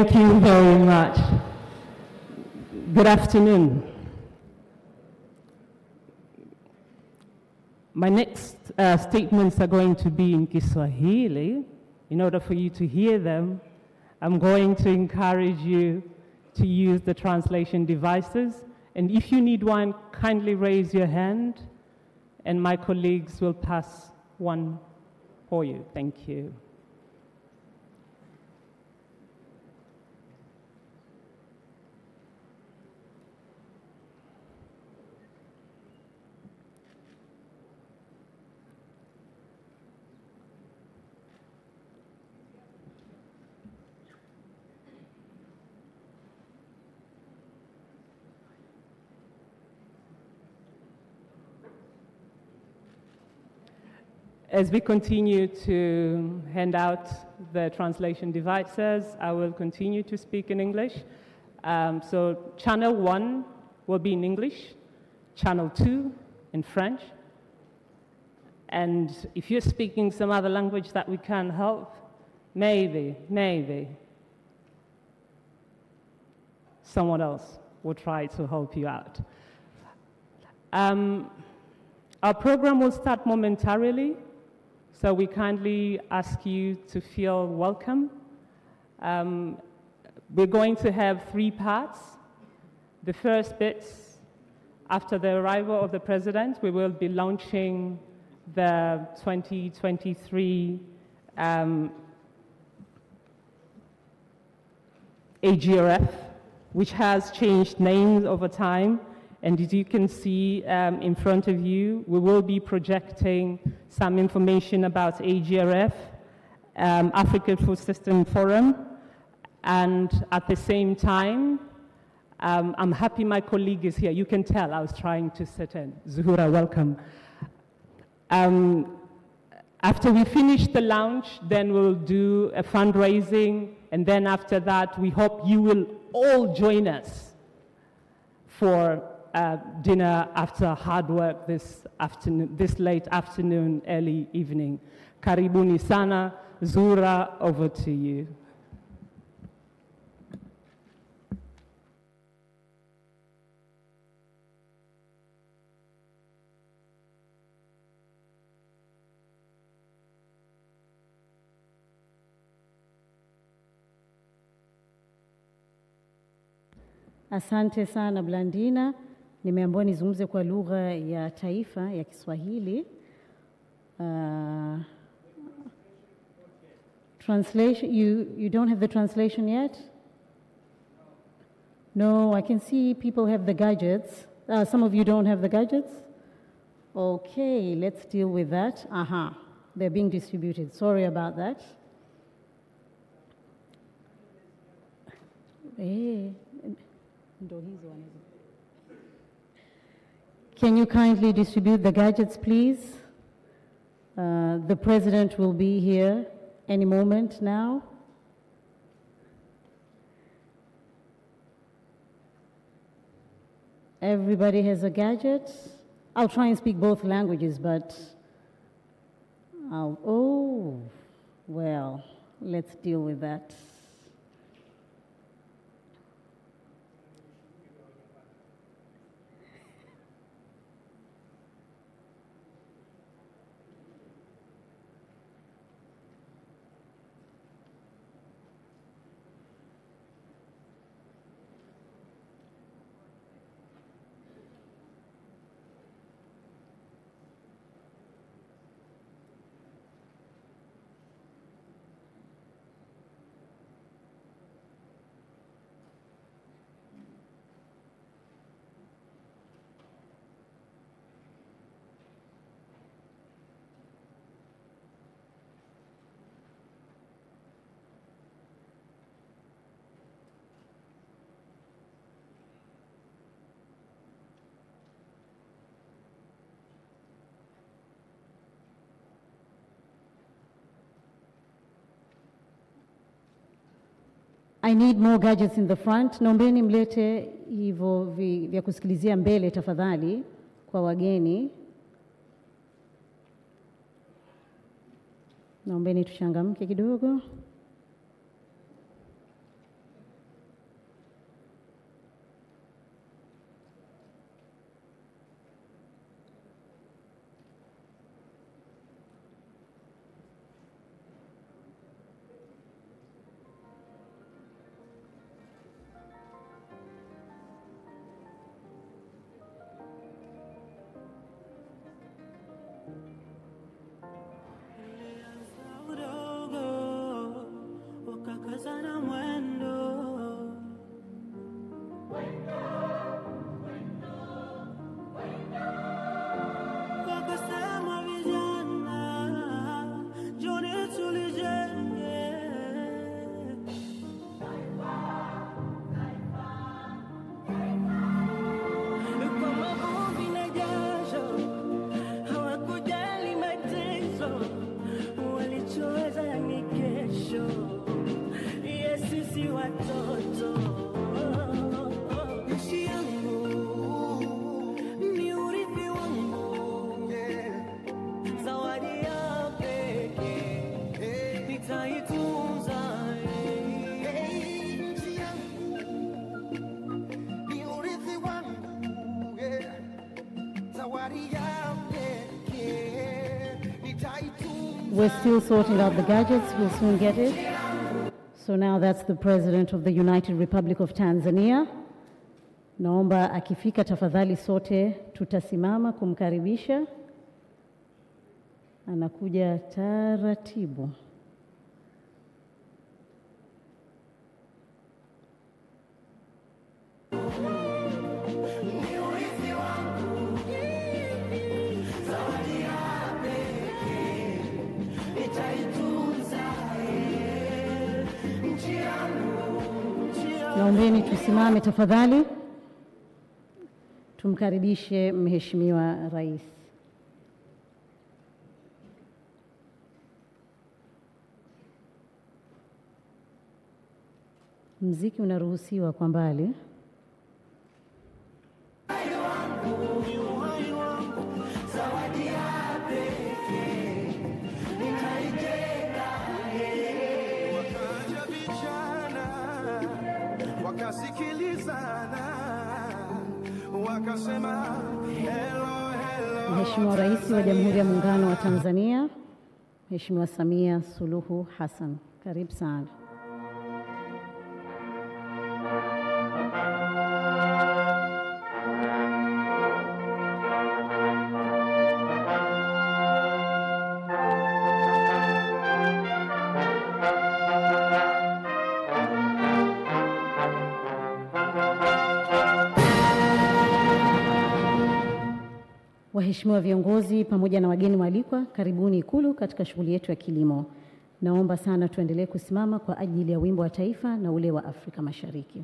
Thank you very much. Good afternoon. My next statements are going to be in Kiswahili. In order for you to hear them, I'm going to encourage you to use the translation devices. And if you need one, kindly raise your hand, and my colleagues will pass one for you. Thank you. As we continue to hand out the translation devices, I will continue to speak in English. So channel 1 will be in English, channel 2 in French. And if you're speaking some other language that we can't help, maybe someone else will try to help you out. Our program will start momentarily. So we kindly ask you to feel welcome. We're going to have 3 parts. The first bit, after the arrival of the president, we will be launching the 2023 AGRF, which has changed names over time. And as you can see in front of you, we will be projecting some information about AGRF, African Food System Forum. And at the same time, I'm happy my colleague is here. You can tell I was trying to sit in. Zuhura, welcome. After we finish the launch, then we'll do a fundraising. And then after that, we hope you will all join us for dinner after hard work this afternoon, this late afternoon, early evening. Karibuni sana. Zura, over to you. Asante sana Blandina. Nimeambiwa nizungumze kwa lugha ya taifa ya Kiswahili. Translation, you don't have the translation yet? No, I can see people have the gadgets. Some of you don't have the gadgets? Okay, let's deal with that. Aha, they're being distributed. Sorry about that. Can you kindly distribute the gadgets, please? The president will be here any moment now. Everybody has a gadget. I'll try and speak both languages, but oh, well, let's deal with that. I need more gadgets in the front. Naombeni mlete hivyo vya kusikilizia mbele tafadhali kwa wageni. Naombeni tuchangamke kidogo. We're still sorting out the gadgets. We'll soon get it. So now that's the President of the United Republic of Tanzania. Naomba akifika tafadhali sote tutasimama kumkaribisha. Anakuja taratibu. Naombeni tusimame tafadhali. Tumkaribishe Mheshimiwa Rais. Muziki unaruhusiwa kwa mbali. Mheshimiwa Rais wa Jamhuri ya Muungano wa Tanzania, Mheshimiwa Samia Suluhu Hassan. Karibu sana. Waheshimiwa viongozi pamoja na wageni waalikwa, karibuni Ikulu katika shughuli yetu ya kilimo. Naomba sana tuendelee kusimama kwa ajili ya wimbo wa taifa na ule wa Afrika Mashariki.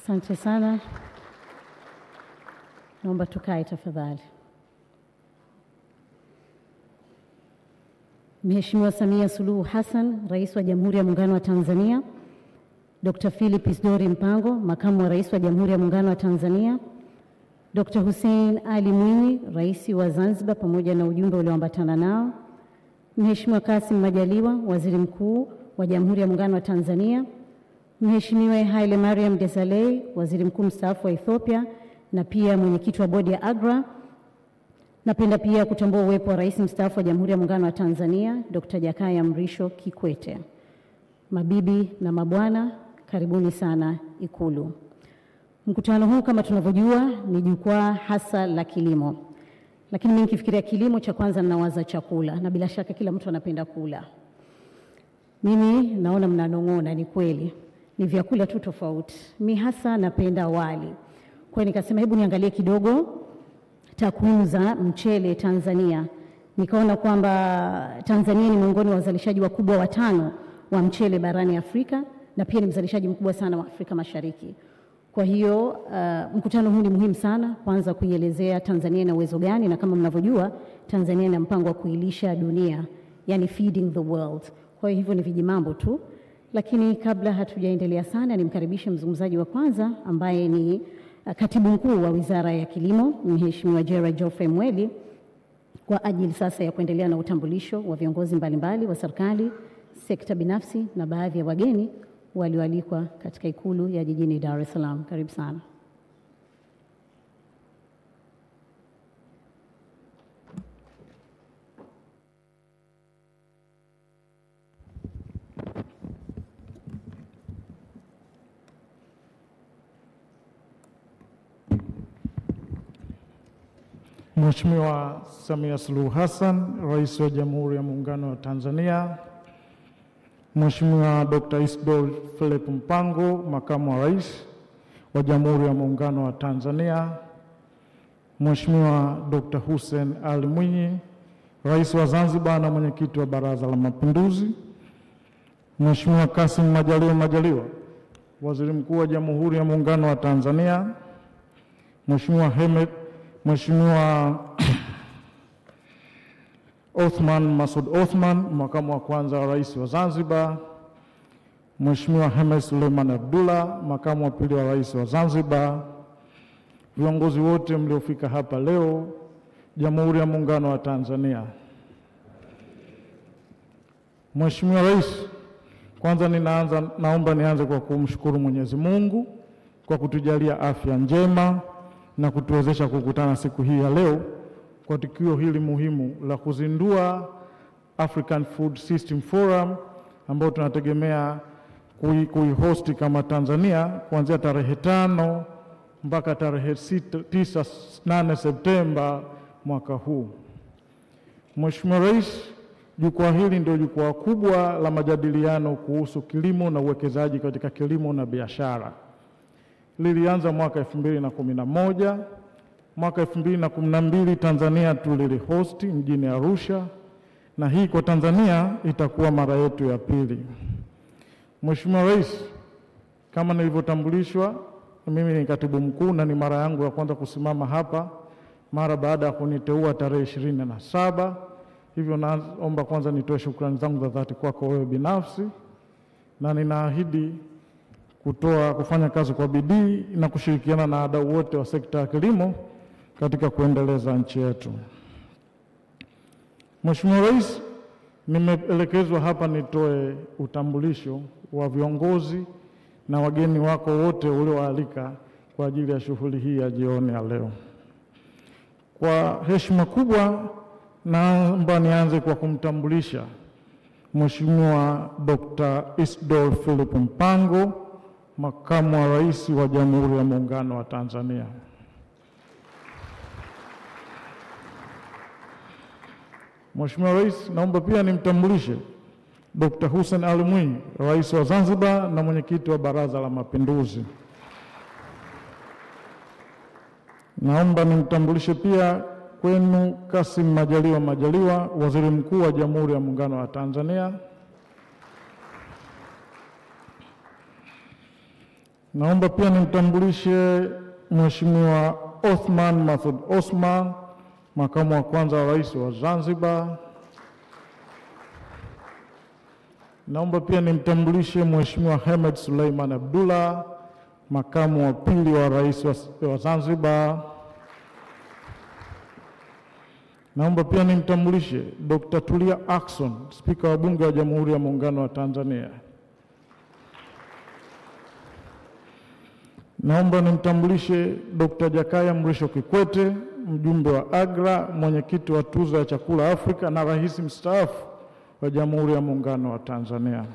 Asante sana. Naomba tukae tafadhali. Mheshimiwa Samia Suluhu Hassan, Rais wa Jamhuri ya Muungano wa Tanzania, Dr. Philip Isdori Mpango, Makamu wa Rais wa Jamhuri ya Muungano wa Tanzania, Dr. Hussein Ali Mwinyi, Rais wa Zanzibar pamoja na ujumbe ulioambatana nao, Mheshimiwa Kassim Majaliwa, Waziri Mkuu wa Jamhuri ya Muungano wa Tanzania, Mheshimiwa Haile Mariam Desalegn, Waziri Mkuu mstaafu wa Ethiopia na pia mwenyekiti wa bodi ya AGRA. Napenda pia kutambua uwepo wa Rais mstaafu wa Jamhuri ya Muungano wa Tanzania, Dr. Jakaya Mrisho Kikwete. Mabibi na mabwana, karibuni sana Ikulu. Mkutano huu kama tunavyojua ni jukwaa hasa la kilimo. Lakini mimi nikifikiria kilimo, cha kwanza ninawaza chakula, na bila shaka kila mtu anapenda kula. Mimi naona mnanong'ona, ni kweli. Ni vyakula tu tofauti. Mimi hasa napenda wali. Kwa hiyo nikasema hebu niangalie kidogo takwimu za mchele Tanzania. Nikaona kwamba Tanzania ni miongoni wa wazalishaji wakubwa watano wa mchele barani Afrika na pia ni mzalishaji mkubwa sana wa Afrika Mashariki. Kwa hiyo mkutano huu ni muhimu sana, kwanza kuielezea Tanzania ina uwezo gani, na kama mnavyojua Tanzania ina mpango wa kuilisha dunia, yani feeding the world. Kwa hivyo ni vijimambo tu, lakini kabla hatujaendelea sana nimkaribishe mzungumzaji wa kwanza ambaye ni Katibu Mkuu wa Wizara ya Kilimo, Mheshimiwa Gerald Geoffrey Mweli, kwa ajili sasa ya kuendelea na utambulisho wa viongozi mbalimbali wa serikali, sekta binafsi na baadhi ya wageni walioalikwa katika Ikulu ya jijini Dar es Salaam. Karibu sana. Mheshimiwa Samia Suluhu Hassan, Rais wa Jamhuri ya Muungano wa Tanzania, Mheshimiwa Dr. Isdori Philip Mpango, Makamu wa Rais wa Jamhuri ya Muungano wa Tanzania, Mheshimiwa Dr. Hussein Ali Mwinyi, Rais wa Zanzibar na Mwenyekiti wa Baraza la Mapinduzi, Mheshimiwa Kassim Majaliwa, Waziri Mkuu wa Jamhuri ya Muungano wa Tanzania, Mheshimiwa Othman Masoud Othman, Makamu wa Kwanza wa Rais wa Zanzibar, Mheshimiwa Hemed Suleiman Abdullah, Makamu wa Pili wa Rais wa Zanzibar, viongozi wote mliofika hapa leo, Jamhuri ya Muungano wa Tanzania. Mheshimiwa Rais, kwanza naomba nianze kwa kumshukuru Mwenyezi Mungu kwa kutujalia afya njema na kutuwezesha kukutana siku hii ya leo kwa tukio hili muhimu la kuzindua African Food System Forum ambao tunategemea kuihosti kama Tanzania kuanzia tarehe 5 mpaka tarehe 8 Septemba mwaka huu. Mheshimiwa Rais, jukwaa hili ndio jukwaa kubwa la majadiliano kuhusu kilimo na uwekezaji katika kilimo na biashara. Lilianza mwaka 2011, mwaka 2012 Tanzania tulilihosti mjini Arusha, na hii kwa Tanzania itakuwa mara yetu ya pili. Mheshimiwa Rais, kama nilivyotambulishwa, mimi ni Katibu Mkuu na ni mara yangu ya kwanza kusimama hapa mara baada ya kuniteua tarehe 27. Hivyo naomba kwanza nitoe shukrani zangu za dhati kwako wewe binafsi, na ninaahidi kufanya kazi kwa bidii na kushirikiana na wadau wote wa sekta ya kilimo katika kuendeleza nchi yetu. Mheshimiwa Rais, nimeelekezwa hapa nitoe utambulisho wa viongozi na wageni wako wote ulioalika kwa ajili ya shughuli hii ya jioni ya leo. Kwa heshima kubwa, naomba nianze kwa kumtambulisha Mheshimiwa Dr. Isdori Philip Mpango, Makamu wa Rais wa Jamhuri ya Muungano wa Tanzania. Mheshimiwa Rais, naomba pia nimtambulishe Dr. Hussein Ali Mwinyi, Rais wa Zanzibar na Mwenyekiti wa Baraza la Mapinduzi. Naomba nimtambulishe pia kwenu Kassim Majaliwa, Waziri Mkuu wa Jamhuri ya Muungano wa Tanzania. Naomba pia nimtambulishe Mheshimiwa Othman Masoud Osman, makamu wa kwanza wa rais wa Zanzibar. Naomba pia nimtambulishe Mheshimiwa Hamed Suleiman Abdullah, makamu wa pili wa rais wa Zanzibar. Naomba pia nimtambulishe Dr. Tulia Ackson, spika wa bunge wa Jamhuri ya Muungano wa Tanzania. Naomba nimtambulishe Dr. Jakaya Mrisho Kikwete, mjumbe wa AGRA, mwenyekiti wa tuzo ya chakula Afrika na rais mstaafu wa Jamhuri ya Muungano wa Tanzania.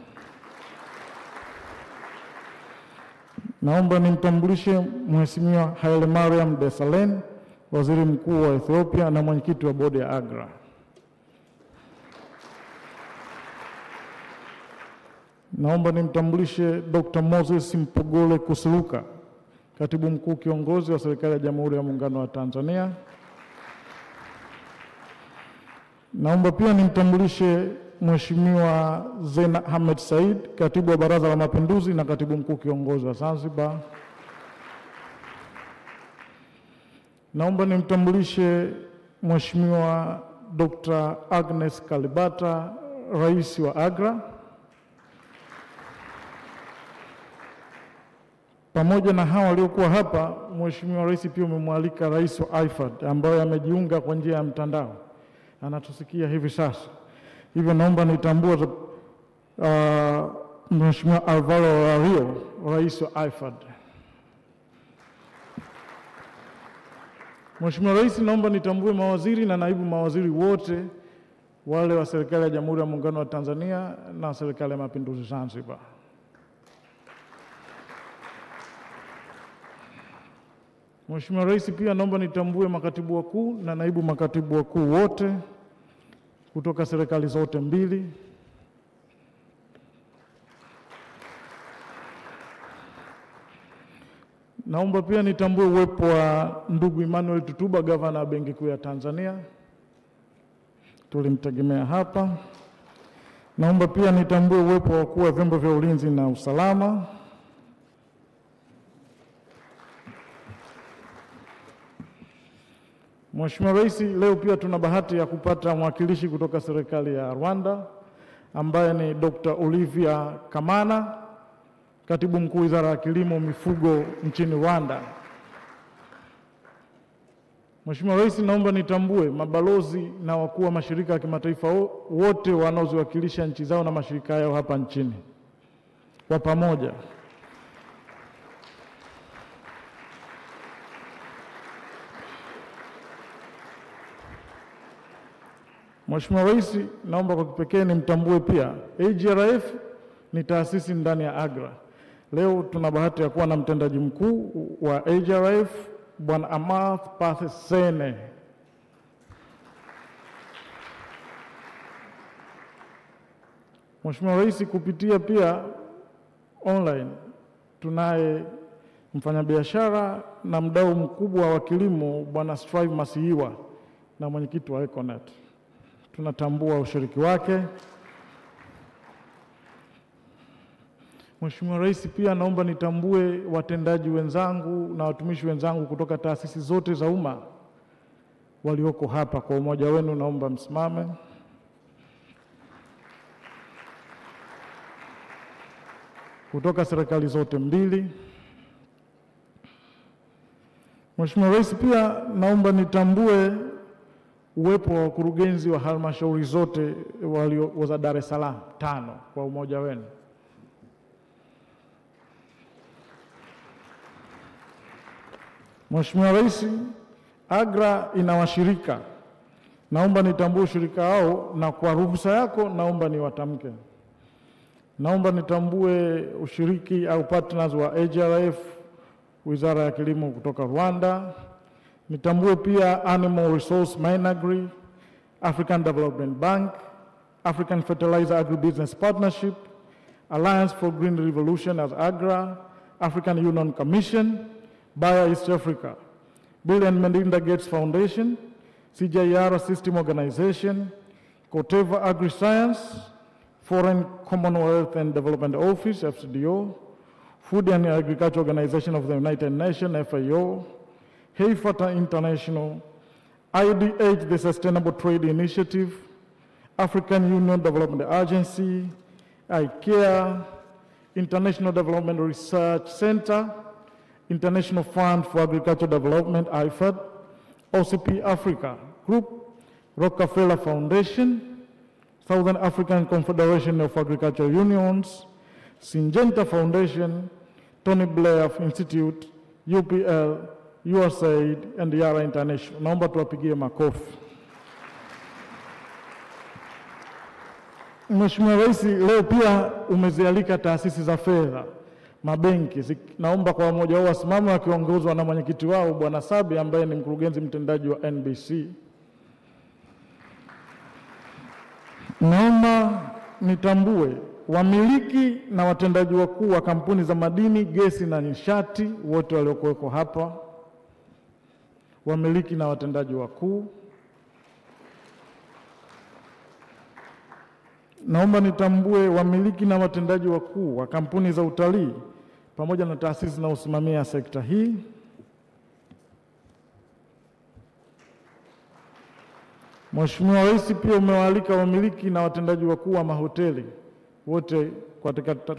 Naomba nimtambulishe Mheshimiwa Haile Mariam Desalegn, waziri mkuu wa Ethiopia na mwenyekiti wa bodi ya AGRA. Naomba nimtambulishe Dr. Moses Mpogole Kusiluka, katibu mkuu kiongozi wa serikali ya Jamhuri ya Muungano wa Tanzania. Naomba pia nimtambulishe Mheshimiwa Zena Hamed Said, katibu wa Baraza la Mapinduzi na katibu mkuu kiongozi wa Zanzibar. Naomba nimtambulishe Mheshimiwa Dr. Agnes Kalibata, rais wa AGRA. Pamoja na hawa waliokuwa hapa, Mheshimiwa Rais pia umemwalika rais wa IFAD ambaye amejiunga kwa njia ya mtandao. Anatusikia hivi sasa. Hivyo naomba nitambue Mheshimiwa Alvaro Lario, rais wa IFAD. Mheshimiwa Rais, naomba nitambue mawaziri na naibu mawaziri wote wale wa serikali ya Jamhuri ya Muungano wa Tanzania na serikali ya Mapinduzi Zanzibar. Mheshimiwa Rais, pia naomba nitambue makatibu wakuu na naibu makatibu wakuu wote kutoka serikali zote mbili. Naomba pia nitambue uwepo wa ndugu Emmanuel Tutuba, gavana wa Benki Kuu ya Tanzania. Tulimtegemea hapa. Naomba pia nitambue uwepo wa wakuu wa vyombo vya ulinzi na usalama. Mheshimiwa Rais, leo pia tuna bahati ya kupata mwakilishi kutoka serikali ya Rwanda ambaye ni Dr. Olivia Kamana, katibu mkuu Wizara ya Kilimo Mifugo nchini Rwanda. Mheshimiwa Rais, naomba nitambue mabalozi na wakuu wa mashirika ya kimataifa wote wanaoziwakilisha nchi zao na mashirika yao hapa nchini kwa pamoja. Mheshimiwa Rais, naomba kwa kipekee nimtambue pia AGRF ni taasisi ndani ya AGRA. Leo tuna bahati ya kuwa na mtendaji mkuu wa AGRF, Bwana Amarth Pathe Sene. Mheshimiwa Rais, kupitia pia online tunaye mfanyabiashara na mdau mkubwa wa kilimo Bwana Strive Masiiwa na mwenyekiti wa Econet. Tunatambua ushiriki wake. Mheshimiwa Rais, pia naomba nitambue watendaji wenzangu na watumishi wenzangu kutoka taasisi zote za umma walioko hapa. Kwa umoja wenu naomba msimame. Kutoka serikali zote mbili. Mheshimiwa Rais, pia naomba nitambue uwepo wa wakurugenzi wa halmashauri zote walio za Dar es Salaam 5 kwa umoja wenu. Mheshimiwa Rais, AGRA ina washirika. Naomba nitambue ushirika wao na kwa ruhusa yako naomba niwatamke. Naomba nitambue ushiriki au partners wa AGRF, Wizara ya Kilimo kutoka Rwanda. Nitambue pia Animal Resource Minagri, African Development Bank, African Fertilizer Agribusiness Partnership, Alliance for Green Revolution as AGRA, African Union Commission, Bayer East Africa, Bill and Melinda Gates Foundation, CJR System Organization, Koteva Agri-Science, Foreign Commonwealth and Development Office, FCDO, Food and Agriculture Organization of the United Nations, FAO, Hayfata International, IDH, the Sustainable Trade Initiative, African Union Development Agency, IKEA, International Development Research Center, International Fund for Agricultural Development, IFAD, OCP Africa Group, Rockefeller Foundation, Southern African Confederation of Agricultural Unions, Syngenta Foundation, Tony Blair Institute, UPL, USAID, and Yara International. Naomba tuwapigie makofi. Mheshimiwa Rais, leo pia umezialika taasisi za fedha, mabenki. Naomba kwa mmoja wao wasimame wakiongozwa na mwenyekiti wao Bwana Sabi ambaye ni mkurugenzi mtendaji wa NBC. Naomba nitambue wamiliki na watendaji wakuu wa kampuni za madini, gesi na nishati wote waliokuweko hapa. Wamiliki na watendaji wakuu. Naomba nitambue wamiliki na watendaji wakuu wa kampuni za utalii pamoja na taasisi zinazosimamia sekta hii. Mheshimiwa Rais, pia umewaalika wamiliki na watendaji wakuu wa mahoteli wote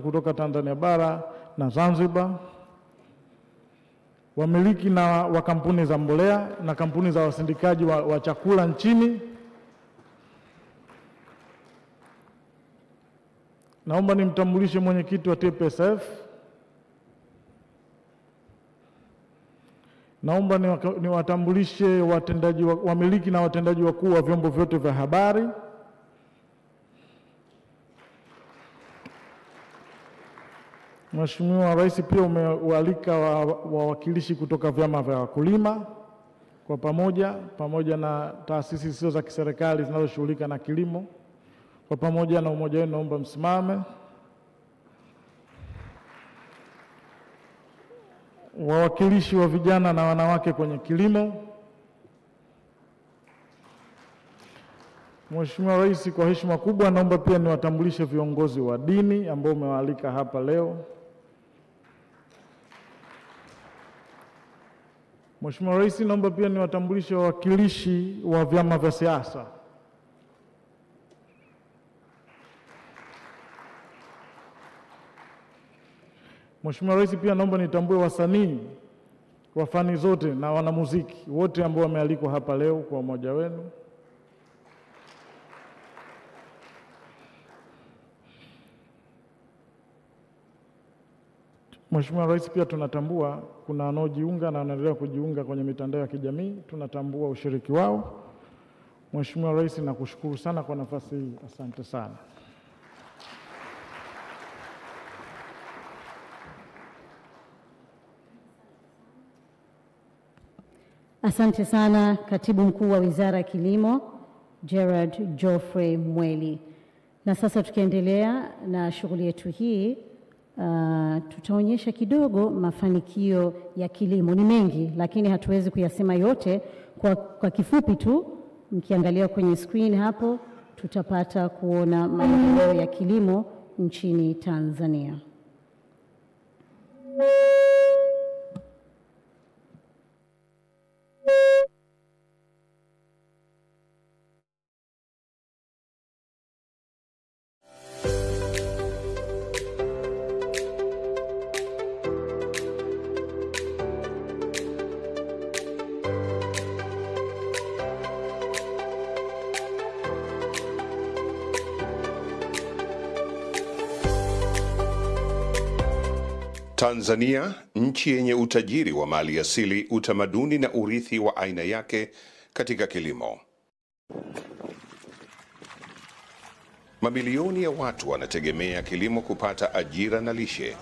kutoka Tanzania bara na Zanzibar. Wamiliki na wa kampuni za mbolea na kampuni za wasindikaji wa chakula nchini. Naomba nimtambulishe mwenyekiti wa TPSF. Naomba niwatambulishe wamiliki na watendaji wakuu wa vyombo vyote vya habari. Mheshimiwa Rais, pia umewaalika wawakilishi kutoka vyama vya wakulima kwa pamoja na taasisi zisizo za kiserikali zinazoshughulika na kilimo. Kwa pamoja na umoja wenu naomba msimame. Wawakilishi wa vijana na wanawake kwenye kilimo. Mheshimiwa Rais, kwa heshima kubwa naomba pia niwatambulishe viongozi wa dini ambao umewaalika hapa leo. Mheshimiwa Rais, naomba pia niwatambulishe wawakilishi wa vyama vya siasa. Mheshimiwa Rais, pia naomba nitambue wasanii wa fani zote na wanamuziki wote ambao wamealikwa hapa leo kwa umoja wenu. Mheshimiwa Rais, pia tunatambua kuna wanaojiunga na wanaendelea kujiunga kwenye mitandao ya kijamii. Tunatambua ushiriki wao. Mheshimiwa Rais, nakushukuru sana kwa nafasi hii. Asante sana. Asante sana Katibu Mkuu wa Wizara ya Kilimo, Gerard Geoffrey Mweli. Na sasa tukiendelea na shughuli yetu hii, tutaonyesha kidogo mafanikio ya kilimo. Ni mengi lakini hatuwezi kuyasema yote. Kwa kifupi tu, mkiangalia kwenye screen hapo tutapata kuona maendeleo ya kilimo nchini Tanzania. Tanzania, nchi yenye utajiri wa mali asili, utamaduni na urithi wa aina yake katika kilimo. Mamilioni ya watu wanategemea kilimo kupata ajira na lishe.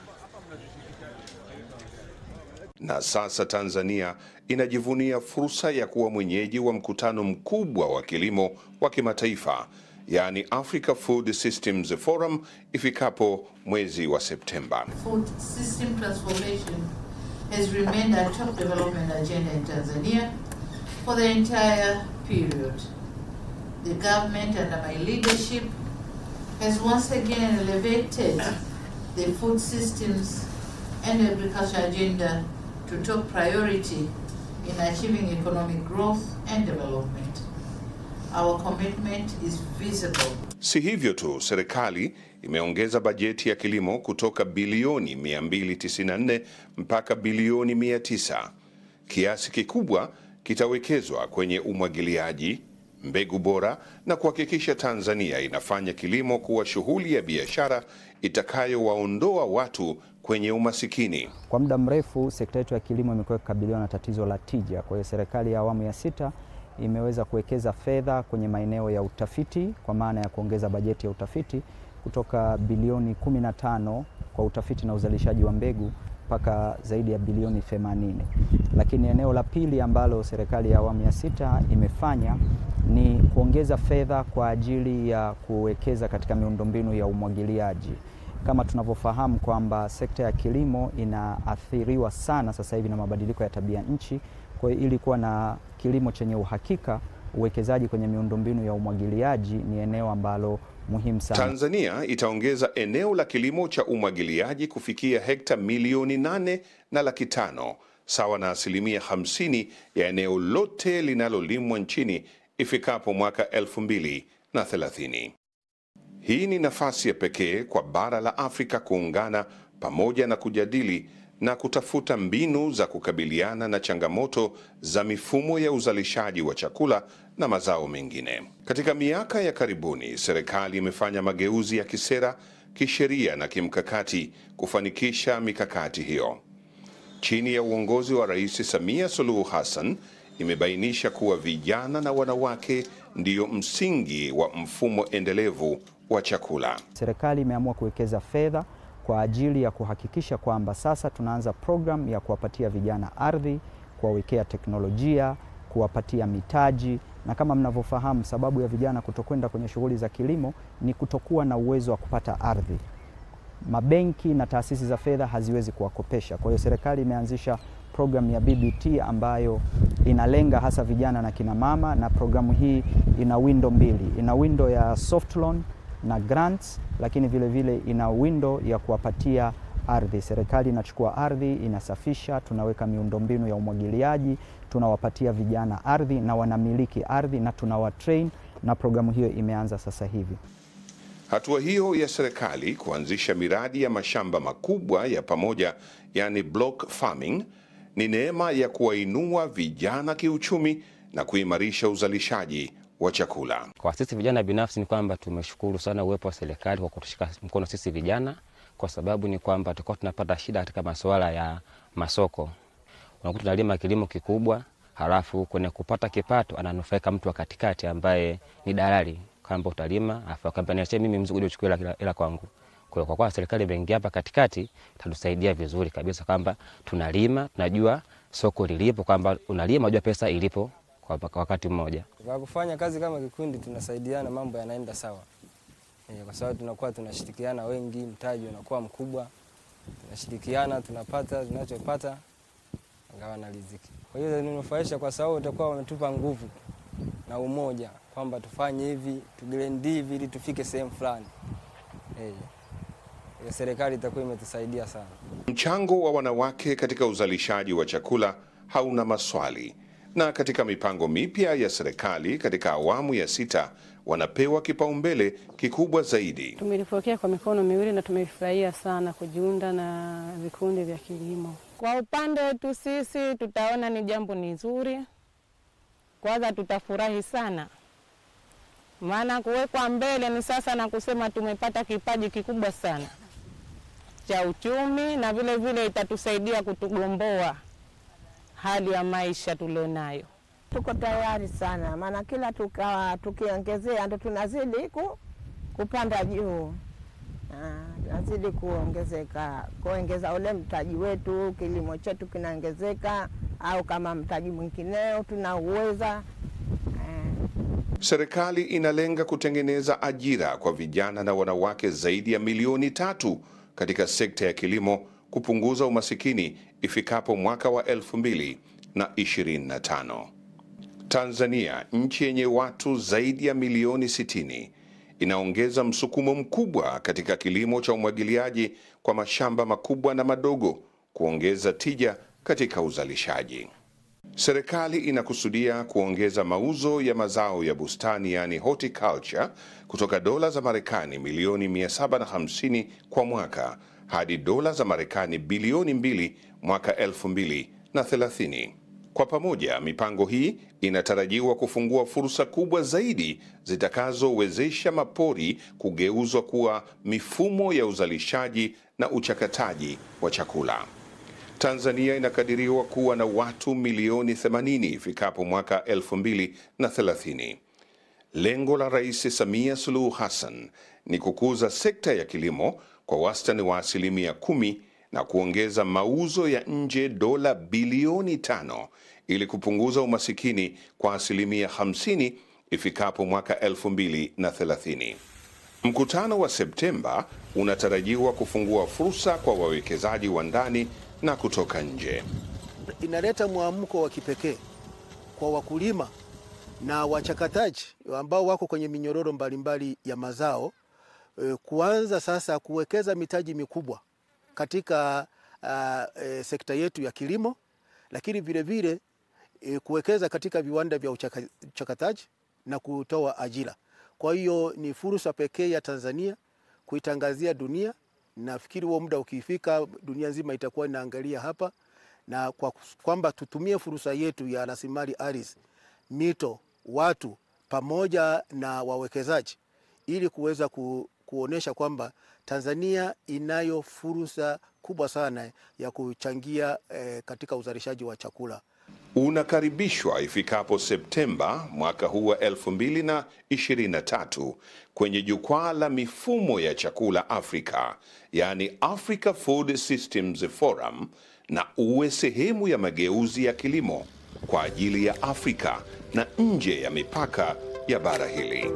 Na sasa Tanzania inajivunia fursa ya kuwa mwenyeji wa mkutano mkubwa wa kilimo wa kimataifa, yani Africa Food Systems Forum, ifikapo mwezi wa Septemba. Food system transformation has remained a top development agenda in Tanzania for the entire period. The government under my leadership has once again elevated the food systems and agriculture agenda to top priority in achieving economic growth and development. Our commitment is visible. Si hivyo tu, serikali imeongeza bajeti ya kilimo kutoka bilioni 294 mpaka bilioni 900. Kiasi kikubwa kitawekezwa kwenye umwagiliaji, mbegu bora na kuhakikisha Tanzania inafanya kilimo kuwa shughuli ya biashara itakayowaondoa watu kwenye umasikini. Kwa muda mrefu sekta yetu ya kilimo imekuwa ikikabiliwa na tatizo la tija. Kwa hiyo serikali ya awamu ya 6 imeweza kuwekeza fedha kwenye maeneo ya utafiti, kwa maana ya kuongeza bajeti ya utafiti kutoka bilioni 15 kwa utafiti na uzalishaji wa mbegu mpaka zaidi ya bilioni 80. Lakini eneo la pili ambalo serikali ya awamu ya 6 imefanya ni kuongeza fedha kwa ajili ya kuwekeza katika miundombinu ya umwagiliaji. Kama tunavyofahamu kwamba sekta ya kilimo inaathiriwa sana sasa hivi na mabadiliko ya tabia nchi. Kwa hiyo ili kuwa na kilimo chenye uhakika, uwekezaji kwenye miundombinu ya umwagiliaji ni eneo ambalo muhimu sana. Tanzania itaongeza eneo la kilimo cha umwagiliaji kufikia hekta milioni 8.5, sawa na 50% ya eneo lote linalolimwa nchini ifikapo mwaka 2030. Hii ni nafasi ya pekee kwa bara la Afrika kuungana pamoja na kujadili na kutafuta mbinu za kukabiliana na changamoto za mifumo ya uzalishaji wa chakula na mazao mengine. Katika miaka ya karibuni, serikali imefanya mageuzi ya kisera, kisheria na kimkakati kufanikisha mikakati hiyo. Chini ya uongozi wa Rais Samia Suluhu Hassan, imebainisha kuwa vijana na wanawake ndiyo msingi wa mfumo endelevu wa chakula. Serikali imeamua kuwekeza fedha kwa ajili ya kuhakikisha kwamba sasa tunaanza program ya kuwapatia vijana ardhi, kuwawekea teknolojia, kuwapatia mitaji. Na kama mnavyofahamu, sababu ya vijana kutokwenda kwenye shughuli za kilimo ni kutokuwa na uwezo wa kupata ardhi. Mabenki na taasisi za fedha haziwezi kuwakopesha. Kwa hiyo serikali imeanzisha program ya BBT ambayo inalenga hasa vijana na kina mama, na programu hii ina window mbili. Ina window ya soft loan na grants, lakini vile vile ina window ya kuwapatia ardhi. Serikali inachukua ardhi, inasafisha, tunaweka miundombinu ya umwagiliaji, tunawapatia vijana ardhi na wanamiliki ardhi na tunawatrain, na programu hiyo imeanza sasa hivi. Hatua hiyo ya serikali kuanzisha miradi ya mashamba makubwa ya pamoja, yani block farming, ni neema ya kuwainua vijana kiuchumi na kuimarisha uzalishaji wa chakula. Kwa sisi vijana binafsi ni kwamba tumeshukuru sana uwepo wa serikali kwa kutushika mkono sisi vijana, kwa sababu ni kwamba tulikuwa tunapata shida katika masuala ya masoko. Unakuta tunalima kilimo kikubwa, halafu kwenye kupata kipato ananufaika mtu wa katikati ambaye ni dalali, kwamba utalima afa kwamba niache mimi mzigo uje uchukue ila kwangu. Kwa hiyo kwa serikali imeingia hapa katikati, itatusaidia vizuri kabisa kwamba tunalima, tunajua soko lilipo, kwamba unalima unajua pesa ilipo kwa wakati mmoja. Kwa kufanya kazi kama kikundi tunasaidiana, mambo yanaenda sawa. Kwa sababu tunakuwa tunashirikiana wengi, mtaji unakuwa mkubwa. Tunashirikiana, tunapata tunachopata, ngawana riziki. Kwa hiyo ninufaisha kwa sababu utakuwa wametupa nguvu na umoja kwamba tufanye hivi, tugrend hivi ili tufike sehemu fulani. Serikali itakuwa imetusaidia sana. Mchango wa wanawake katika uzalishaji wa chakula hauna maswali, na katika mipango mipya ya serikali katika awamu ya 6 wanapewa kipaumbele kikubwa zaidi. Tumelipokea kwa mikono miwili na tumefurahia sana kujiunga na vikundi vya kilimo. Kwa upande wetu sisi tutaona ni jambo nzuri. Kwanza tutafurahi sana, maana kuwekwa mbele ni sasa na kusema tumepata kipaji kikubwa sana cha uchumi, na vile vile itatusaidia kutugomboa hali ya maisha tulionayo. Tuko tayari sana, maana kila tukiongezea ndo tunazidi kupanda juu. Nazidi kuongeza ule mtaji wetu, kilimo chetu kinaongezeka, au kama mtaji mwingineo tunauweza. Serikali inalenga kutengeneza ajira kwa vijana na wanawake zaidi ya milioni 3 katika sekta ya kilimo, kupunguza umasikini ifikapo mwaka wa 2025. Tanzania, nchi yenye watu zaidi ya milioni 60, inaongeza msukumo mkubwa katika kilimo cha umwagiliaji kwa mashamba makubwa na madogo, kuongeza tija katika uzalishaji. Serikali inakusudia kuongeza mauzo ya mazao ya bustani yani horticulture kutoka dola za Marekani milioni 750 kwa mwaka hadi dola za Marekani bilioni 2 mwaka 2030. Kwa pamoja, mipango hii inatarajiwa kufungua fursa kubwa zaidi zitakazowezesha mapori kugeuzwa kuwa mifumo ya uzalishaji na uchakataji wa chakula. Tanzania inakadiriwa kuwa na watu milioni 80 ifikapo mwaka 2030. Lengo la Rais Samia Suluhu Hassan ni kukuza sekta ya kilimo kwa wastani wa 10% na kuongeza mauzo ya nje dola bilioni 5 ili kupunguza umasikini kwa 50% ifikapo mwaka 2030. Mkutano wa Septemba unatarajiwa kufungua fursa kwa wawekezaji wa ndani na kutoka nje. Inaleta mwamko wa kipekee kwa wakulima na wachakataji ambao wako kwenye minyororo mbalimbali ya mazao kuanza sasa kuwekeza mitaji mikubwa katika sekta yetu ya kilimo, lakini vile vile kuwekeza katika viwanda vya uchakataji na kutoa ajira. Kwa hiyo ni fursa pekee ya Tanzania kuitangazia dunia. Nafikiri huo muda ukifika, dunia nzima itakuwa inaangalia hapa, na kwamba tutumie fursa yetu ya rasilimali ardhi, mito, watu pamoja na wawekezaji ili kuweza kuonesha kwamba Tanzania inayo fursa kubwa sana ya kuchangia katika uzalishaji wa chakula. Unakaribishwa ifikapo Septemba mwaka huu wa 2023 kwenye Jukwaa la Mifumo ya Chakula Afrika, yani Africa Food Systems Forum, na uwe sehemu ya mageuzi ya kilimo kwa ajili ya Afrika na nje ya mipaka ya bara hili.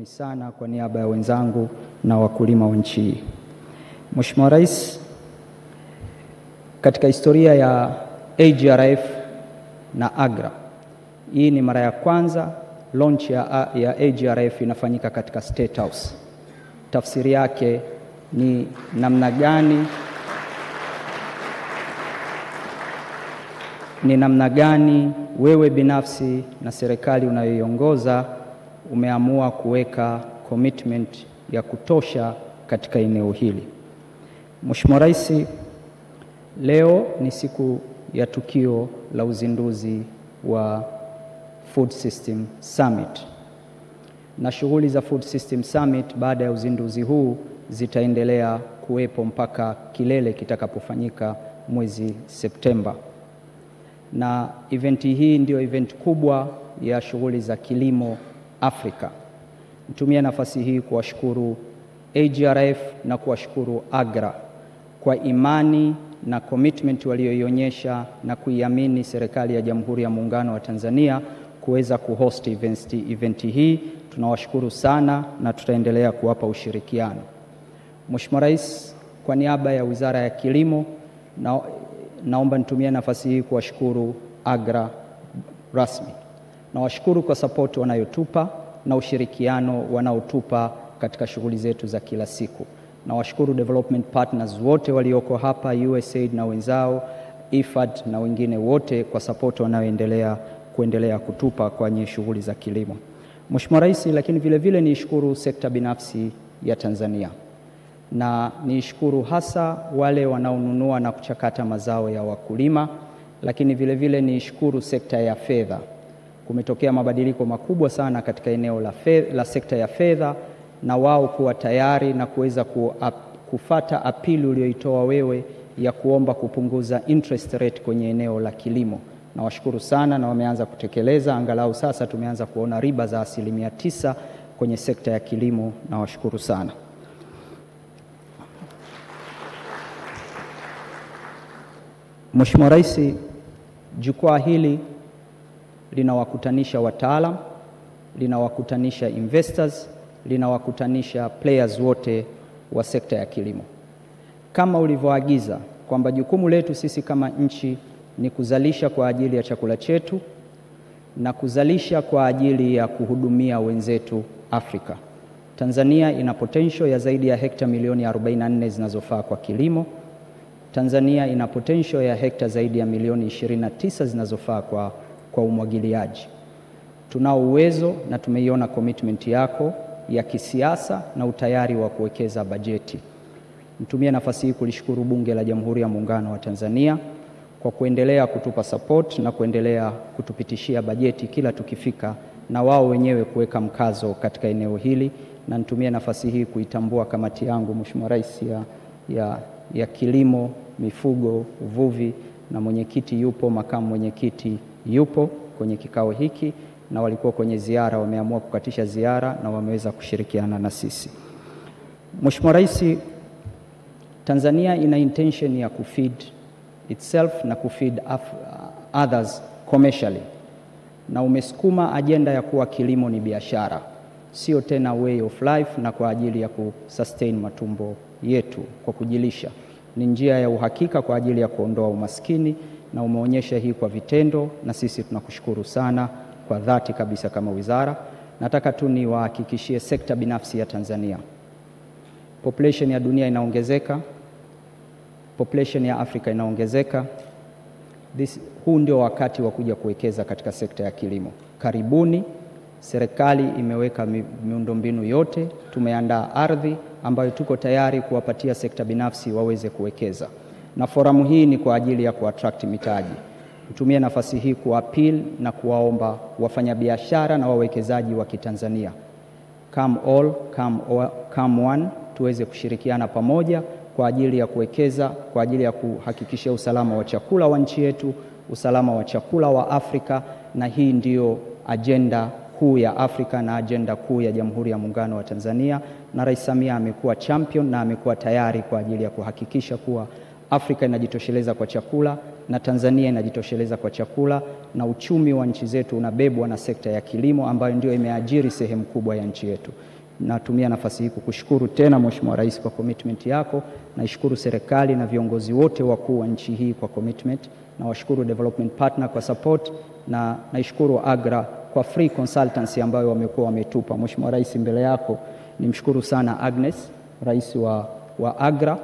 Sana kwa niaba ya wenzangu na wakulima wa nchi hii. Mheshimiwa Rais, katika historia ya AGRF na AGRA, hii ni mara ya kwanza launch ya AGRF inafanyika katika State House. tafsiri yake ni namna gani wewe binafsi na serikali unayoiongoza umeamua kuweka commitment ya kutosha katika eneo hili. Mheshimiwa Rais, leo ni siku ya tukio la uzinduzi wa Food System Summit. Na shughuli za Food System Summit baada ya uzinduzi huu zitaendelea kuwepo mpaka kilele kitakapofanyika mwezi Septemba. Na eventi hii ndio event kubwa ya shughuli za kilimo Afrika. Nitumie nafasi hii kuwashukuru AGRF na kuwashukuru AGRA kwa imani na commitment walioionyesha na kuiamini serikali ya Jamhuri ya Muungano wa Tanzania kuweza kuhost eventi hii. Tunawashukuru sana na tutaendelea kuwapa ushirikiano. Mheshimiwa Rais, kwa niaba ya Wizara ya Kilimo naomba nitumie nafasi hii kuwashukuru AGRA rasmi. Nawashukuru kwa support wanayotupa na ushirikiano wanaotupa katika shughuli zetu za kila siku. Nawashukuru development partners wote walioko hapa, USAID na wenzao, IFAD na wengine wote kwa support kuendelea kutupa kwenye shughuli za kilimo. Mheshimiwa Rais, lakini vile vile niishukuru sekta binafsi ya Tanzania. Na niishukuru hasa wale wanaonunua na kuchakata mazao ya wakulima, lakini vile vile niishukuru sekta ya fedha. Kumetokea mabadiliko makubwa sana katika eneo la sekta ya fedha, na wao kuwa tayari na kuweza kufata apili ulioitoa wewe ya kuomba kupunguza interest rate kwenye eneo la kilimo. Nawashukuru sana na wameanza kutekeleza, angalau sasa tumeanza kuona riba za 9% kwenye sekta ya kilimo. Nawashukuru sana. Mheshimiwa Rais, jukwaa hili linawakutanisha wataalam, linawakutanisha investors, linawakutanisha players wote wa sekta ya kilimo. Kama ulivyoagiza kwamba jukumu letu sisi kama nchi ni kuzalisha kwa ajili ya chakula chetu na kuzalisha kwa ajili ya kuhudumia wenzetu Afrika. Tanzania ina potential ya zaidi ya hekta milioni 44 zinazofaa kwa kilimo. Tanzania ina potential ya hekta zaidi ya milioni 29 zinazofaa kwa umwagiliaji. Tunao uwezo na tumeiona commitment yako ya kisiasa na utayari wa kuwekeza bajeti. Nitumie nafasi hii kulishukuru Bunge la Jamhuri ya Muungano wa Tanzania kwa kuendelea kutupa support na kuendelea kutupitishia bajeti kila tukifika, na wao wenyewe kuweka mkazo katika eneo hili. Na nitumie nafasi hii kuitambua kamati yangu, Mheshimiwa Rais, ya kilimo, mifugo, uvuvi, na mwenyekiti yupo, makamu mwenyekiti yupo kwenye kikao hiki na walikuwa kwenye ziara, wameamua kukatisha ziara na wameweza kushirikiana na sisi. Mheshimiwa Rais, Tanzania ina intention ya kufeed itself na kufeed others commercially, na umesukuma ajenda ya kuwa kilimo ni biashara, sio tena way of life na kwa ajili ya kusustain matumbo yetu kwa kujilisha. Ni njia ya uhakika kwa ajili ya kuondoa umaskini, na umeonyesha hii kwa vitendo, na sisi tunakushukuru sana kwa dhati kabisa kama wizara. Nataka tu niwahakikishie sekta binafsi ya Tanzania, population ya dunia inaongezeka, population ya Afrika inaongezeka. Huu ndio wakati wa kuja kuwekeza katika sekta ya kilimo. Karibuni, serikali imeweka miundombinu yote, tumeandaa ardhi ambayo tuko tayari kuwapatia sekta binafsi waweze kuwekeza. Na forum hii ni kwa ajili ya kuattract mitaji. Nitumie nafasi hii kuappeal na kuwaomba wafanyabiashara na wawekezaji wa Kitanzania, come all, come one, tuweze kushirikiana pamoja kwa ajili ya kuwekeza, kwa ajili ya kuhakikisha usalama wa chakula wa nchi yetu, usalama wa chakula wa Afrika, na hii ndio ajenda kuu ya Afrika na ajenda kuu ya Jamhuri ya Muungano wa Tanzania. Na Rais Samia amekuwa champion na amekuwa tayari kwa ajili ya kuhakikisha kuwa Afrika inajitosheleza kwa chakula na Tanzania inajitosheleza kwa chakula, na uchumi wa nchi zetu unabebwa na sekta ya kilimo ambayo ndio imeajiri sehemu kubwa ya nchi yetu. Natumia nafasi hii kukushukuru tena Mheshimiwa Rais kwa commitment yako. Naishukuru serikali na viongozi wote wakuu wa nchi hii kwa commitment, na washukuru development partner kwa support, na naishukuru AGRA kwa free consultancy ambayo wamekuwa wametupa. Mheshimiwa Rais, mbele yako nimshukuru sana Agnes, rais wa AGRA,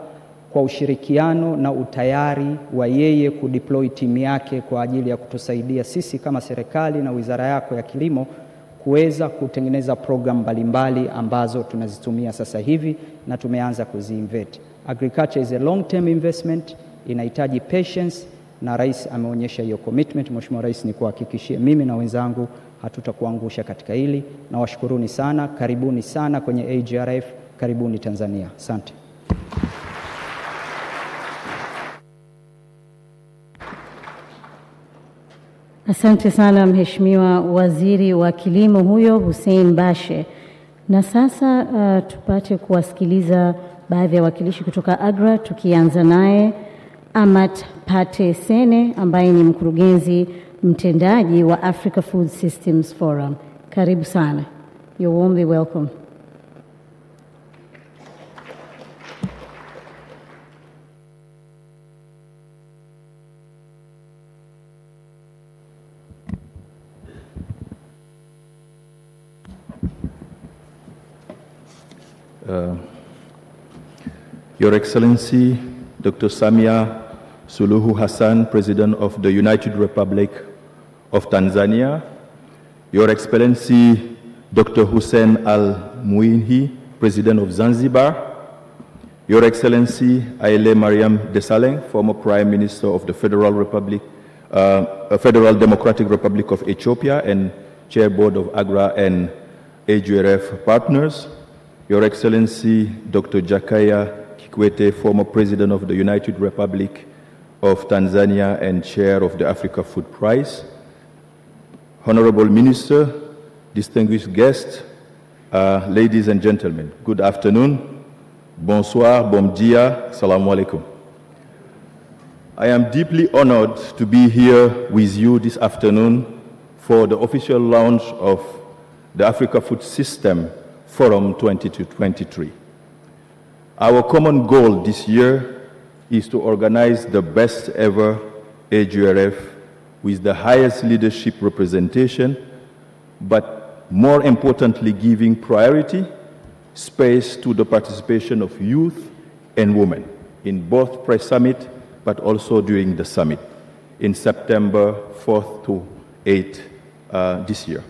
kwa ushirikiano na utayari wa yeye kudeploy timu yake kwa ajili ya kutusaidia sisi kama serikali na wizara yako ya kilimo kuweza kutengeneza program mbalimbali ambazo tunazitumia sasa hivi na tumeanza kuziinvest. Agriculture is a long term investment, inahitaji patience, na rais ameonyesha hiyo commitment. Mheshimiwa Rais, ni kuhakikishia mimi na wenzangu hatutakuangusha katika hili, na washukuruni sana. Karibuni sana kwenye AGRF, karibuni Tanzania. Asante. Asante sana Mheshimiwa Waziri wa Kilimo huyo Hussein Bashe. Na sasa tupate kuwasikiliza baadhi ya wakilishi kutoka AGRA, tukianza naye Amat Pate Sene ambaye ni mkurugenzi mtendaji wa Africa Food Systems Forum. Karibu sana. You're warmly welcome. Your Excellency, Dr. Samia Suluhu Hassan, President of the United Republic of Tanzania, Your Excellency, Dr. Hussein Al-Mwinyi, President of Zanzibar, Your Excellency, Haile Mariam Desalegn, former Prime Minister of the Federal Democratic Republic of Ethiopia and Chair Board of AGRA and AGRF Partners, Your Excellency, Dr. Jukaa, former President of the United Republic of Tanzania and Chair of the Africa Food Prize, Honorable Minister, distinguished guests, ladies and gentlemen, good afternoon, bonsoir, bom dia, assalamu alaikum. I am deeply honored to be here with you this afternoon for the official launch of the Africa Food System Forum 2023. Our common goal this year is to organize the best ever AGRF with the highest leadership representation, but more importantly, giving priority, space to the participation of youth and women in both pre-summit, but also during the summit in September 4th to 8th this year.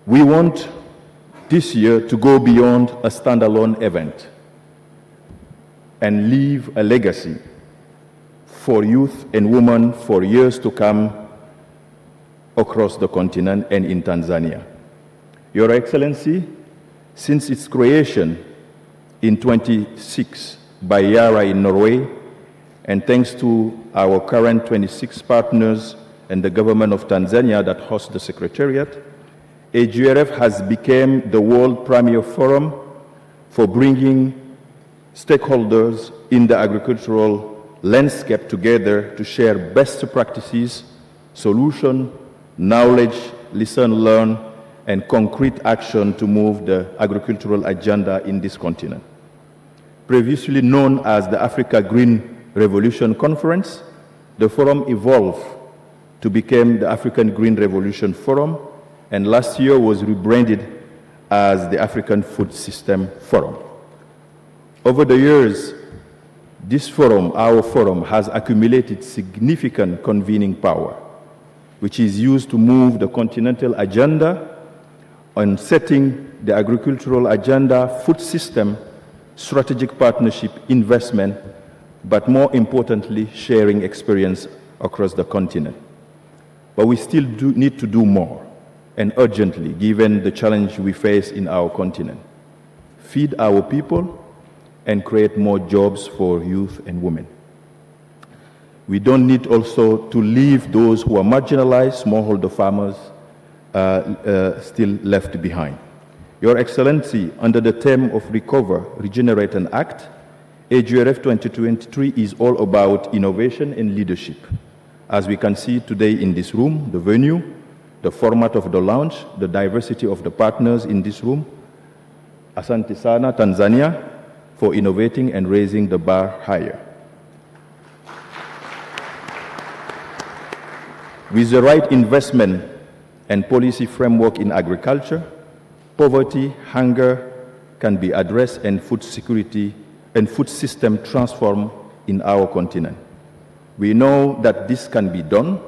We want this year to go beyond a standalone event and leave a legacy for youth and women for years to come across the continent and in Tanzania. Your Excellency, since its creation in 2006 by Yara in Norway, and thanks to our current 26 partners and the government of Tanzania that hosts the Secretariat, AGRF has become the world premier forum for bringing stakeholders in the agricultural landscape together to share best practices, solutions, knowledge, listen, learn, and concrete action to move the agricultural agenda in this continent. Previously known as the Africa Green Revolution Conference, the forum evolved to become the African Green Revolution Forum, and last year was rebranded as the African Food System Forum. Over the years, this forum, our forum, has accumulated significant convening power, which is used to move the continental agenda on setting the agricultural agenda, food system, strategic partnership, investment, but more importantly, sharing experience across the continent. But we still need to do more, and urgently, given the challenge we face in our continent. Feed our people and create more jobs for youth and women. We don't need also to leave those who are marginalized, smallholder farmers, still left behind. Your Excellency, under the theme of Recover, Regenerate and Act, AGRF 2023 is all about innovation and leadership. As we can see today in this room, the venue, the format of the launch, the diversity of the partners in this room. Asante sana, Tanzania, for innovating and raising the bar higher. With the right investment and policy framework in agriculture, poverty, hunger can be addressed, and food security and food system transformed in our continent. We know that this can be done,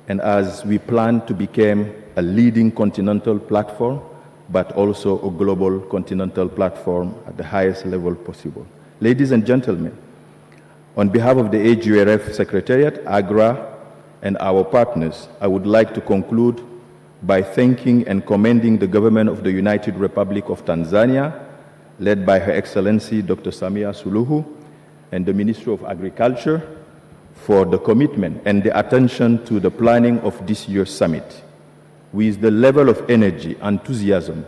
and as we plan to become a leading continental platform, but also a global continental platform at the highest level possible. Ladies and gentlemen, on behalf of the AGRF Secretariat, AGRA, and our partners, I would like to conclude by thanking and commending the government of the United Republic of Tanzania, led by Her Excellency Dr. Samia Suluhu, and the Ministry of Agriculture for the commitment and the attention to the planning of this year's summit. With the level of energy, enthusiasm,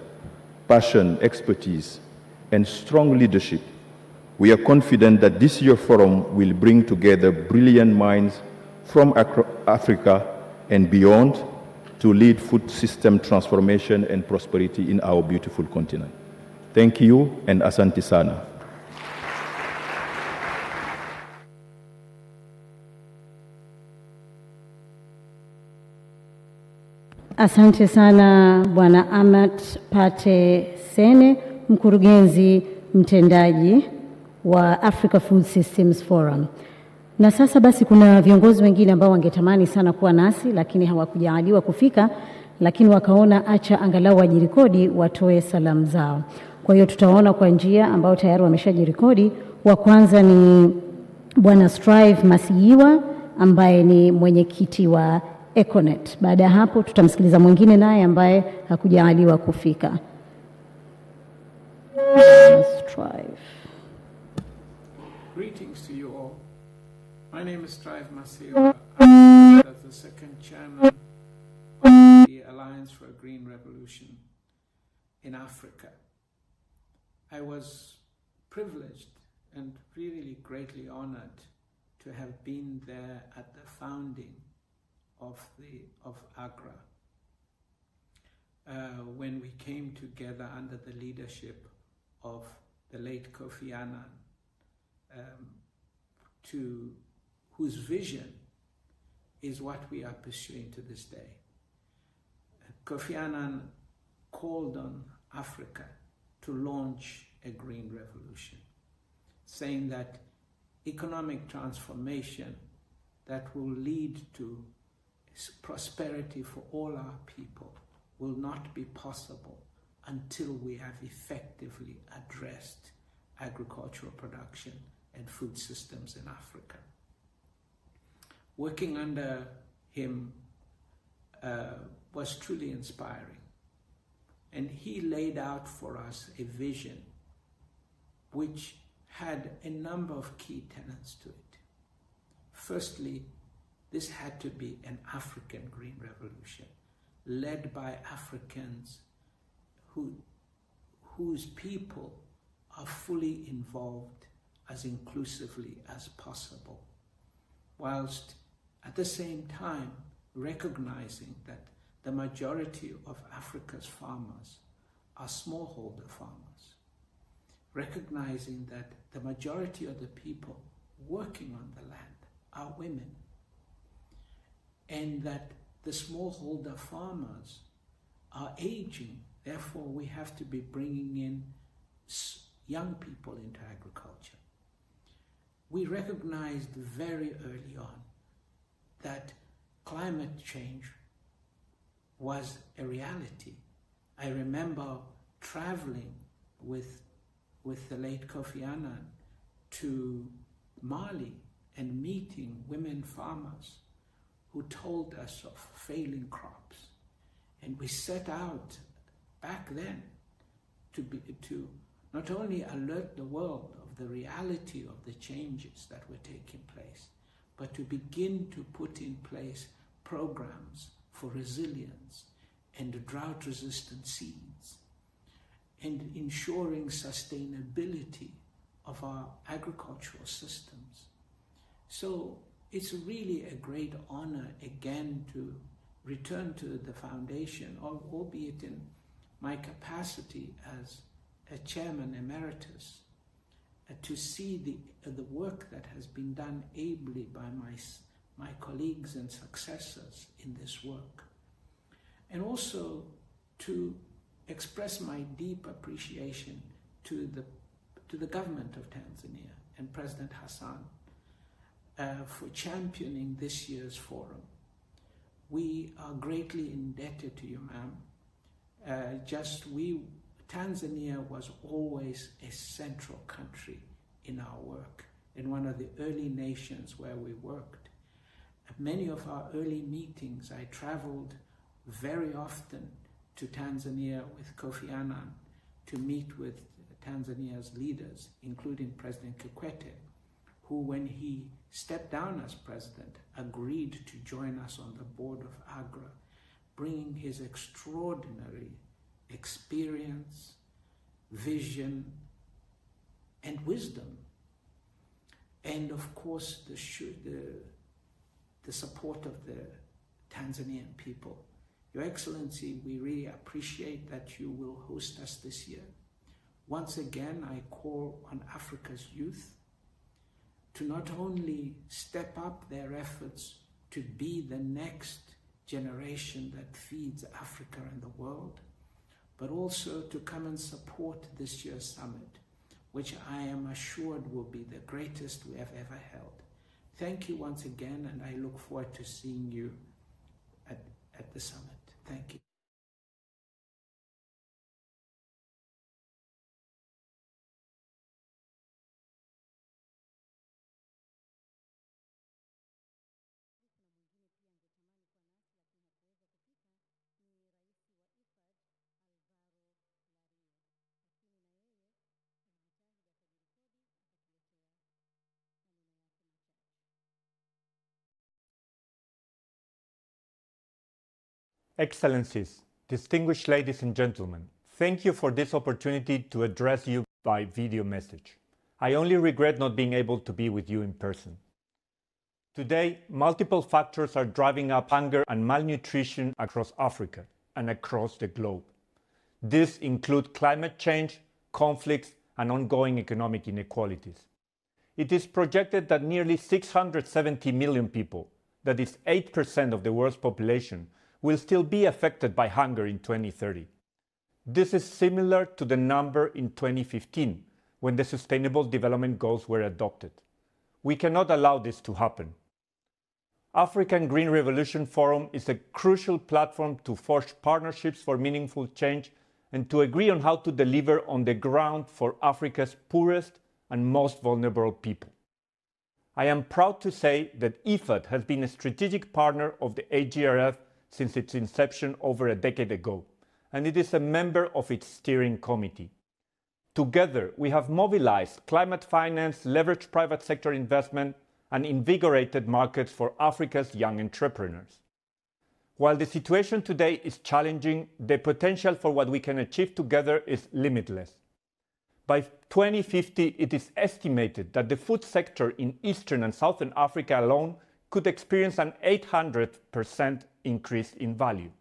passion, expertise, and strong leadership, we are confident that this year's forum will bring together brilliant minds from Africa and beyond to lead food system transformation and prosperity in our beautiful continent. Thank you, and asante sana. Asante sana Bwana Amat Pate Sene, mkurugenzi mtendaji wa Africa Food Systems Forum. Na sasa basi kuna viongozi wengine ambao wangetamani sana kuwa nasi lakini hawakujaliwa kufika, lakini wakaona acha angalau wajirekodi watoe salamu zao. Kwa hiyo tutaona kwa njia ambao tayari wameshajirekodi. Wa kwanza ni Bwana Strive Masiyiwa ambaye ni mwenyekiti wa Econet. Baada ya hapo tutamsikiliza mwingine naye ambaye hakujaliwa kufika. Strive. Greetings to you all. My name is Strive Masiyiwa. I'm the second chairman of the Alliance for a Green Revolution in Africa. I was privileged and really greatly honored to have been there at the founding of AGRA when we came together under the leadership of the late Kofi Annan, whose vision is what we are pursuing to this day. Kofi Annan called on Africa to launch a green revolution, saying that economic transformation that will lead to prosperity for all our people will not be possible until we have effectively addressed agricultural production and food systems in Africa. Working under him was truly inspiring, and he laid out for us a vision which had a number of key tenets to it. Firstly, this had to be an African green revolution, led by Africans whose people are fully involved as inclusively as possible, whilst at the same time recognizing that the majority of Africa's farmers are smallholder farmers, recognizing that the majority of the people working on the land are women, and that the smallholder farmers are aging. Therefore, we have to be bringing in young people into agriculture. We recognized very early on that climate change was a reality. I remember traveling with the late Kofi Annan to Mali and meeting women farmers who told us of failing crops. And we set out back then to not only alert the world of the reality of the changes that were taking place, but to begin to put in place programs for resilience and drought-resistant seeds, and ensuring sustainability of our agricultural systems. So it's really a great honor again to return to the foundation, albeit in my capacity as a chairman emeritus, to see the work that has been done ably by my colleagues and successors in this work. And also to express my deep appreciation to the government of Tanzania and President Hassan for championing this year's forum. We are greatly indebted to you, ma'am. Tanzania was always a central country in our work, in one of the early nations where we worked. At many of our early meetings, I traveled very often to Tanzania with Kofi Annan to meet with Tanzania's leaders, including President Kikwete, who, when he stepped down as president, agreed to join us on the board of AGRA, bringing his extraordinary experience, vision, and wisdom, and of course the support of the Tanzanian people. Your Excellency, we really appreciate that you will host us this year. Once again, I call on Africa's youth to not only step up their efforts to be the next generation that feeds Africa and the world, but also to come and support this year's summit, which I am assured will be the greatest we have ever held. Thank you once again, and I look forward to seeing you at the summit. Thank you. Excellencies, distinguished ladies and gentlemen, thank you for this opportunity to address you by video message. I only regret not being able to be with you in person. Today, multiple factors are driving up hunger and malnutrition across Africa and across the globe. These include climate change, conflicts, and ongoing economic inequalities. It is projected that nearly 670 million people, that is 8% of the world's population, will still be affected by hunger in 2030. This is similar to the number in 2015, when the Sustainable Development Goals were adopted. We cannot allow this to happen. African Green Revolution Forum is a crucial platform to forge partnerships for meaningful change and to agree on how to deliver on the ground for Africa's poorest and most vulnerable people. I am proud to say that IFAD has been a strategic partner of the AGRF since its inception over a decade ago, and it is a member of its steering committee. Together, we have mobilized climate finance, leveraged private sector investment, and invigorated markets for Africa's young entrepreneurs. While the situation today is challenging, the potential for what we can achieve together is limitless. By 2050, it is estimated that the food sector in Eastern and Southern Africa alone could experience an 800% increase in value.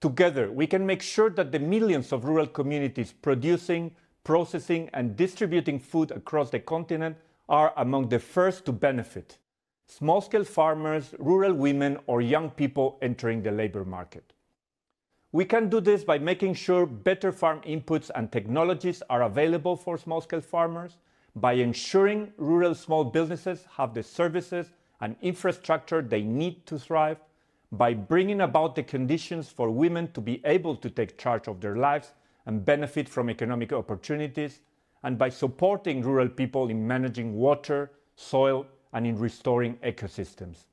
Together, we can make sure that the millions of rural communities producing, processing, and distributing food across the continent are among the first to benefit. Small-scale farmers, rural women, or young people entering the labor market. We can do this by making sure better farm inputs and technologies are available for small-scale farmers, by ensuring rural small businesses have the services and infrastructure they need to thrive, by bringing about the conditions for women to be able to take charge of their lives and benefit from economic opportunities, and by supporting rural people in managing water, soil, and in restoring ecosystems.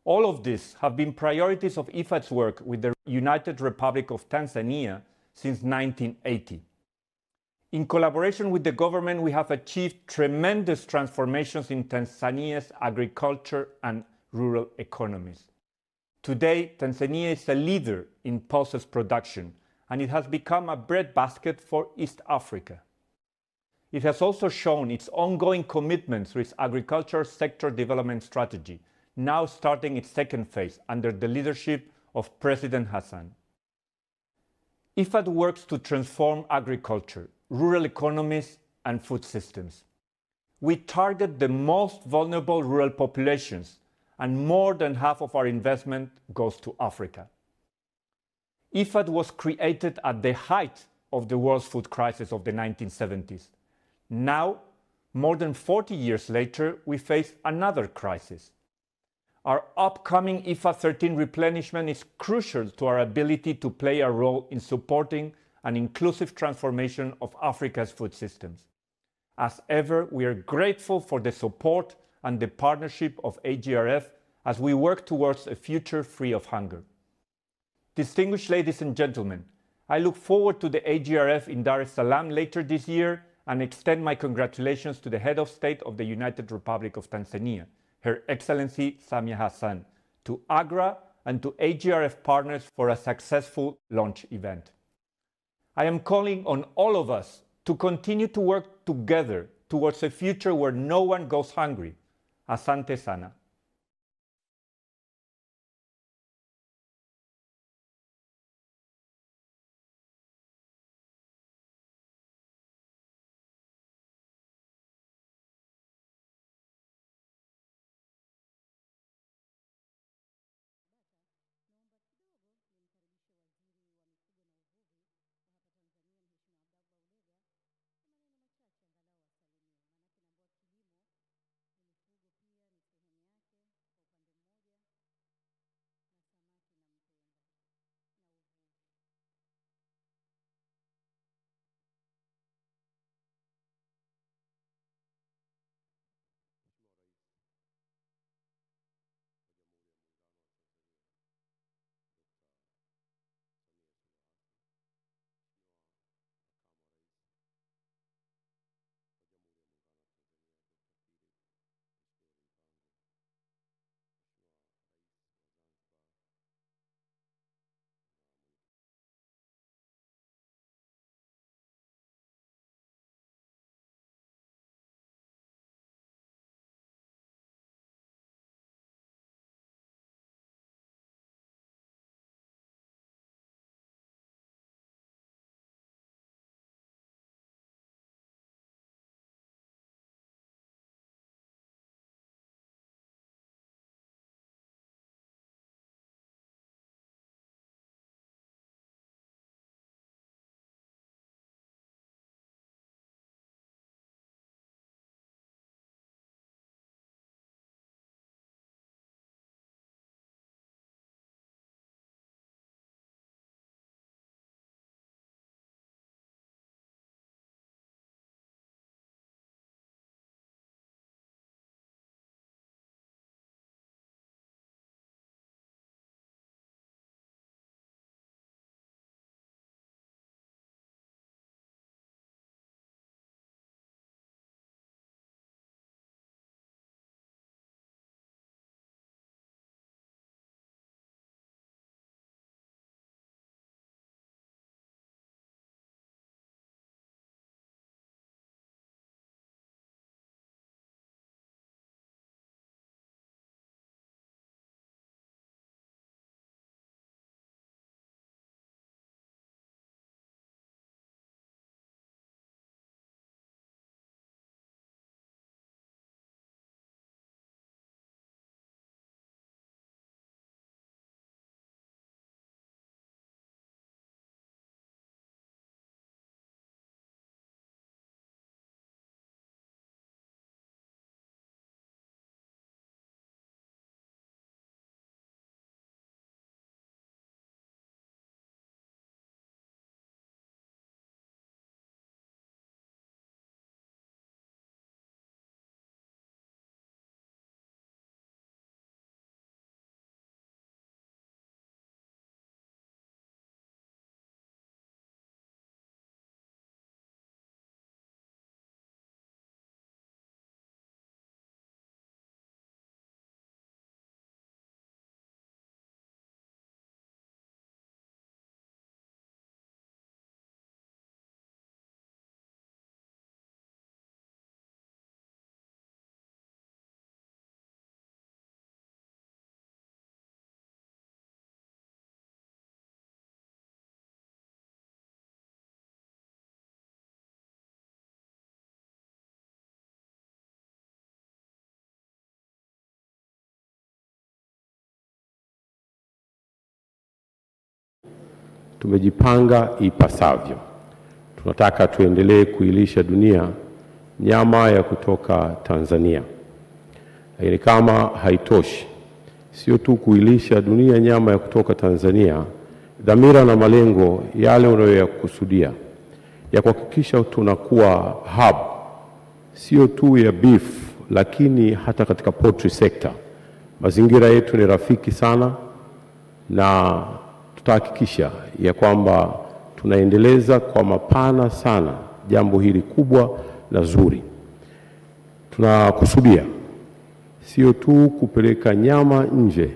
All of these have been priorities of IFAD's work with the United Republic of Tanzania since 1980. In collaboration with the government, we have achieved tremendous transformations in Tanzania's agriculture and rural economies. Today, Tanzania is a leader in pulses production, and it has become a breadbasket for East Africa. It has also shown its ongoing commitment through its agriculture sector development strategy, now starting its second phase under the leadership of President Hassan. IFAD works to transform agriculture, rural economies, and food systems. We target the most vulnerable rural populations, and more than half of our investment goes to Africa. IFAD was created at the height of the world's food crisis of the 1970s. Now, more than 40 years later, we face another crisis. Our upcoming IFAD 13 replenishment is crucial to our ability to play a role in supporting an inclusive transformation of Africa's food systems. As ever, we are grateful for the support and the partnership of AGRF as we work towards a future free of hunger. Distinguished ladies and gentlemen, I look forward to the AGRF in Dar es Salaam later this year and extend my congratulations to the Head of State of the United Republic of Tanzania, Her Excellency Samia Hassan, to AGRA and to AGRF partners for a successful launch event. I am calling on all of us to continue to work together towards a future where no one goes hungry. Asante sana. tumejipanga ipasavyo. Tunataka tuendelee kuilisha dunia nyama ya kutoka Tanzania. Lakini kama haitoshi, sio tu kuilisha dunia nyama ya kutoka Tanzania, dhamira na malengo yale unayoyakusudia ya kuhakikisha tunakuwa hub sio tu ya beef, lakini hata katika poultry sector. Mazingira yetu ni rafiki sana, na tutahakikisha ya kwamba tunaendeleza kwa mapana sana jambo hili kubwa na zuri. Tunakusudia sio tu kupeleka nyama nje.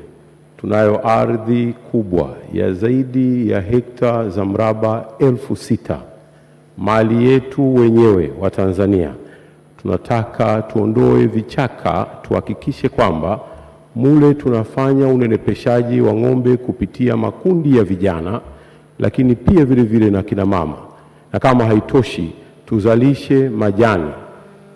Tunayo ardhi kubwa ya zaidi ya hekta za mraba 6,000, mali yetu wenyewe wa Tanzania. Tunataka tuondoe vichaka, tuhakikishe kwamba mule tunafanya unenepeshaji wa ng'ombe kupitia makundi ya vijana, lakini pia vile vile na kina mama. Na kama haitoshi, tuzalishe majani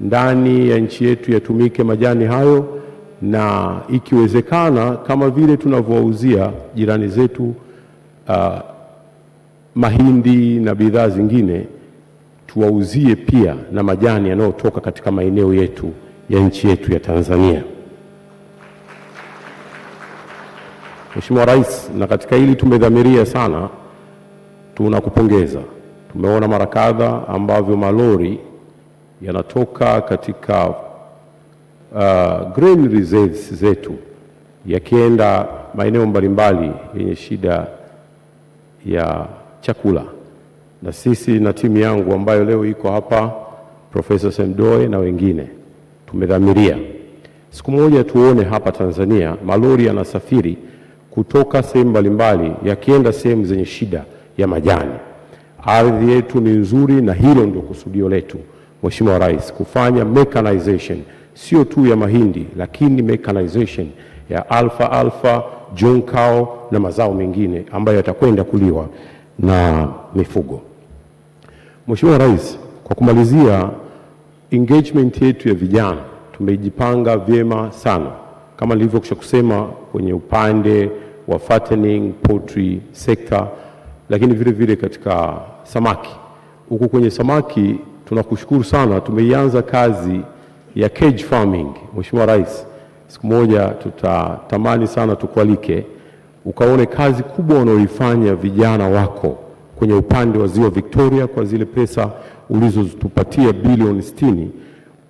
ndani ya nchi yetu, yatumike majani hayo, na ikiwezekana kama vile tunavyowauzia jirani zetu mahindi na bidhaa zingine, tuwauzie pia na majani yanayotoka katika maeneo yetu ya nchi yetu ya Tanzania. Mheshimiwa Rais, na katika hili tumedhamiria sana, tunakupongeza. Tumeona mara kadhaa ambavyo malori yanatoka katika grain reserves zetu yakienda maeneo mbalimbali yenye shida ya chakula. Na sisi na timu yangu ambayo leo iko hapa, Professor Semdoe na wengine, tumedhamiria siku moja tuone hapa Tanzania malori yanasafiri kutoka sehemu mbalimbali yakienda sehemu zenye shida ya majani. Ardhi yetu ni nzuri, na hilo ndio kusudio letu, Mheshimiwa Rais, kufanya mechanization sio tu ya mahindi, lakini mechanization ya alfa, Jukaa na mazao mengine ambayo yatakwenda kuliwa na mifugo. Mheshimiwa Rais, kwa kumalizia, engagement yetu ya vijana tumejipanga vyema sana, kama nilivyokwisha kusema, kwenye upande wa fattening poultry sector, lakini vile vile katika samaki. Huku kwenye samaki tunakushukuru sana, tumeianza kazi ya cage farming. Mheshimiwa Rais, siku moja tutatamani sana tukualike ukaone kazi kubwa wanaoifanya vijana wako kwenye upande wa Ziwa Victoria, kwa zile pesa ulizotupatia bilioni 60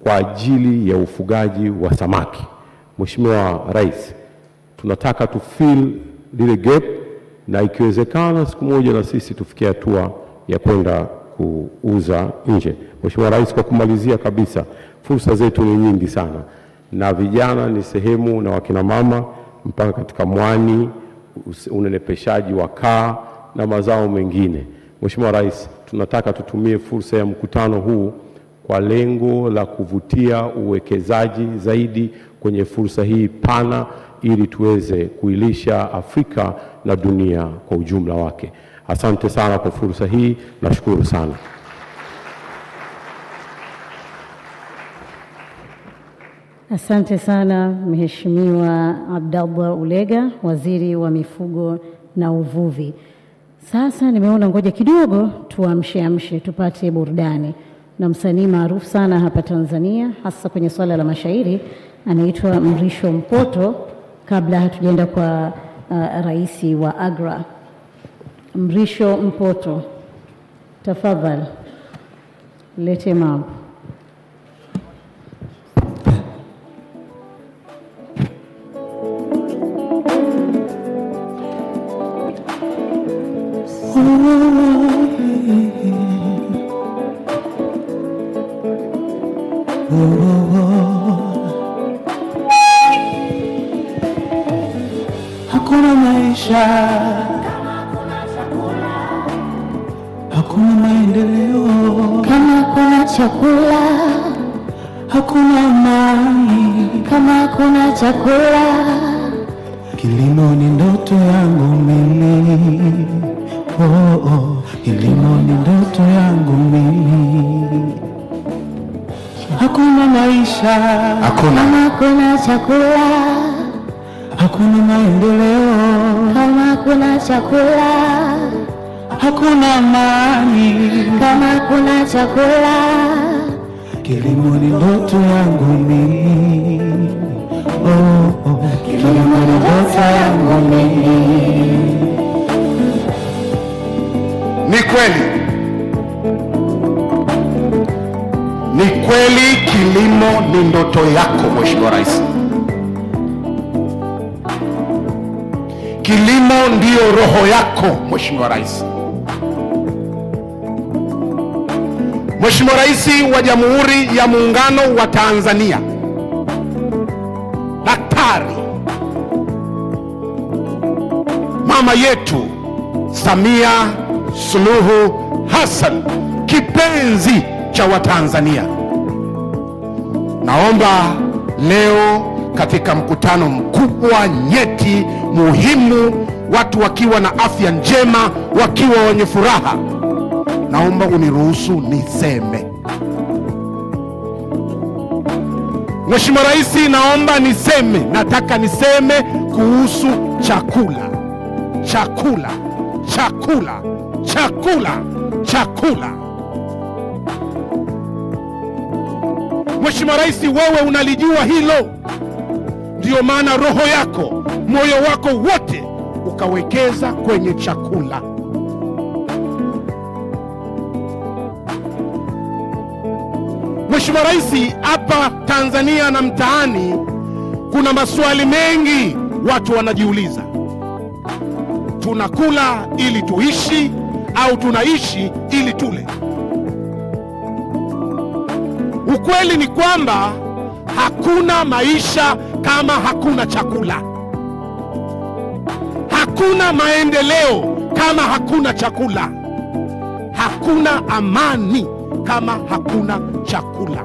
kwa ajili ya ufugaji wa samaki. Mheshimiwa Rais, tunataka tu fill lile gap, na ikiwezekana siku moja na sisi tufikie hatua ya kwenda kuuza nje. Mheshimiwa Rais, kwa kumalizia kabisa, fursa zetu ni nyingi sana, na vijana ni sehemu, na wakina mama, mpaka katika mwani, unenepeshaji wa kaa na mazao mengine. Mheshimiwa Rais, tunataka tutumie fursa ya mkutano huu kwa lengo la kuvutia uwekezaji zaidi kwenye fursa hii pana, ili tuweze kuilisha Afrika na dunia kwa ujumla wake. Asante sana kwa fursa hii, nashukuru sana. Asante sana Mheshimiwa Abdallah Ulega, Waziri wa Mifugo na Uvuvi. Sasa nimeona ngoja kidogo tuamshe tupate burudani na msanii maarufu sana hapa Tanzania, hasa kwenye swala la mashairi, anaitwa Mrisho Mpoto, kabla hatujaenda kwa rais wa Agra. Mrisho Mpoto, tafadhali lete mambo. Hakuna maisha, hakuna maendeleo kama hakuna chakula, hakuna amani kama hakuna chakula. Kilimo ni ndoto yangu mimi, kilimo ni ndoto yangu mimi. Hakuna maisha, kama hakuna chakula, hakuna maendeleo kama hakuna chakula. hakuna amani kama hakuna chakula. Kilimo ni ndoto yangu mimi, kilimo ni ndoto yangu mimi. Ni kweli kilimo ni ndoto yako Mheshimiwa Rais. Kilimo ndiyo roho yako Mheshimiwa Rais. Mheshimiwa Rais wa Jamhuri ya Muungano wa Tanzania, Daktari mama yetu Samia Suluhu Hassan, kipenzi cha Watanzania, naomba leo katika mkutano mkubwa nyeti muhimu, watu wakiwa na afya njema, wakiwa wenye furaha, naomba uniruhusu niseme. Mheshimiwa Rais, naomba niseme, nataka niseme kuhusu chakula. Chakula, chakula, chakula, chakula. Mheshimiwa Rais, wewe unalijua hilo. Ndio maana roho yako, moyo wako wote ukawekeza kwenye chakula. Mheshimiwa Rais, hapa Tanzania na mtaani kuna maswali mengi watu wanajiuliza. Tunakula ili tuishi au tunaishi ili tule? Ukweli ni kwamba hakuna maisha kama hakuna chakula. Hakuna maendeleo kama hakuna chakula. Hakuna amani kama hakuna chakula.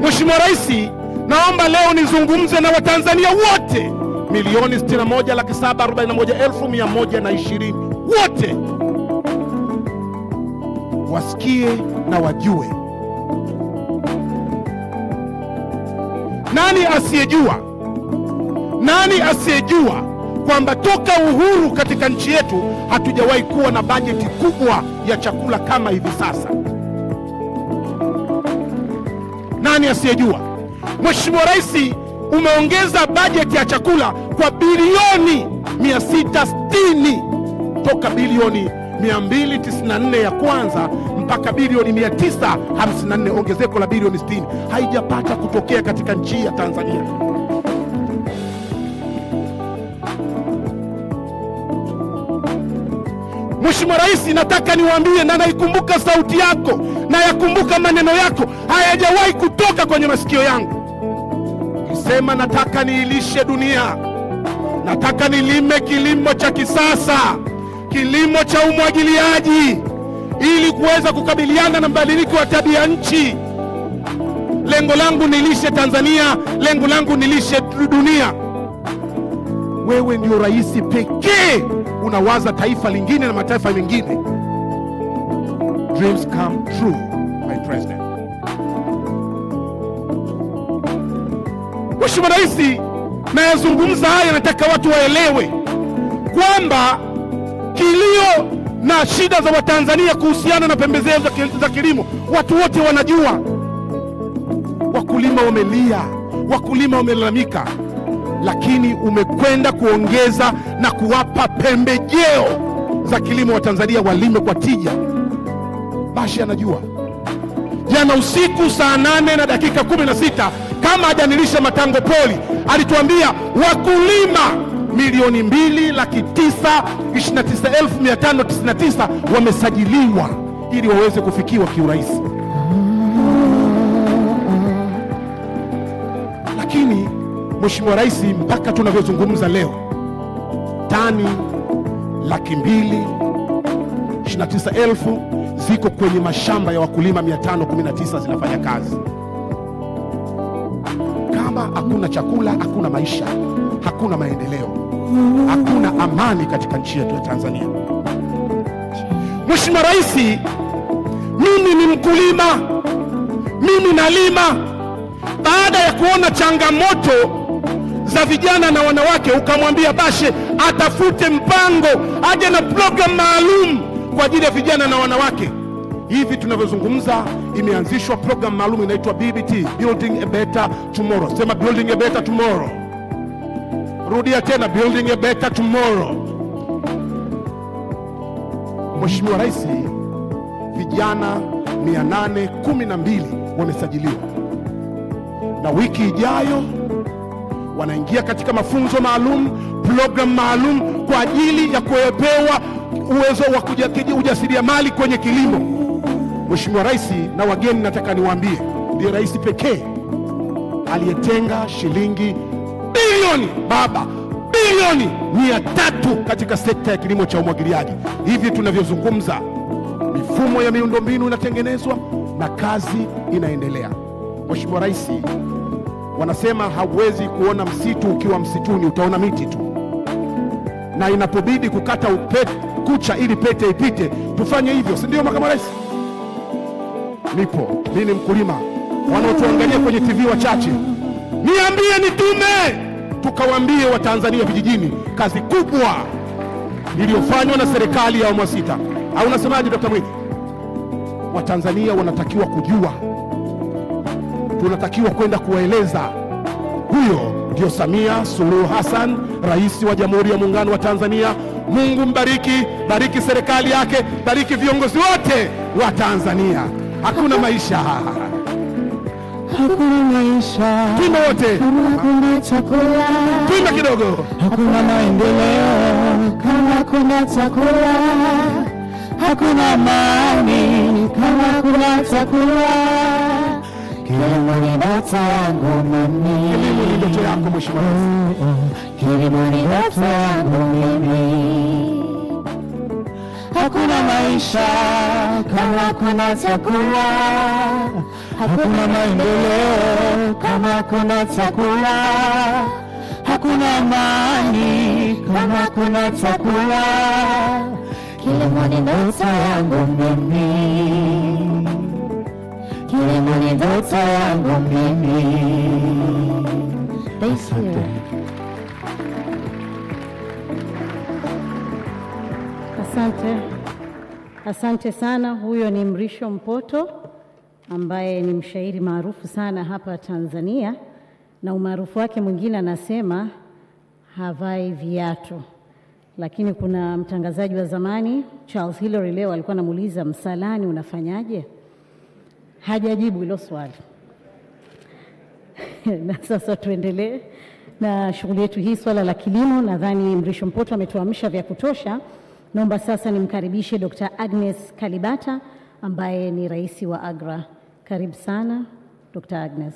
Mheshimiwa Rais, naomba leo nizungumze na Watanzania wote milioni 61,741,120 wote wasikie na wajue. Nani asiyejua kwamba toka uhuru katika nchi yetu hatujawahi kuwa na bajeti kubwa ya chakula kama hivi sasa? Nani asiyejua? Mheshimiwa Rais, umeongeza bajeti ya chakula kwa bilioni 660 toka bilioni 294 ya kwanza mpaka bilioni 954, ongezeko la bilioni 60 haijapata kutokea katika nchi ya Tanzania. Mheshimiwa Rais, nataka niwaambie na naikumbuka sauti yako na yakumbuka maneno yako, hayajawahi kutoka kwenye masikio yangu. Nisema nataka niilishe dunia, nataka nilime kilimo cha kisasa, kilimo cha umwagiliaji ili kuweza kukabiliana na mabadiliko ya tabia nchi. Lengo langu nilishe Tanzania, lengo langu nilishe dunia. Wewe ndio rais pekee unawaza taifa lingine na mataifa mengine. Dreams come true, my president. Mheshimiwa Rais, nayazungumza haya, nataka watu waelewe kwamba kilio na shida za Watanzania kuhusiana na pembejeo za kilimo, watu wote wanajua. Wakulima wamelia, wakulima wamelalamika, lakini umekwenda kuongeza na kuwapa pembejeo za kilimo wa Tanzania walime kwa tija. Bashi anajua. Jana usiku saa 8:16 kama hajanilisha Matango Poli alituambia wakulima milioni 2,929,599 wamesajiliwa ili waweze kufikiwa kiurahisi. Lakini Mheshimiwa Rais, mpaka tunavyozungumza leo tani 229,000 ziko kwenye mashamba ya wakulima 519 zinafanya kazi. Kama hakuna chakula, hakuna maisha, hakuna maendeleo, hakuna amani katika nchi yetu ya Tanzania. Mheshimiwa Rais, mimi ni mkulima, mimi nalima. Baada ya kuona changamoto za vijana na wanawake, ukamwambia Bashe atafute mpango, aje na program maalum kwa ajili ya vijana na wanawake. Hivi tunavyozungumza imeanzishwa program maalum inaitwa BBT, Building a Better Tomorrow. Sema Building a Better Tomorrow. Rudia tena, Building a Better Tomorrow. Mheshimiwa Rais, vijana 812 wamesajiliwa, na wiki ijayo wanaingia katika mafunzo maalum, program maalum kwa ajili ya kupewa uwezo wa ujasiriamali kwenye kilimo. Mheshimiwa Rais na wageni, nataka niwaambie, ndiye rais pekee aliyetenga shilingi bilioni 300 katika sekta ya kilimo cha umwagiliaji. Hivi tunavyozungumza, mifumo ya miundombinu inatengenezwa na kazi inaendelea. Mheshimiwa Rais, wanasema hauwezi kuona msitu ukiwa msituni, utaona miti tu. Na inapobidi kukata kucha ili pete ipite, tufanye hivyo, si ndio Makamu Rais? Nipo, mimi ni mkulima. Wanaotuangalia kwenye TV wachache, niambie nitume tukawaambie Watanzania vijijini kazi kubwa iliyofanywa na serikali ya awamu ya 6. Au unasemaje Dr. Mhe? Watanzania wanatakiwa kujua, tunatakiwa kwenda kuwaeleza. Huyo ndio Samia Suluhu Hassan, Rais wa Jamhuri ya Muungano wa Tanzania. Mungu mbariki, bariki serikali yake, bariki viongozi wote wa Tanzania. Hakuna maisha, hakuna maisha, tuimbe wote, hakuna chakula, tuimbe kidogo, hakuna maendeleo kama hakuna chakula, hakuna amani kama hakuna chakula. Kilimo ni ndoto yangu mimi, kilimo ni ndoto yako Mheshimiwa Rais, kilimo ni ndoto yangu mimi. Hakuna maisha kama hakuna chakula, hakuna maendeleo kama hakuna chakula, hakuna amani kama hakuna chakula. Kilimo ni ndoto yangu mimi, kilimo ni ndoto yangu mimi. Asante. Asante sana. Huyo ni Mrisho Mpoto ambaye ni mshairi maarufu sana hapa Tanzania, na umaarufu wake mwingine anasema havai viatu. Lakini kuna mtangazaji wa zamani Charles Hillary leo alikuwa anamuuliza msalani unafanyaje? Hajajibu hilo swali. Na sasa tuendelee na shughuli yetu hii, swala la kilimo. Nadhani Mrisho Mpoto ametuamsha vya kutosha. Naomba sasa nimkaribishe Dr. Agnes Kalibata ambaye ni rais wa AGRA. Karibu sana Dr. Agnes.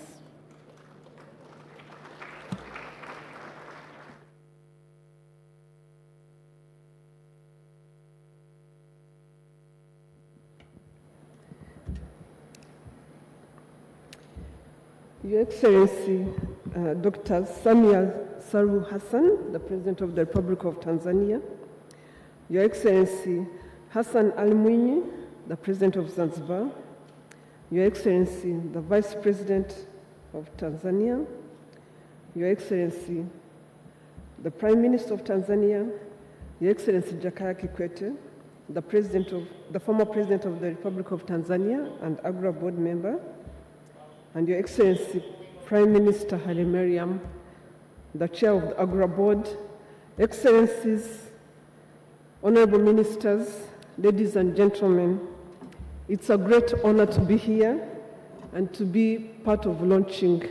Your Excellency, Dr. Samia Suluhu Hassan, the President of the Republic of Tanzania, Your Excellency Hassan Al-Mwinyi, the President of Zanzibar, Your Excellency, the Vice President of Tanzania, Your Excellency, the Prime Minister of Tanzania, Your Excellency Jukaa the former President of the Republic of Tanzania and AGRA board member, and Your Excellency Prime Minister Haile Mariam, the Chair of the AGRA board, Excellencies, Honorable Ministers, ladies and gentlemen, it's a great honor to be here and to be part of launching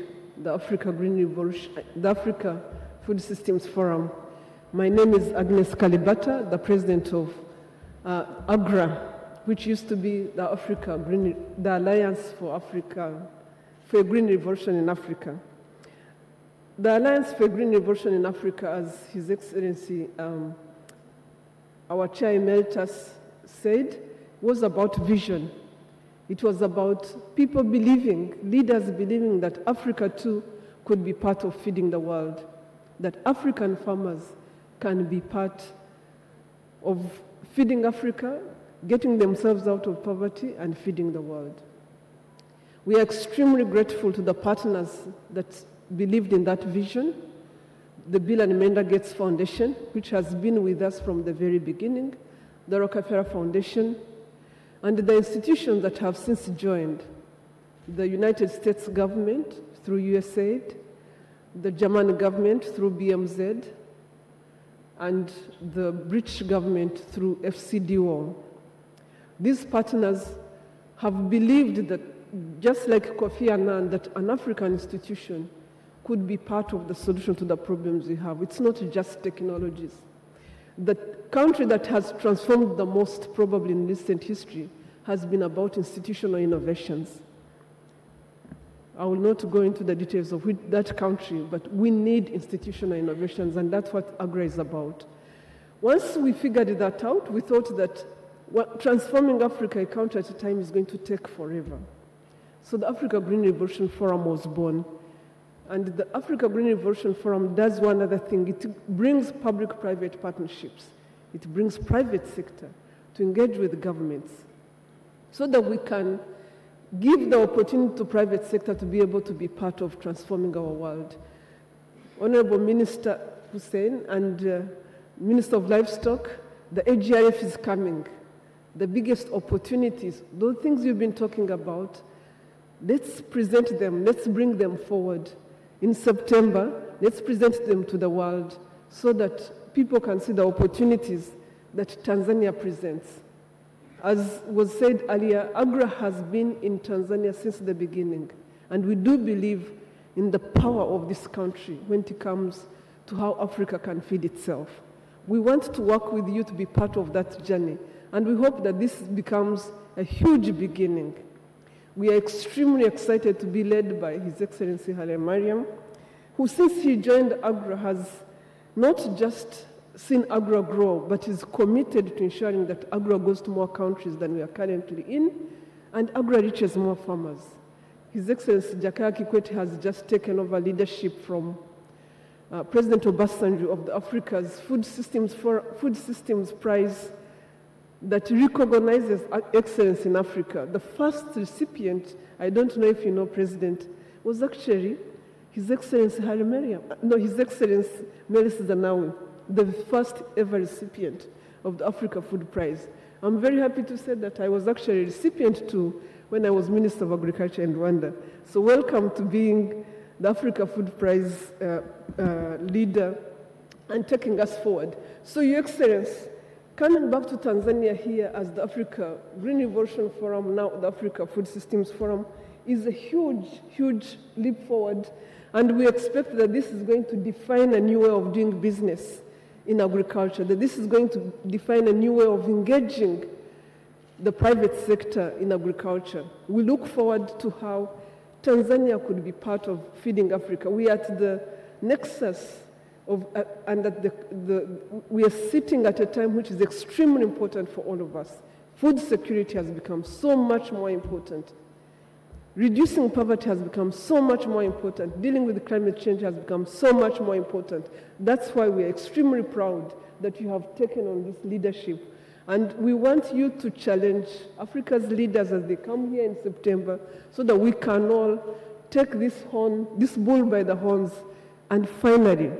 the Africa Green Revolution, the Africa Food Systems Forum. My name is Agnes Kalibata, the President of AGRA, which used to be the Alliance for Africa, for a Green Revolution in Africa. The Alliance for a Green Revolution in Africa, as His Excellency our Chair Emeritus said, was about vision. It was about people believing, leaders believing that Africa too could be part of feeding the world, that African farmers can be part of feeding Africa, getting themselves out of poverty and feeding the world. We are extremely grateful to the partners that believed in that vision. the Bill and Melinda Gates Foundation, which has been with us from the very beginning, the Rockefeller Foundation, and the institutions that have since joined, the United States government through USAID, the German government through BMZ, and the British government through FCDO. These partners have believed that, just like Kofi Annan, that an African institution could be part of the solution to the problems we have. It's not just technologies. The country that has transformed the most, probably in recent history, has been about institutional innovations. I will not go into the details of that country, but we need institutional innovations, and that's what AGRA is about. Once we figured that out, we thought that transforming Africa a country at a time is going to take forever. So the Africa Green Revolution Forum was born. And the Africa Green Revolution Forum does one other thing. It brings public-private partnerships. It brings private sector to engage with governments so that we can give the opportunity to private sector to be able to be part of transforming our world. Honorable Minister Hussein and Minister of Livestock, the AGRF is coming. The biggest opportunities, those things you've been talking about, let's present them, let's bring them forward. In September, let's present them to the world so that people can see the opportunities that Tanzania presents. As was said earlier, AGRA has been in Tanzania since the beginning, and we do believe in the power of this country when it comes to how Africa can feed itself. We want to work with you to be part of that journey, and we hope that this becomes a huge beginning. We are extremely excited to be led by His Excellency Haile Mariam, who since he joined AGRA has not just seen AGRA grow, but is committed to ensuring that AGRA goes to more countries than we are currently in, and AGRA reaches more farmers. His Excellency Jukaa has just taken over leadership from President Obasanjo of the Africa's Food Systems Prize that recognizes excellence in Africa. The first recipient, I don't know if you know, President, was actually His Excellency Haile Mariam. No, His Excellency Meles Zenawi, the first ever recipient of the Africa Food Prize. I'm very happy to say that I was actually a recipient too when I was Minister of Agriculture in Rwanda. So welcome to being the Africa Food Prize leader and taking us forward. So Your Excellency, coming back to Tanzania here as the Africa Green Revolution Forum, now the Africa Food Systems Forum, is a huge, huge leap forward. And we expect that this is going to define a new way of doing business in agriculture, that this is going to define a new way of engaging the private sector in agriculture. We look forward to how Tanzania could be part of feeding Africa. We are at the nexus of, and we are sitting at a time which is extremely important for all of us. Food security has become so much more important. Reducing poverty has become so much more important. Dealing with climate change has become so much more important. That's why we are extremely proud that you have taken on this leadership. And we want you to challenge Africa's leaders as they come here in September so that we can all take this bull by the horns and finally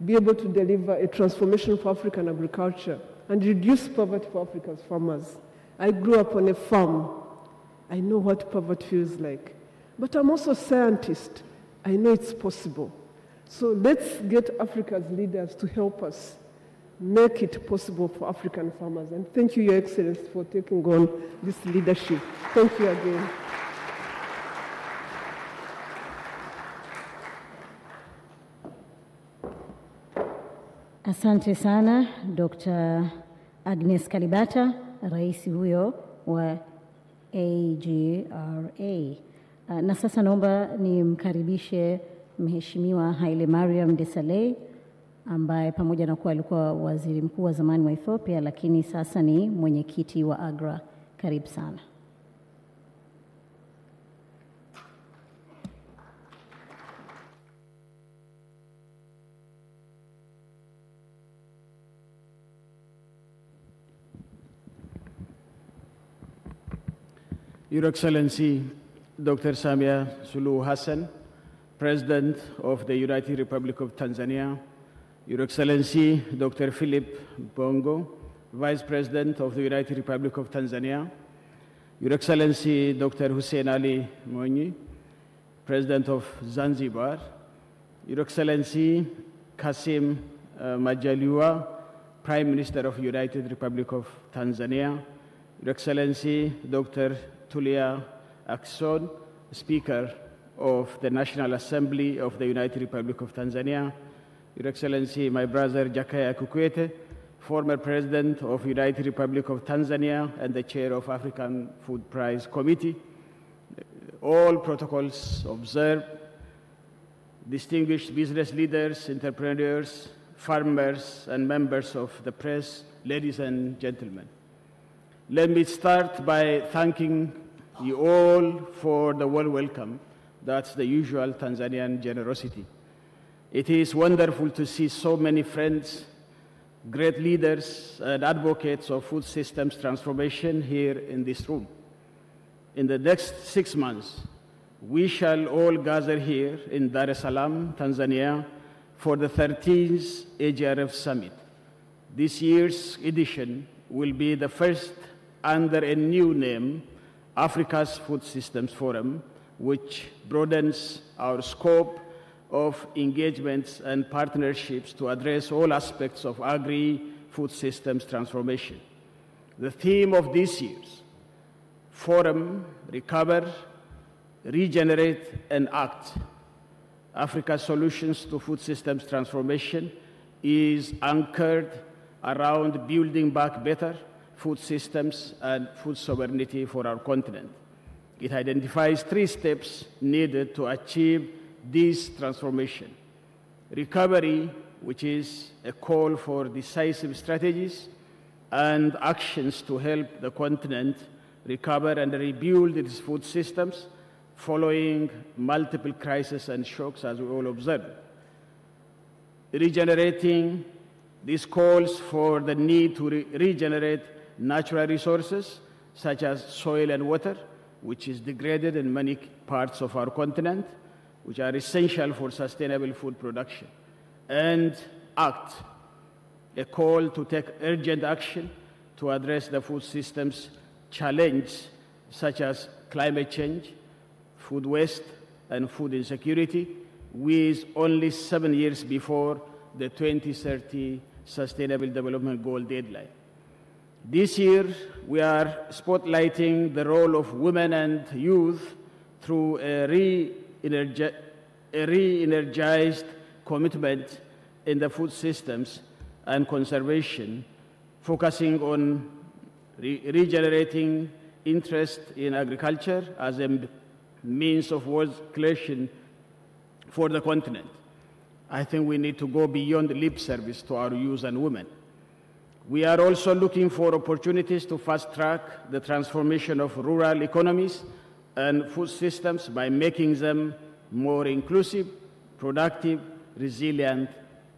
be able to deliver a transformation for African agriculture and reduce poverty for Africa's farmers. I grew up on a farm. I know what poverty feels like. But I'm also a scientist. I know it's possible. So let's get Africa's leaders to help us make it possible for African farmers. And thank you, Your Excellency, for taking on this leadership. Thank you again. Asante sana Dr. Agnes Kalibata, rais huyo wa AGRA. Na sasa naomba nimkaribishe Mheshimiwa Haile Mariam Desalegn ambaye pamoja na kuwa alikuwa waziri mkuu wa zamani wa Ethiopia, lakini sasa ni mwenyekiti wa AGRA. Karibu sana. Your Excellency, Dr. Samia Suluhu Hassan, President of the United Republic of Tanzania, Your Excellency, Dr. Philip Bongo, Vice President of the United Republic of Tanzania, Your Excellency, Dr. Hussein Ali Mwinyi, President of Zanzibar, Your Excellency, Kassim Majaliwa, Prime Minister of the United Republic of Tanzania, Your Excellency, Dr. Tulia Ackson, Speaker of the National Assembly of the United Republic of Tanzania, Your Excellency, my brother Jukaa Kikwete, former President of the United Republic of Tanzania and the Chair of African Food Prize Committee, all protocols observed, distinguished business leaders, entrepreneurs, farmers, and members of the press, ladies and gentlemen. Let me start by thanking you all for the warm welcome. That's the usual Tanzanian generosity. It is wonderful to see so many friends, great leaders, and advocates of food systems transformation here in this room. In the next 6 months, we shall all gather here in Dar es Salaam, Tanzania, for the 13th AGRF Summit. This year's edition will be the first under a new name, Africa's Food Systems Forum, which broadens our scope of engagements and partnerships to address all aspects of agri-food systems transformation. The theme of this year's forum, Recover, Regenerate, and Act, Africa's Solutions to Food Systems Transformation, is anchored around building back better food systems and food sovereignty for our continent. It identifies 3 steps needed to achieve this transformation. Recovery, which is a call for decisive strategies and actions to help the continent recover and rebuild its food systems following multiple crises and shocks, as we all observe. Regenerating, this calls for the need to regenerate natural resources such as soil and water, which is degraded in many parts of our continent, which are essential for sustainable food production. And act, a call to take urgent action to address the food system's challenges such as climate change, food waste, and food insecurity, with only 7 years before the 2030 Sustainable Development Goal deadline. This year, we are spotlighting the role of women and youth through a re-energized commitment in the food systems and conservation, focusing on regenerating interest in agriculture as a means of wealth creation for the continent. I think we need to go beyond lip service to our youth and women. We are also looking for opportunities to fast-track the transformation of rural economies and food systems by making them more inclusive, productive, resilient,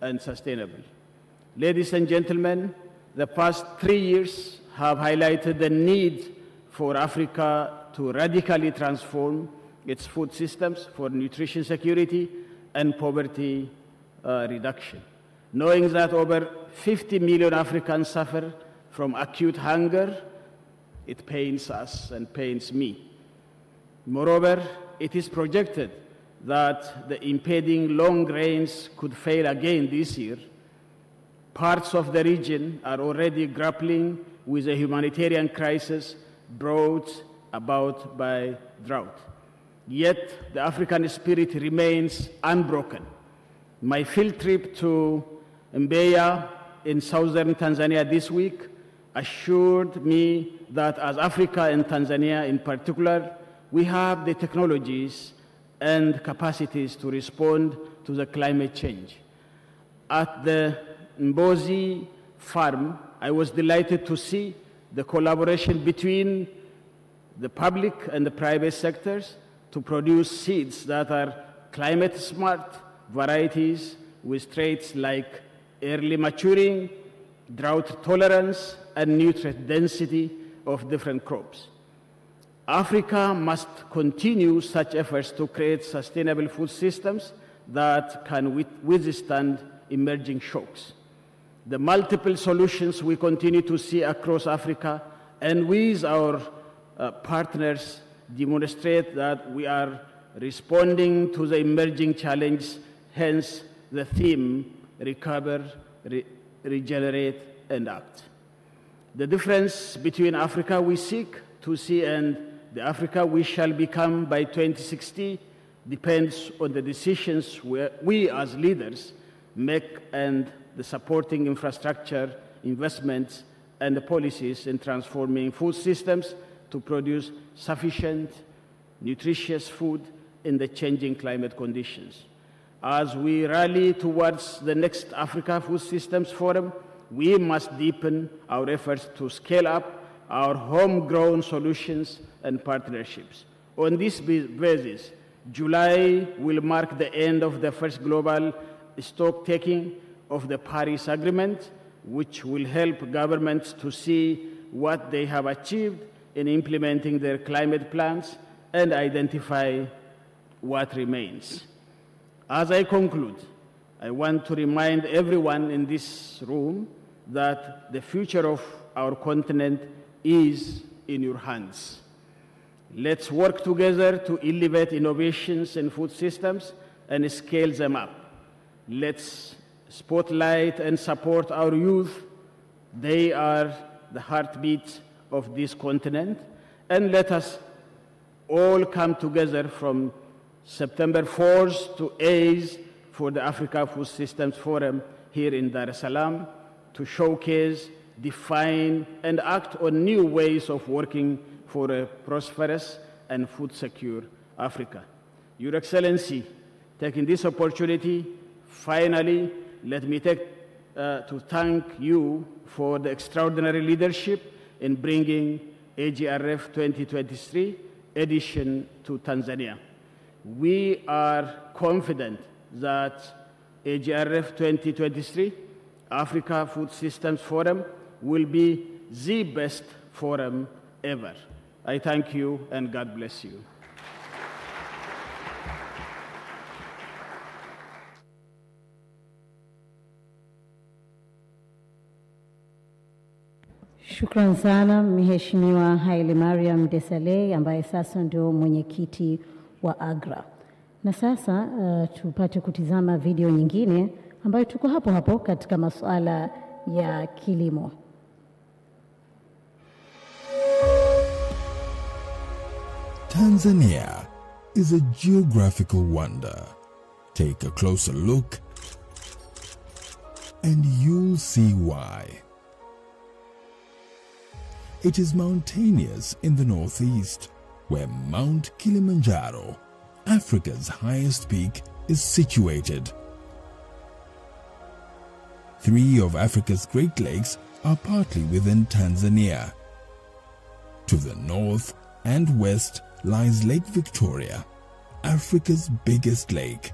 and sustainable. Ladies and gentlemen, the past 3 years have highlighted the need for Africa to radically transform its food systems for nutrition security and poverty reduction. Knowing that over 50 million Africans suffer from acute hunger, it pains us and pains me. Moreover, it is projected that the impending long rains could fail again this year. Parts of the region are already grappling with a humanitarian crisis brought about by drought. Yet the African spirit remains unbroken. My field trip to Mbeya in southern Tanzania this week assured me that as Africa and Tanzania in particular, we have the technologies and capacities to respond to the climate change. At the Mbozi farm, I was delighted to see the collaboration between the public and the private sectors to produce seeds that are climate smart varieties with traits like early maturing, drought tolerance, and nutrient density of different crops. Africa must continue such efforts to create sustainable food systems that can withstand emerging shocks. The multiple solutions we continue to see across Africa and with our partners demonstrate that we are responding to the emerging challenge, hence the theme, recover, regenerate, and act. The difference between Africa we seek to see and the Africa we shall become by 2060 depends on the decisions we as leaders make and the supporting infrastructure, investments, and the policies in transforming food systems to produce sufficient, nutritious food in the changing climate conditions. As we rally towards the next Africa Food Systems Forum, we must deepen our efforts to scale up our homegrown solutions and partnerships. On this basis, July will mark the end of the first global stock-taking of the Paris Agreement, which will help governments to see what they have achieved in implementing their climate plans and identify what remains. As I conclude, I want to remind everyone in this room that the future of our continent is in your hands. Let's work together to elevate innovations in food systems and scale them up. Let's spotlight and support our youth. They are the heartbeat of this continent. And let us all come together from September 4th to 8th for the Africa Food Systems Forum here in Dar es Salaam to showcase, define, and act on new ways of working for a prosperous and food-secure Africa. Your Excellency, taking this opportunity, finally, let me take to thank you for the extraordinary leadership in bringing AGRF 2023 edition to Tanzania. We are confident that AGRF 2023 Africa Food Systems Forum will be the best forum ever. I thank you and God bless you. Shukran sana Mheshimiwa Haile Mariam Desalegn ambaye sasa ndio mwenyekiti wa AGRA. Na sasa tupate kutizama video nyingine ambayo tuko hapo hapo katika masuala ya kilimo. Tanzania is a geographical wonder. Take a closer look and you'll see why. It is mountainous in the northeast, where Mount Kilimanjaro, Africa's highest peak, is situated. 3 of Africa's Great Lakes are partly within Tanzania. To the north and west lies Lake Victoria, Africa's biggest lake,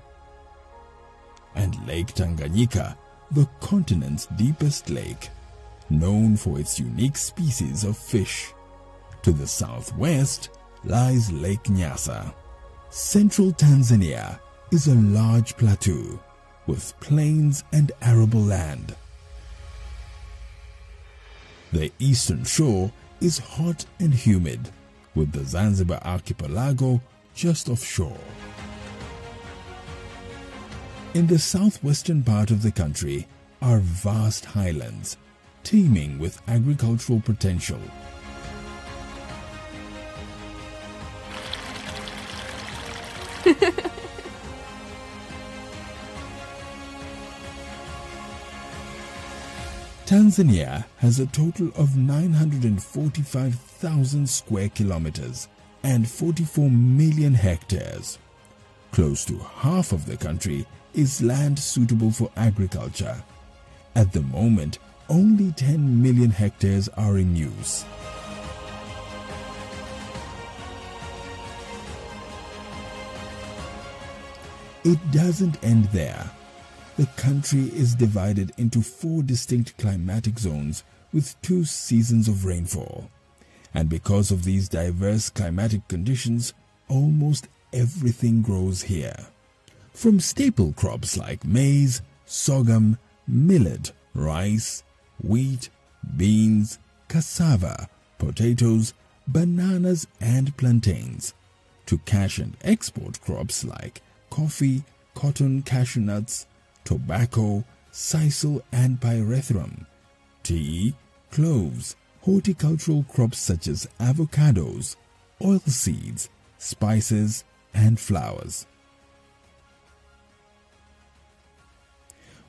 and Lake Tanganyika, the continent's deepest lake, known for its unique species of fish. To the southwest lies Lake Nyasa. Central Tanzania is a large plateau with plains and arable land. The eastern shore is hot and humid, with the Zanzibar archipelago just offshore. In the southwestern part of the country are vast highlands, teeming with agricultural potential. Tanzania has a total of 945,000 square kilometers and 44 million hectares. Close to half of the country is land suitable for agriculture. At the moment, only 10 million hectares are in use. It doesn't end there. The country is divided into 4 distinct climatic zones with 2 seasons of rainfall. And because of these diverse climatic conditions, almost everything grows here. From staple crops like maize, sorghum, millet, rice, wheat, beans, cassava, potatoes, bananas and plantains, to cash and export crops like coffee, cotton, cashew nuts, tobacco, sisal and pyrethrum, tea, cloves, horticultural crops such as avocados, oilseeds, spices and flowers.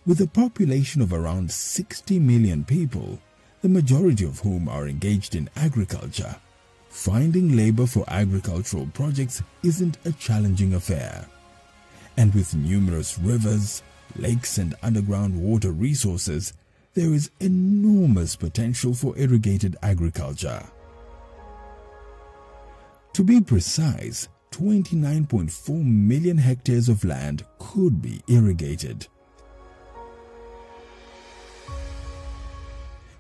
With a population of around 60 million people, the majority of whom are engaged in agriculture, finding labor for agricultural projects isn't a challenging affair. And with numerous rivers, lakes and underground water resources, there is enormous potential for irrigated agriculture. To be precise, 29.4 million hectares of land could be irrigated.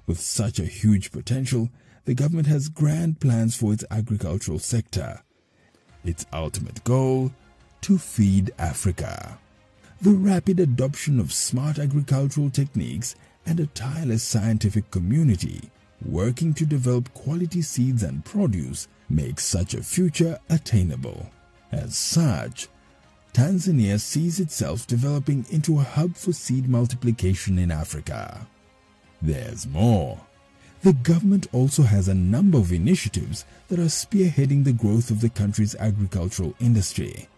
With such a huge potential, the government has grand plans for its agricultural sector. Its ultimate goal: to feed Africa. The rapid adoption of smart agricultural techniques and a tireless scientific community working to develop quality seeds and produce makes such a future attainable. As such, Tanzania sees itself developing into a hub for seed multiplication in Africa. There's more. The government also has a number of initiatives that are spearheading the growth of the country's agricultural industry.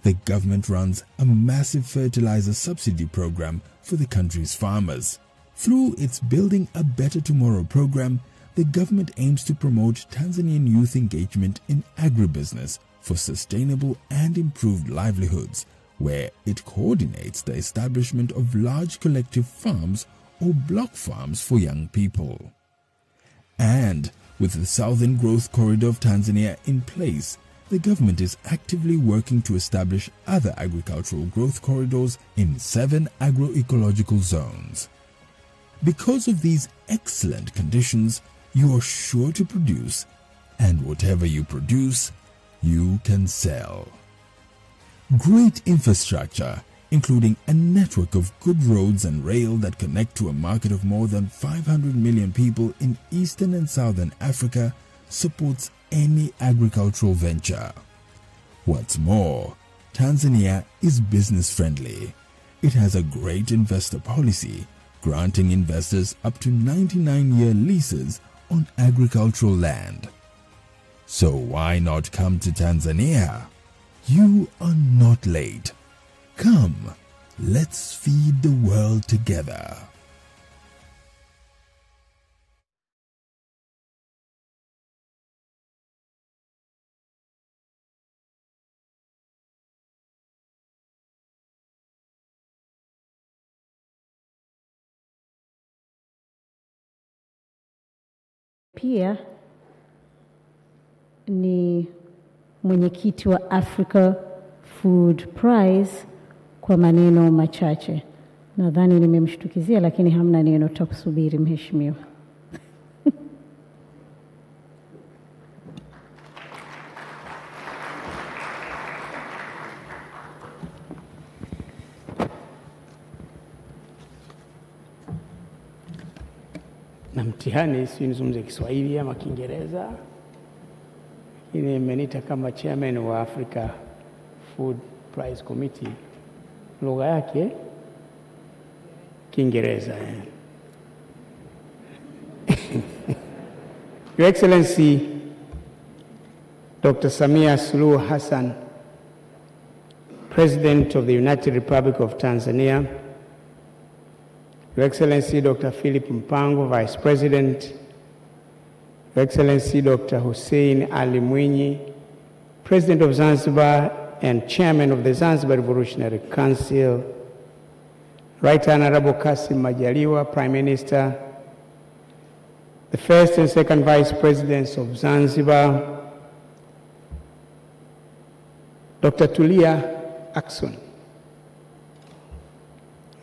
The government runs a massive fertilizer subsidy program for the country's farmers. Through its Building a Better Tomorrow program, the government aims to promote Tanzanian youth engagement in agribusiness for sustainable and improved livelihoods, where it coordinates the establishment of large collective farms or block farms for young people. And with the Southern Growth Corridor of Tanzania in place, the government is actively working to establish other agricultural growth corridors in 7 agroecological zones. Because of these excellent conditions, you are sure to produce, and whatever you produce, you can sell. Great infrastructure, including a network of good roads and rail that connect to a market of more than 500 million people in Eastern and Southern Africa, supports any agricultural venture. What's more, Tanzania is business-friendly. It has a great investor policy, granting investors up to 99-year leases on agricultural land. So why not come to Tanzania? You are not late. Come, let's feed the world together. Pia ni mwenyekiti wa Africa Food Prize kwa maneno machache. Nadhani nimemshtukizia, lakini hamna neno, tutakusubiri mheshimiwa. Na mtihani si nizungumze Kiswahili ama Kiingereza. Lakini imenita kama chairman wa Africa Food Prize Committee. Lugha yake Kiingereza. Your Excellency Dr. Samia Suluhu Hassan, President of the United Republic of Tanzania, Your Excellency Dr. Philip Mpango, Vice President, Your Excellency Dr. Hussein Ali Mwinyi, President of Zanzibar and Chairman of the Zanzibar Revolutionary Council, Right Honorable Kassim Majaliwa, Prime Minister, the First and Second Vice Presidents of Zanzibar, Dr. Tulia Ackson,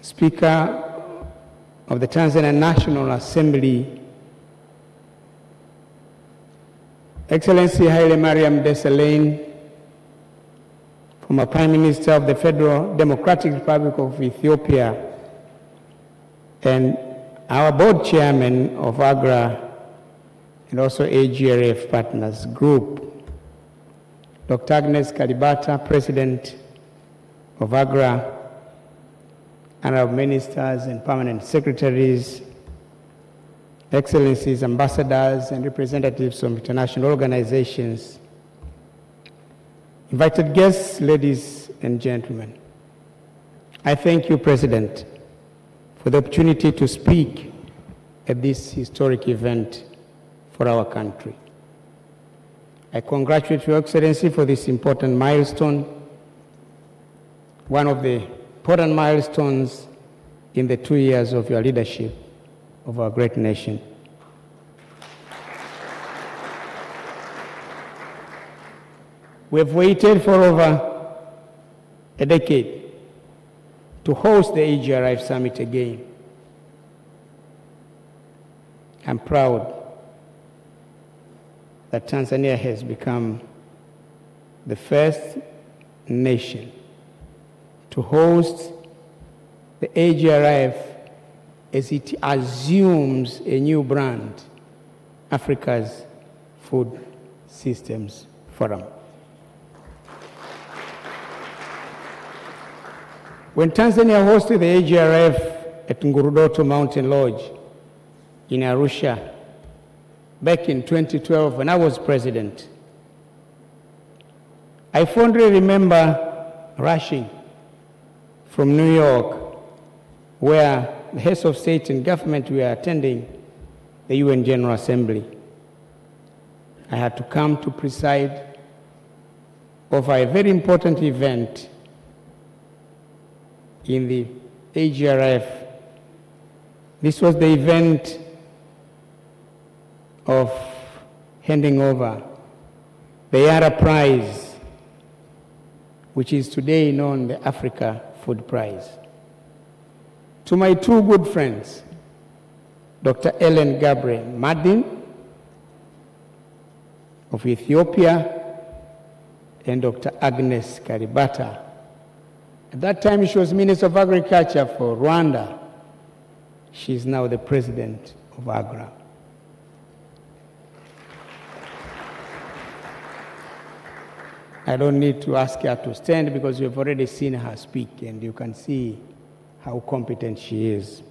Speaker of the Tanzania National Assembly, Excellency Haile Mariam Desalegn, former Prime Minister of the Federal Democratic Republic of Ethiopia, and our board chairman of AGRA and also AGRF Partners Group, Dr. Agnes Kalibata, President of AGRA, honorable ministers and permanent secretaries, excellencies, ambassadors, and representatives from international organizations, invited guests, ladies and gentlemen. I thank you, President, for the opportunity to speak at this historic event for our country. I congratulate Your Excellency for this important milestone, one of the important milestones in the 2 years of your leadership of our great nation. We have waited for over a decade to host the AGRF Summit again. I'm proud that Tanzania has become the first nation to host the AGRF as it assumes a new brand, Africa's Food Systems Forum. When Tanzania hosted the AGRF at Ngurudoto Mountain Lodge in Arusha back in 2012 when I was president, I fondly remember rushing from New York, where the heads of state and government were attending the UN General Assembly. I had to come to preside over a very important event in the AGRF. This was the event of handing over the Yara Prize, which is today known the Africa Food Prize, to my two good friends, Dr. Ellen Gabriel Madin of Ethiopia and Dr. Agnes Kalibata. At that time, she was Minister of Agriculture for Rwanda. She is now the President of AGRA. I don't need to ask her to stand because you've already seen her speak and you can see how competent she is.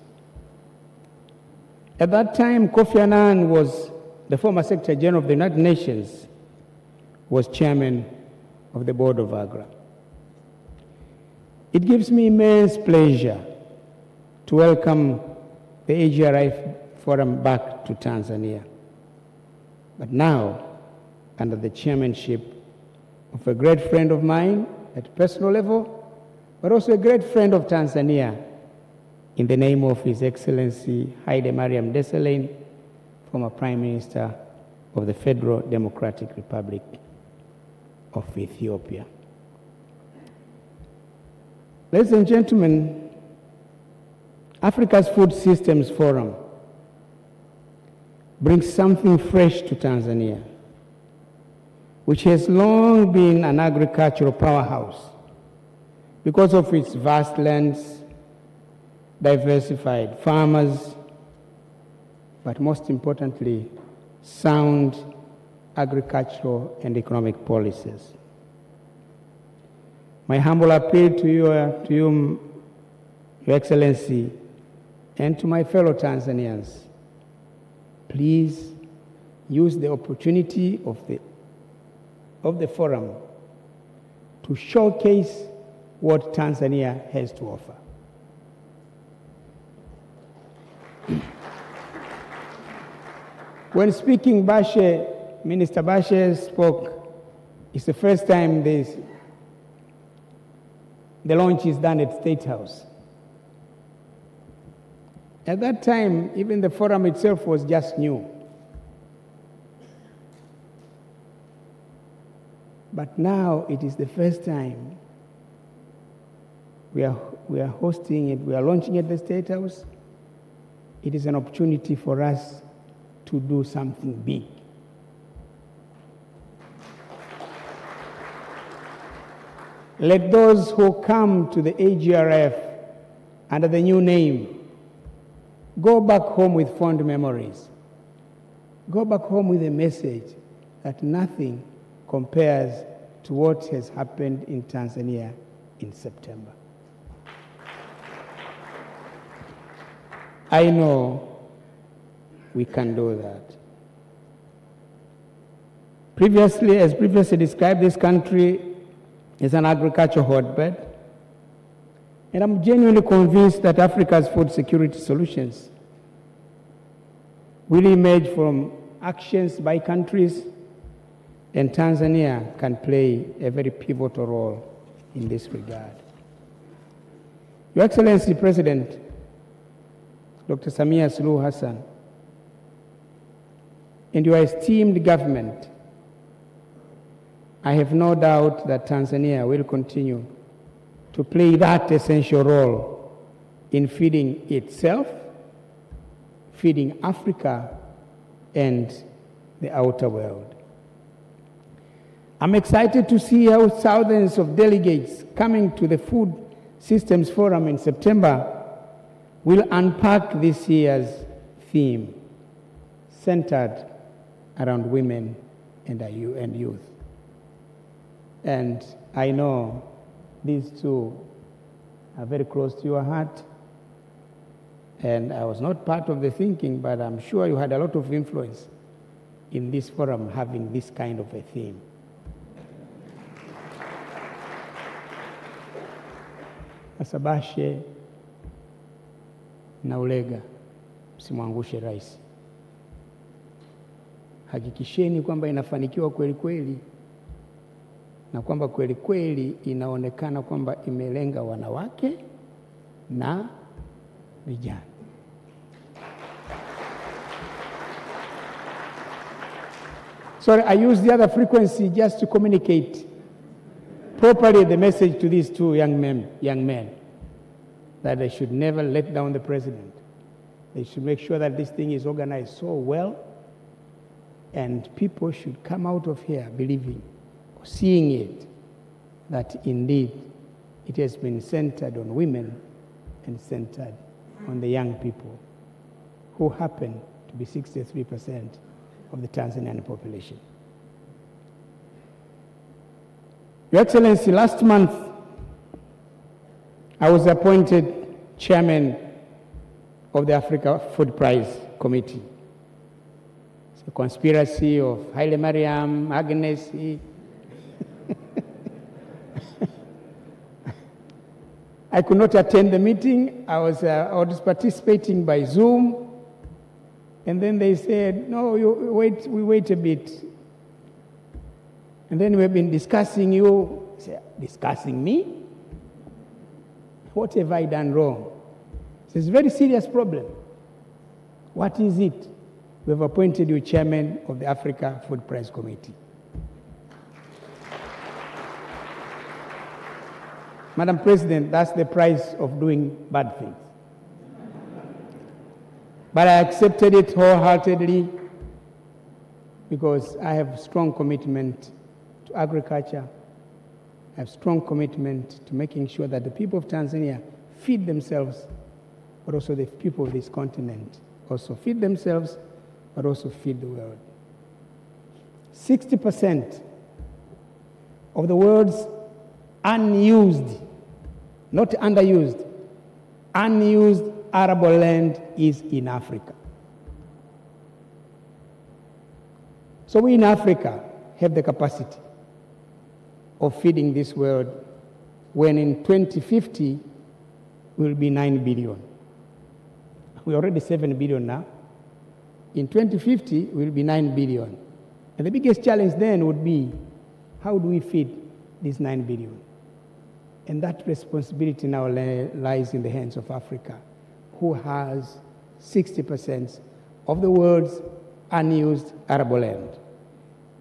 At that time, Kofi Annan was the former Secretary General of the United Nations, was chairman of the board of AGRA. It gives me immense pleasure to welcome the AGRF Forum back to Tanzania. But now, under the chairmanship of a great friend of mine at a personal level, but also a great friend of Tanzania, in the name of His Excellency Haile Mariam Desalegn, former Prime Minister of the Federal Democratic Republic of Ethiopia. Ladies and gentlemen, Africa's Food Systems Forum brings something fresh to Tanzania, which has long been an agricultural powerhouse because of its vast lands, diversified farmers, but most importantly, sound agricultural and economic policies. My humble appeal to you, Your Excellency, and to my fellow Tanzanians, please use the opportunity of the forum to showcase what Tanzania has to offer. When speaking, Minister Bashe spoke. It's the first time the launch is done at State House. At that time, even the forum itself was just new. But now it is the first time we are hosting it, we are launching it at the State House. It is an opportunity for us to do something big. Let those who come to the AGRF under the new name go back home with fond memories. Go back home with a message that nothing compares to what has happened in Tanzania in September. I know we can do that. As previously described, this country is an agricultural hotbed, and I'm genuinely convinced that Africa's food security solutions will emerge from actions by countries, and Tanzania can play a very pivotal role in this regard. Your Excellency President, Dr. Samia Suluhu Hassan, and your esteemed government, I have no doubt that Tanzania will continue to play that essential role in feeding itself, feeding Africa, and the outer world. I'm excited to see how thousands of delegates coming to the Food Systems Forum in September will unpack this year's theme, centered around women and youth. And I know these two are very close to your heart. And I was not part of the thinking, but I'm sure you had a lot of influence in this forum having this kind of a theme. Asabashe na ulega, msimwangushe rais. Hakikisheni kwamba inafanikiwa kweli kweli, na kwamba kweli kweli inaonekana kwamba imelenga wanawake na vijana. Sorry, I use the other frequency just to communicate properly the message to these two young men, that they should never let down the president. They should make sure that this thing is organized so well, and people should come out of here believing, seeing it, that indeed it has been centered on women and centered on the young people, who happen to be 63% of the Tanzanian population. Your Excellency, last month I was appointed chairman of the Africa Food Prize Committee. It's a conspiracy of Haile Mariam, Agnes. I could not attend the meeting. I was participating by Zoom. And then they said, no, we wait a bit. And then we've been discussing you. I said, discussing me? What have I done wrong? It's a very serious problem. What is it? We have appointed you chairman of the Africa Food Prize Committee. Madam President, that's the price of doing bad things. But I accepted it wholeheartedly because I have strong commitment to agriculture. I have strong commitment to making sure that the people of Tanzania feed themselves, but also the people of this continent also feed themselves, but also feed the world. 60% of the world's unused, not underused, unused arable land is in Africa. So we in Africa have the capacity of feeding this world, when in 2050 we'll be 9 billion. We're already 7 billion now. In 2050 we'll be 9 billion. And the biggest challenge then would be, how do we feed this 9 billion? And that responsibility now lies in the hands of Africa, who has 60% of the world's unused arable land.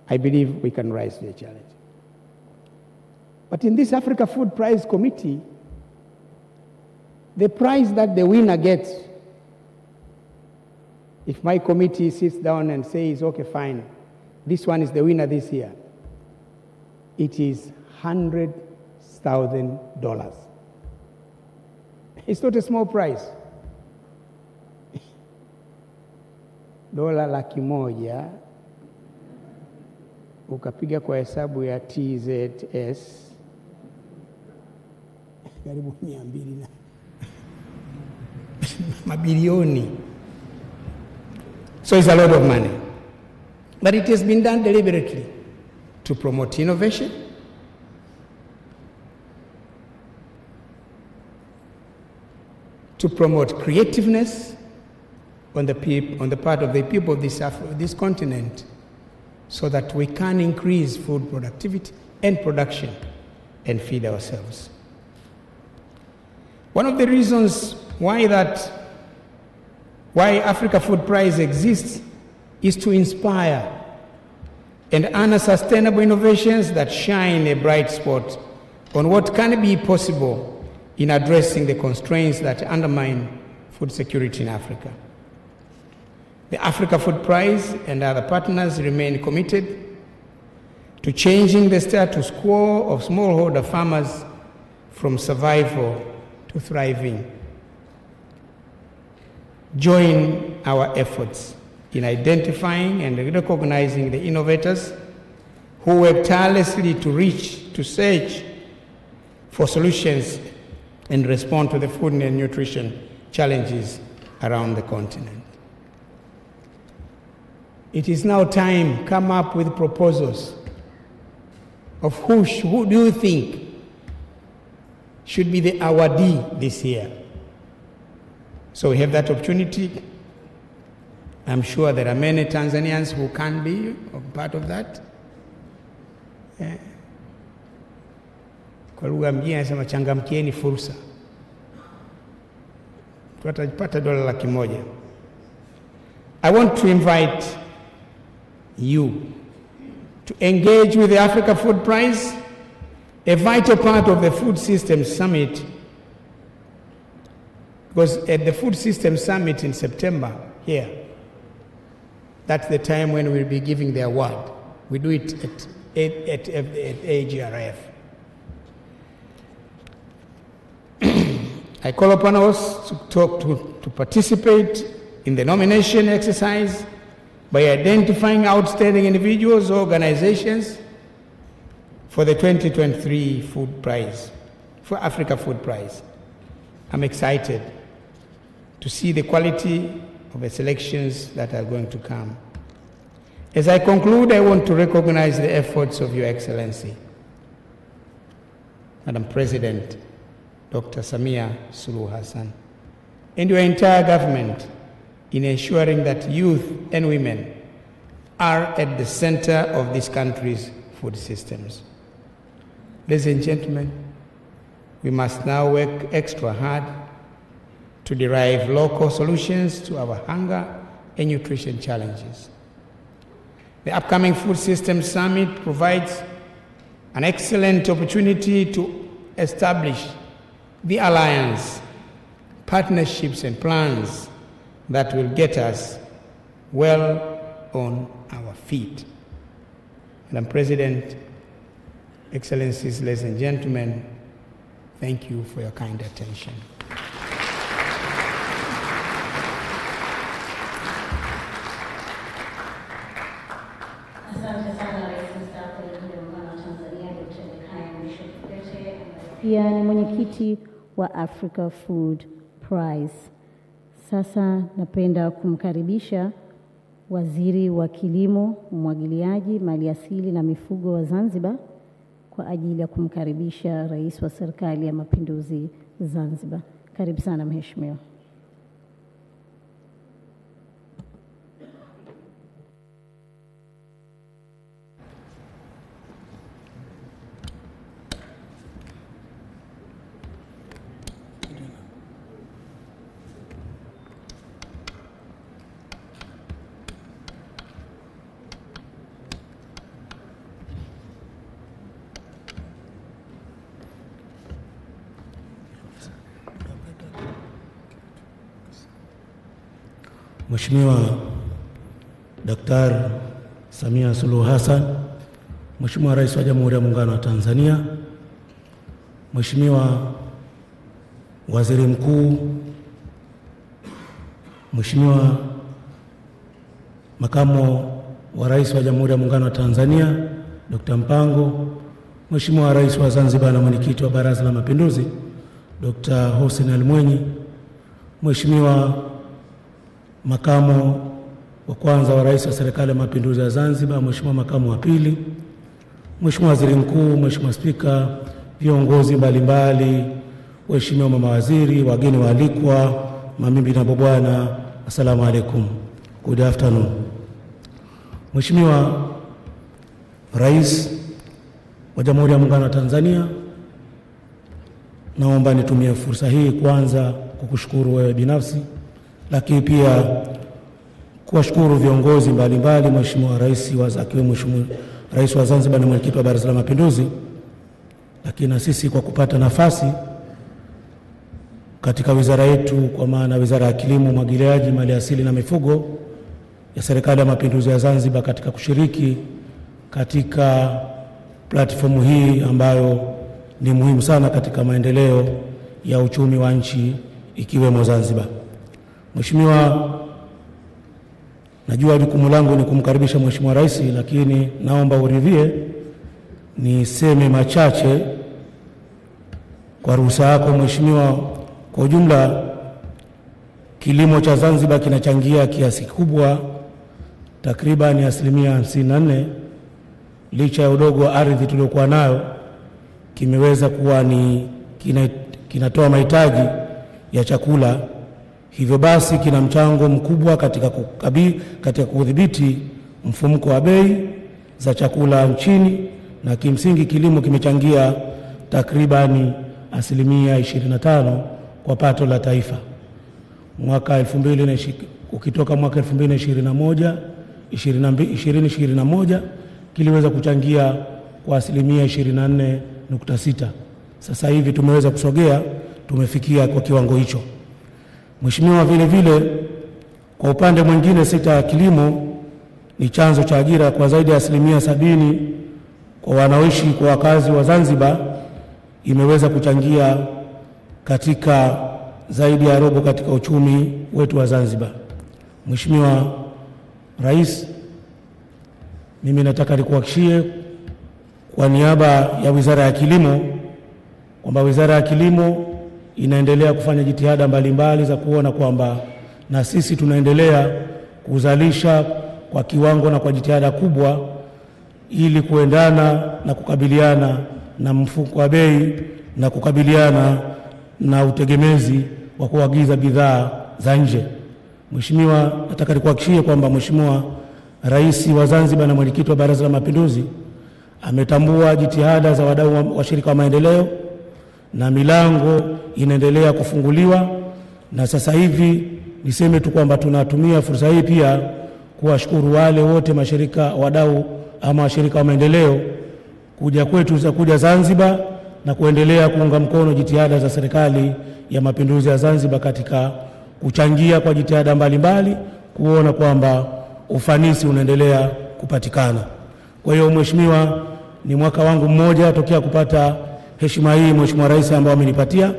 I believe we can rise to the challenge. But in this Africa Food Prize Committee, the prize that the winner gets, if my committee sits down and says, okay, fine, this one is the winner this year, it is $160 $6,000. It's not a small price. $100,000 ukapiga kwa hesabu ya TZS karibu 200 na mabilioni. So it's a lot of money. But it has been done deliberately to promote innovation, to promote creativeness on the part of the people of this continent, so that we can increase food productivity and production and feed ourselves. One of the reasons why Africa Food Prize exists is to inspire and honor sustainable innovations that shine a bright spot on what can be possible in addressing the constraints that undermine food security in Africa. The Africa Food Prize and other partners remain committed to changing the status quo of smallholder farmers from survival to thriving. Join our efforts in identifying and recognizing the innovators who work tirelessly to search for solutions and respond to the food and nutrition challenges around the continent. It is now time to come up with proposals of who do you think should be the awardee this year. So we have that opportunity. I'm sure there are many Tanzanians who can be part of that. Kwa lugha mjini anasema changamkieni fursa. Tutapata $100,000. I want to invite you to engage with the Africa Food Prize, a vital part of the Food Systems Summit, because at the Food Systems Summit in September here, that's the time when we'll be giving the award. We do it at AGRF. I call upon us to participate in the nomination exercise by identifying outstanding individuals or organizations for the 2023 Food Prize, for Africa Food Prize. I'm excited to see the quality of the selections that are going to come. As I conclude, I want to recognize the efforts of Your Excellency, Madam President, Dr. Samia Suluhu Hassan, and your entire government in ensuring that youth and women are at the center of this country's food systems. Ladies and gentlemen, we must now work extra hard to derive local solutions to our hunger and nutrition challenges. The upcoming Food Systems Summit provides an excellent opportunity to establish the alliance, partnerships, and plans that will get us well on our feet. Madam President, Excellencies, ladies and gentlemen, thank you for your kind attention. Pia ni mwenyekiti wa Africa Food Prize. Sasa napenda kumkaribisha Waziri wa Kilimo, Umwagiliaji, Maliasili na Mifugo wa Zanzibar kwa ajili ya kumkaribisha Rais wa Serikali ya Mapinduzi Zanzibar. Karibu sana Mheshimiwa. Mheshimiwa Daktari Samia Suluhu Hassan, Mheshimiwa Rais wa Jamhuri ya Muungano wa Tanzania, Mheshimiwa Waziri Mkuu, Mheshimiwa Makamu wa Rais wa Jamhuri ya Muungano wa Tanzania Dr. Mpango, Mheshimiwa Rais wa Zanzibar na Mwenyekiti wa Baraza la Mapinduzi Dr. Hussein Ali Mwinyi, Mheshimiwa Makamu wa kwanza wa Rais wa Serikali ya Mapinduzi ya Zanzibar, Mheshimiwa Makamu wa pili, Mheshimiwa Waziri Mkuu, Mheshimiwa Spika, viongozi mbalimbali, Mheshimiwa mawaziri, wageni waalikwa, mabibi na mabwana, assalamu alaikum. Good afternoon. Mheshimiwa Rais wa Jamhuri ya Muungano wa Tanzania, naomba nitumie fursa hii kwanza kukushukuru wewe binafsi, lakini pia kuwashukuru viongozi mbalimbali, Mheshimiwa Rais akiwemo Mheshimiwa Rais wa Zanzibar na Mwenyekiti wa Baraza la Mapinduzi, lakini na sisi kwa kupata nafasi katika wizara yetu, kwa maana Wizara ya Kilimo, Umwagiliaji, Maliasili na Mifugo ya Serikali ya Mapinduzi ya Zanzibar, katika kushiriki katika platform hii ambayo ni muhimu sana katika maendeleo ya uchumi wa nchi ikiwemo Zanzibar. Mheshimiwa, najua jukumu langu ni kumkaribisha Mheshimiwa Rais, lakini naomba uridhie niseme machache kwa ruhusa yako Mheshimiwa. Kwa ujumla, kilimo cha Zanzibar kinachangia kiasi kikubwa, takriban 54%, licha ya udogo wa ardhi tuliokuwa nayo, kimeweza kuwa kinatoa mahitaji ya chakula. Hivyo basi kina mchango mkubwa katika kudhibiti mfumuko wa bei za chakula nchini, na kimsingi kilimo kimechangia takriban 25% kwa pato la taifa. Ukitoka mwaka 2021 kiliweza kuchangia kwa 24.6%. Sasa hivi tumeweza kusogea, tumefikia kwa kiwango hicho. Mheshimiwa, vile vile kwa upande mwingine, sekta ya kilimo ni chanzo cha ajira kwa zaidi ya 70% kwa wanaoishi kwa wakazi wa Zanzibar, imeweza kuchangia katika zaidi ya robo katika uchumi wetu wa Zanzibar. Mheshimiwa Rais, mimi nataka nikuhakikishie kwa niaba ya Wizara ya Kilimo kwamba Wizara ya Kilimo inaendelea kufanya jitihada mbalimbali za kuona kwamba na sisi tunaendelea kuzalisha kwa kiwango na kwa jitihada kubwa ili kuendana na kukabiliana na mfuko wa bei na kukabiliana na utegemezi wa kuagiza bidhaa za nje. Mheshimiwa, nataka nikuhakikishie kwamba Mheshimiwa Rais wa Zanzibar na Mwenyekiti wa Baraza la Mapinduzi ametambua jitihada za wadau wa shirika wa maendeleo, na milango inaendelea kufunguliwa. Na sasa hivi niseme tu kwamba tunatumia fursa hii pia kuwashukuru wale wote mashirika wadau ama washirika wa maendeleo kuja kwetu za kuja Zanzibar na kuendelea kuunga mkono jitihada za Serikali ya Mapinduzi ya Zanzibar katika kuchangia kwa jitihada mbalimbali kuona kwamba ufanisi unaendelea kupatikana. Kwa hiyo Mheshimiwa, ni mwaka wangu mmoja tokea kupata heshima hii Mheshimiwa Rais ambao amenipatia,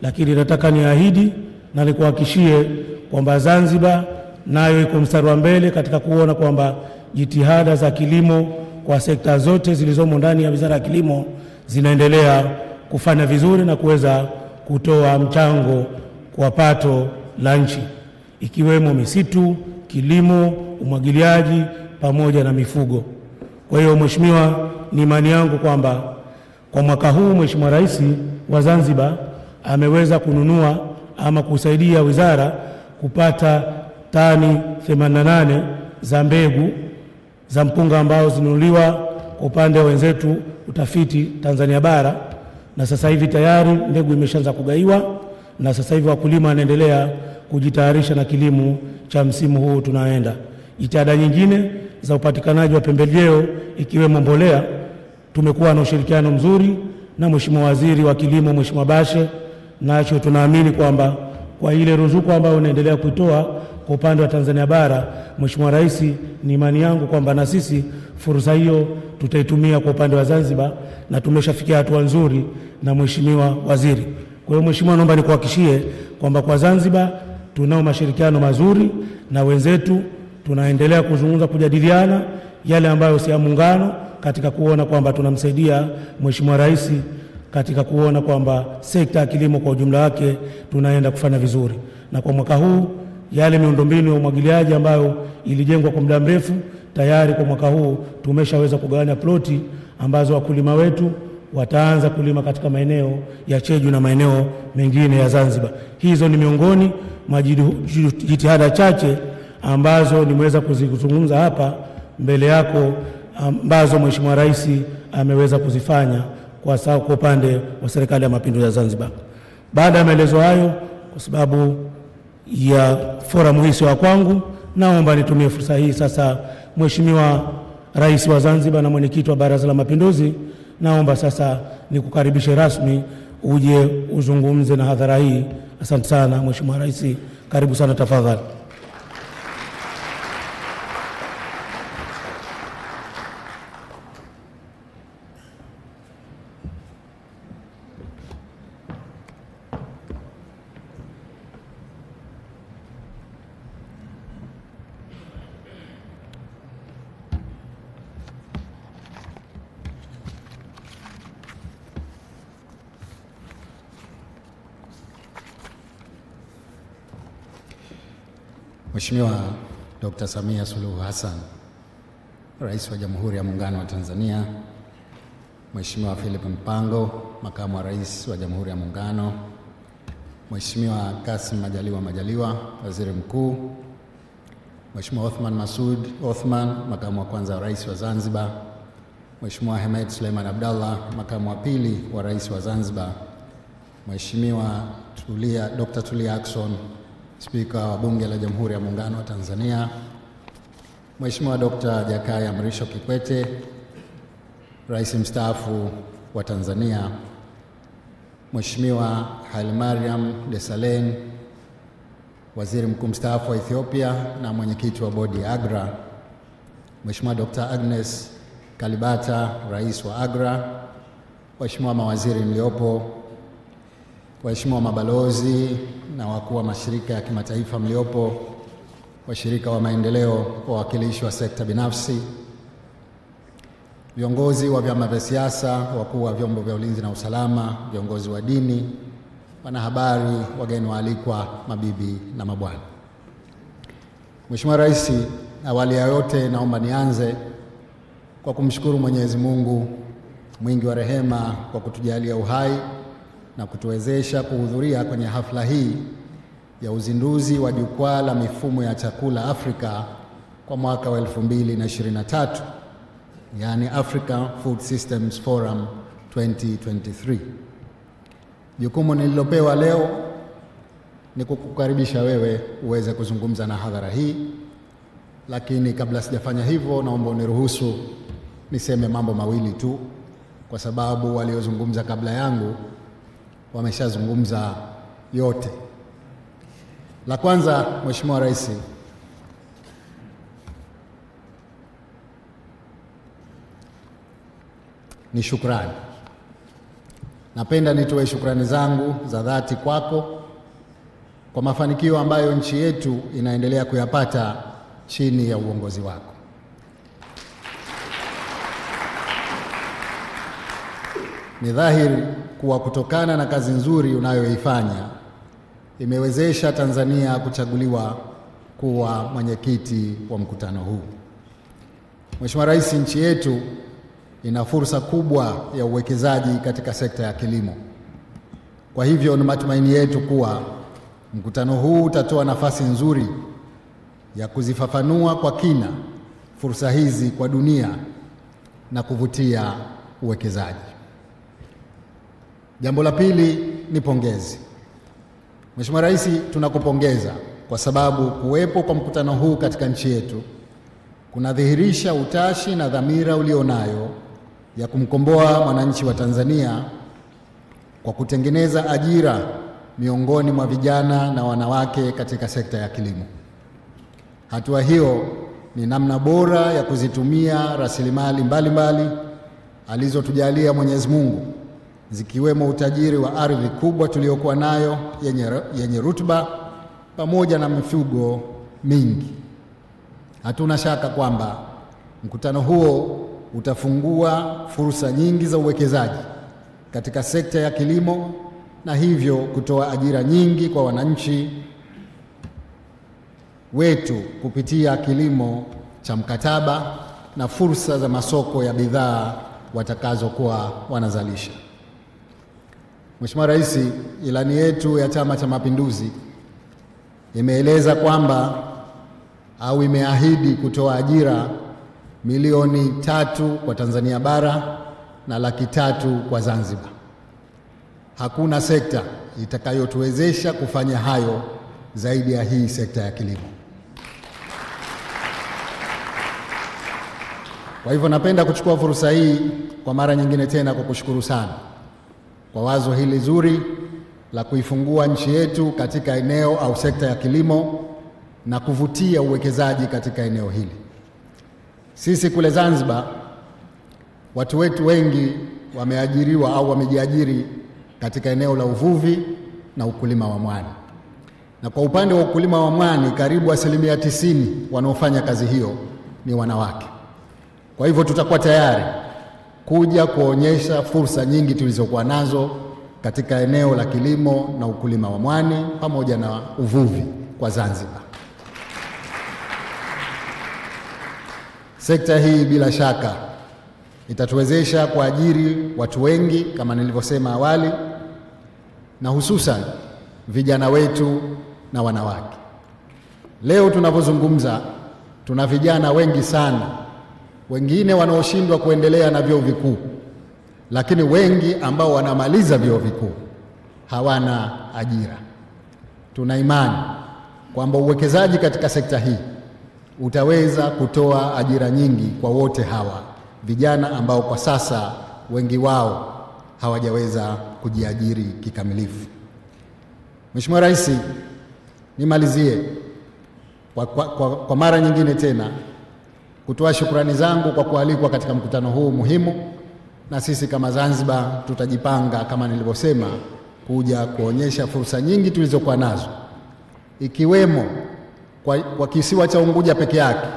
lakini nataka niahidi na nikuhakikishie kwamba Zanzibar nayo iko mstari wa mbele katika kuona kwamba jitihada za kilimo kwa sekta zote zilizomo ndani ya Wizara ya Kilimo zinaendelea kufanya vizuri na kuweza kutoa mchango kwa pato la nchi, ikiwemo misitu, kilimo, umwagiliaji pamoja na mifugo. Kwa hiyo Mheshimiwa, ni imani yangu kwamba kwa mwaka huu Mheshimiwa Rais wa Zanzibar ameweza kununua ama kusaidia wizara kupata tani 88 za mbegu za mpunga ambao zinunuliwa kwa upande wa wenzetu utafiti Tanzania bara, na sasa hivi tayari mbegu imeshaanza kugaiwa, na sasa hivi wakulima wanaendelea kujitayarisha na kilimo cha msimu huu tunaenda. Jitihada nyingine za upatikanaji wa pembejeo ikiwemo mbolea, tumekuwa na ushirikiano mzuri na Mheshimiwa Waziri wa Kilimo Mheshimiwa Bashe, nacho tunaamini kwamba kwa ile ruzuku ambayo unaendelea kuitoa kwa upande wa Tanzania bara, Mheshimiwa Rais, ni imani yangu kwamba na sisi fursa hiyo tutaitumia kwa upande wa Zanzibar, na tumeshafikia hatua nzuri na Mheshimiwa Waziri. Kwa hiyo Mheshimiwa, naomba nikuhakikishie kwamba kwa Zanzibar tunao mashirikiano mazuri na wenzetu, tunaendelea kuzungumza, kujadiliana yale ambayo si ya muungano, katika kuona kwamba tunamsaidia Mheshimiwa Rais katika kuona kwamba sekta ya kilimo kwa ujumla wake tunaenda kufanya vizuri. Na kwa mwaka huu yale miundombinu ya umwagiliaji ambayo ilijengwa kwa muda mrefu, tayari kwa mwaka huu tumeshaweza kugawanya ploti ambazo wakulima wetu wataanza kulima katika maeneo ya Cheju na maeneo mengine ya Zanzibar. Hizo ni miongoni mwa jitihada chache ambazo nimeweza kuzizungumza hapa mbele yako, ambazo Mheshimiwa Rais ameweza kuzifanya kwa upande wa Serikali ya Mapinduzi ya Zanzibar. Baada ya maelezo hayo, kwa sababu ya forum hii sio kwangu, naomba nitumie fursa hii sasa, Mheshimiwa Rais wa Zanzibar na mwenyekiti wa Baraza la Mapinduzi, naomba sasa nikukaribishe rasmi uje uzungumze na hadhara hii. Asante sana Mheshimiwa Rais, karibu sana tafadhali. Mheshimiwa Dr. Samia Suluhu Hassan, Rais wa Jamhuri ya Muungano wa Tanzania, Mheshimiwa Philip Mpango, Makamu wa Rais wa Jamhuri ya Muungano, Mheshimiwa Kassim Majaliwa, Waziri Mkuu, Mheshimiwa Othman Masoud Othman, Makamu wa Kwanza wa Rais wa Zanzibar, Mheshimiwa Hemed Suleiman Abdallah, Makamu wa Pili wa Rais wa Zanzibar, Mheshimiwa Dr. Tulia Ackson, Spika wa Bunge la Jamhuri ya Muungano wa Tanzania, Mheshimiwa Dr. Jakaya Mrisho Kikwete, Rais mstaafu wa Tanzania, Mheshimiwa Hailemariam Desalegn, Waziri Mkuu mstaafu wa Ethiopia na mwenyekiti wa bodi ya AGRA, Mheshimiwa Dr. Agnes Kalibata, Rais wa AGRA, Waheshimiwa mawaziri mliopo, waheshimiwa mabalozi na wakuu wa mashirika ya kimataifa mliopo, washirika wa maendeleo, wawakilishi wa sekta binafsi, viongozi wa vyama vya siasa, wakuu wa vyombo vya ulinzi na usalama, viongozi wa dini, wanahabari, wageni waalikwa, mabibi na mabwana. Mheshimiwa Rais, awali ya yote naomba nianze kwa kumshukuru Mwenyezi Mungu mwingi wa rehema kwa kutujalia uhai na kutuwezesha kuhudhuria kwenye hafla hii ya uzinduzi wa Jukwaa la Mifumo ya Chakula Afrika kwa mwaka wa 2023, yani Africa Food Systems Forum 2023. Jukumu nililopewa leo ni kukukaribisha wewe uweze kuzungumza na hadhara hii, lakini kabla sijafanya hivyo, naomba uniruhusu niseme mambo mawili tu, kwa sababu waliozungumza kabla yangu wameshazungumza yote. La kwanza, Mheshimiwa Rais, ni shukrani. Napenda nitoe shukrani zangu za dhati kwako kwa mafanikio ambayo nchi yetu inaendelea kuyapata chini ya uongozi wako. Ni dhahiri kuwa kutokana na kazi nzuri unayoifanya imewezesha Tanzania kuchaguliwa kuwa mwenyekiti wa mkutano huu. Mheshimiwa Rais, nchi yetu ina fursa kubwa ya uwekezaji katika sekta ya kilimo. Kwa hivyo ni matumaini yetu kuwa mkutano huu utatoa nafasi nzuri ya kuzifafanua kwa kina fursa hizi kwa dunia na kuvutia uwekezaji. Jambo la pili ni pongezi. Mheshimiwa Rais, tunakupongeza kwa sababu kuwepo kwa mkutano huu katika nchi yetu kunadhihirisha utashi na dhamira ulionayo ya kumkomboa mwananchi wa Tanzania kwa kutengeneza ajira miongoni mwa vijana na wanawake katika sekta ya kilimo. Hatua hiyo ni namna bora ya kuzitumia rasilimali mbalimbali alizotujalia Mwenyezi Mungu, zikiwemo utajiri wa ardhi kubwa tuliokuwa nayo yenye rutuba pamoja na mifugo mingi. Hatuna shaka kwamba mkutano huo utafungua fursa nyingi za uwekezaji katika sekta ya kilimo na hivyo kutoa ajira nyingi kwa wananchi wetu kupitia kilimo cha mkataba na fursa za masoko ya bidhaa watakazokuwa wanazalisha. Mheshimiwa Rais, ilani yetu ya Chama cha Mapinduzi imeeleza kwamba au imeahidi kutoa ajira milioni 3 kwa Tanzania bara na 300,000 kwa Zanzibar. Hakuna sekta itakayotuwezesha kufanya hayo zaidi ya hii sekta ya kilimo. Kwa hivyo napenda kuchukua fursa hii kwa mara nyingine tena kukushukuru sana kwa wazo hili zuri la kuifungua nchi yetu katika eneo au sekta ya kilimo na kuvutia uwekezaji katika eneo hili. Sisi kule Zanzibar, watu wetu wengi wameajiriwa au wamejiajiri katika eneo la uvuvi na ukulima wa mwani. Na kwa upande wa ukulima wa mwani, karibu 90% wanaofanya kazi hiyo ni wanawake. Kwa hivyo tutakuwa tayari kuja kuonyesha fursa nyingi tulizokuwa nazo katika eneo la kilimo na ukulima wa mwani pamoja na uvuvi kwa Zanzibar. Sekta hii bila shaka itatuwezesha kuajiri watu wengi kama nilivyosema awali, na hususan vijana wetu na wanawake. Leo tunapozungumza tuna vijana wengi sana, wengine wanaoshindwa kuendelea na vyuo vikuu, lakini wengi ambao wanamaliza vyuo vikuu hawana ajira. Tuna imani kwamba uwekezaji katika sekta hii utaweza kutoa ajira nyingi kwa wote hawa vijana ambao kwa sasa wengi wao hawajaweza kujiajiri kikamilifu. Mheshimiwa Rais, nimalizie kwa mara nyingine tena kutoa shukrani zangu kwa kualikwa katika mkutano huu muhimu, na sisi kama Zanzibar tutajipanga kama nilivyosema kuja kuonyesha fursa nyingi tulizokuwa nazo, ikiwemo kwa kisiwa cha Unguja peke yake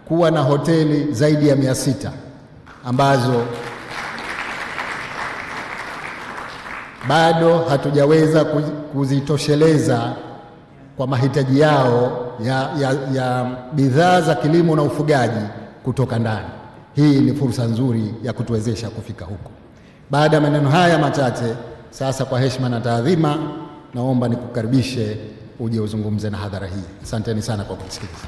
kuwa na hoteli zaidi ya 600 ambazo bado hatujaweza kuzitosheleza kwa mahitaji yao ya bidhaa za kilimo na ufugaji kutoka ndani. Hii ni fursa nzuri ya kutuwezesha kufika huko. Baada ya maneno haya machache, sasa kwa heshima na taadhima, naomba nikukaribishe uje uzungumze na hadhara hii. Asanteni sana kwa kusikiliza.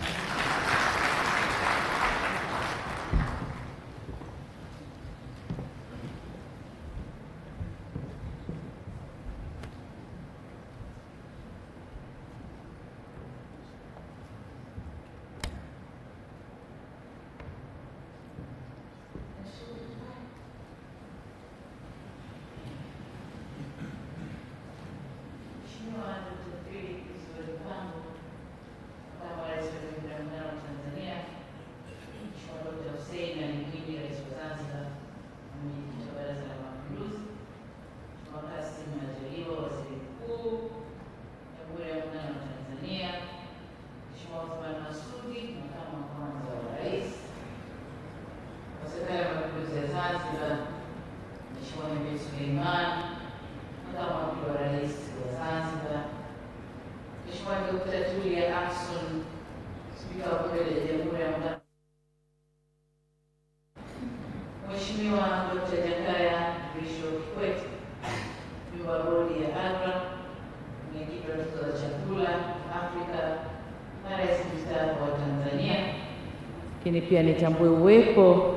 Lakini pia nitambue uwepo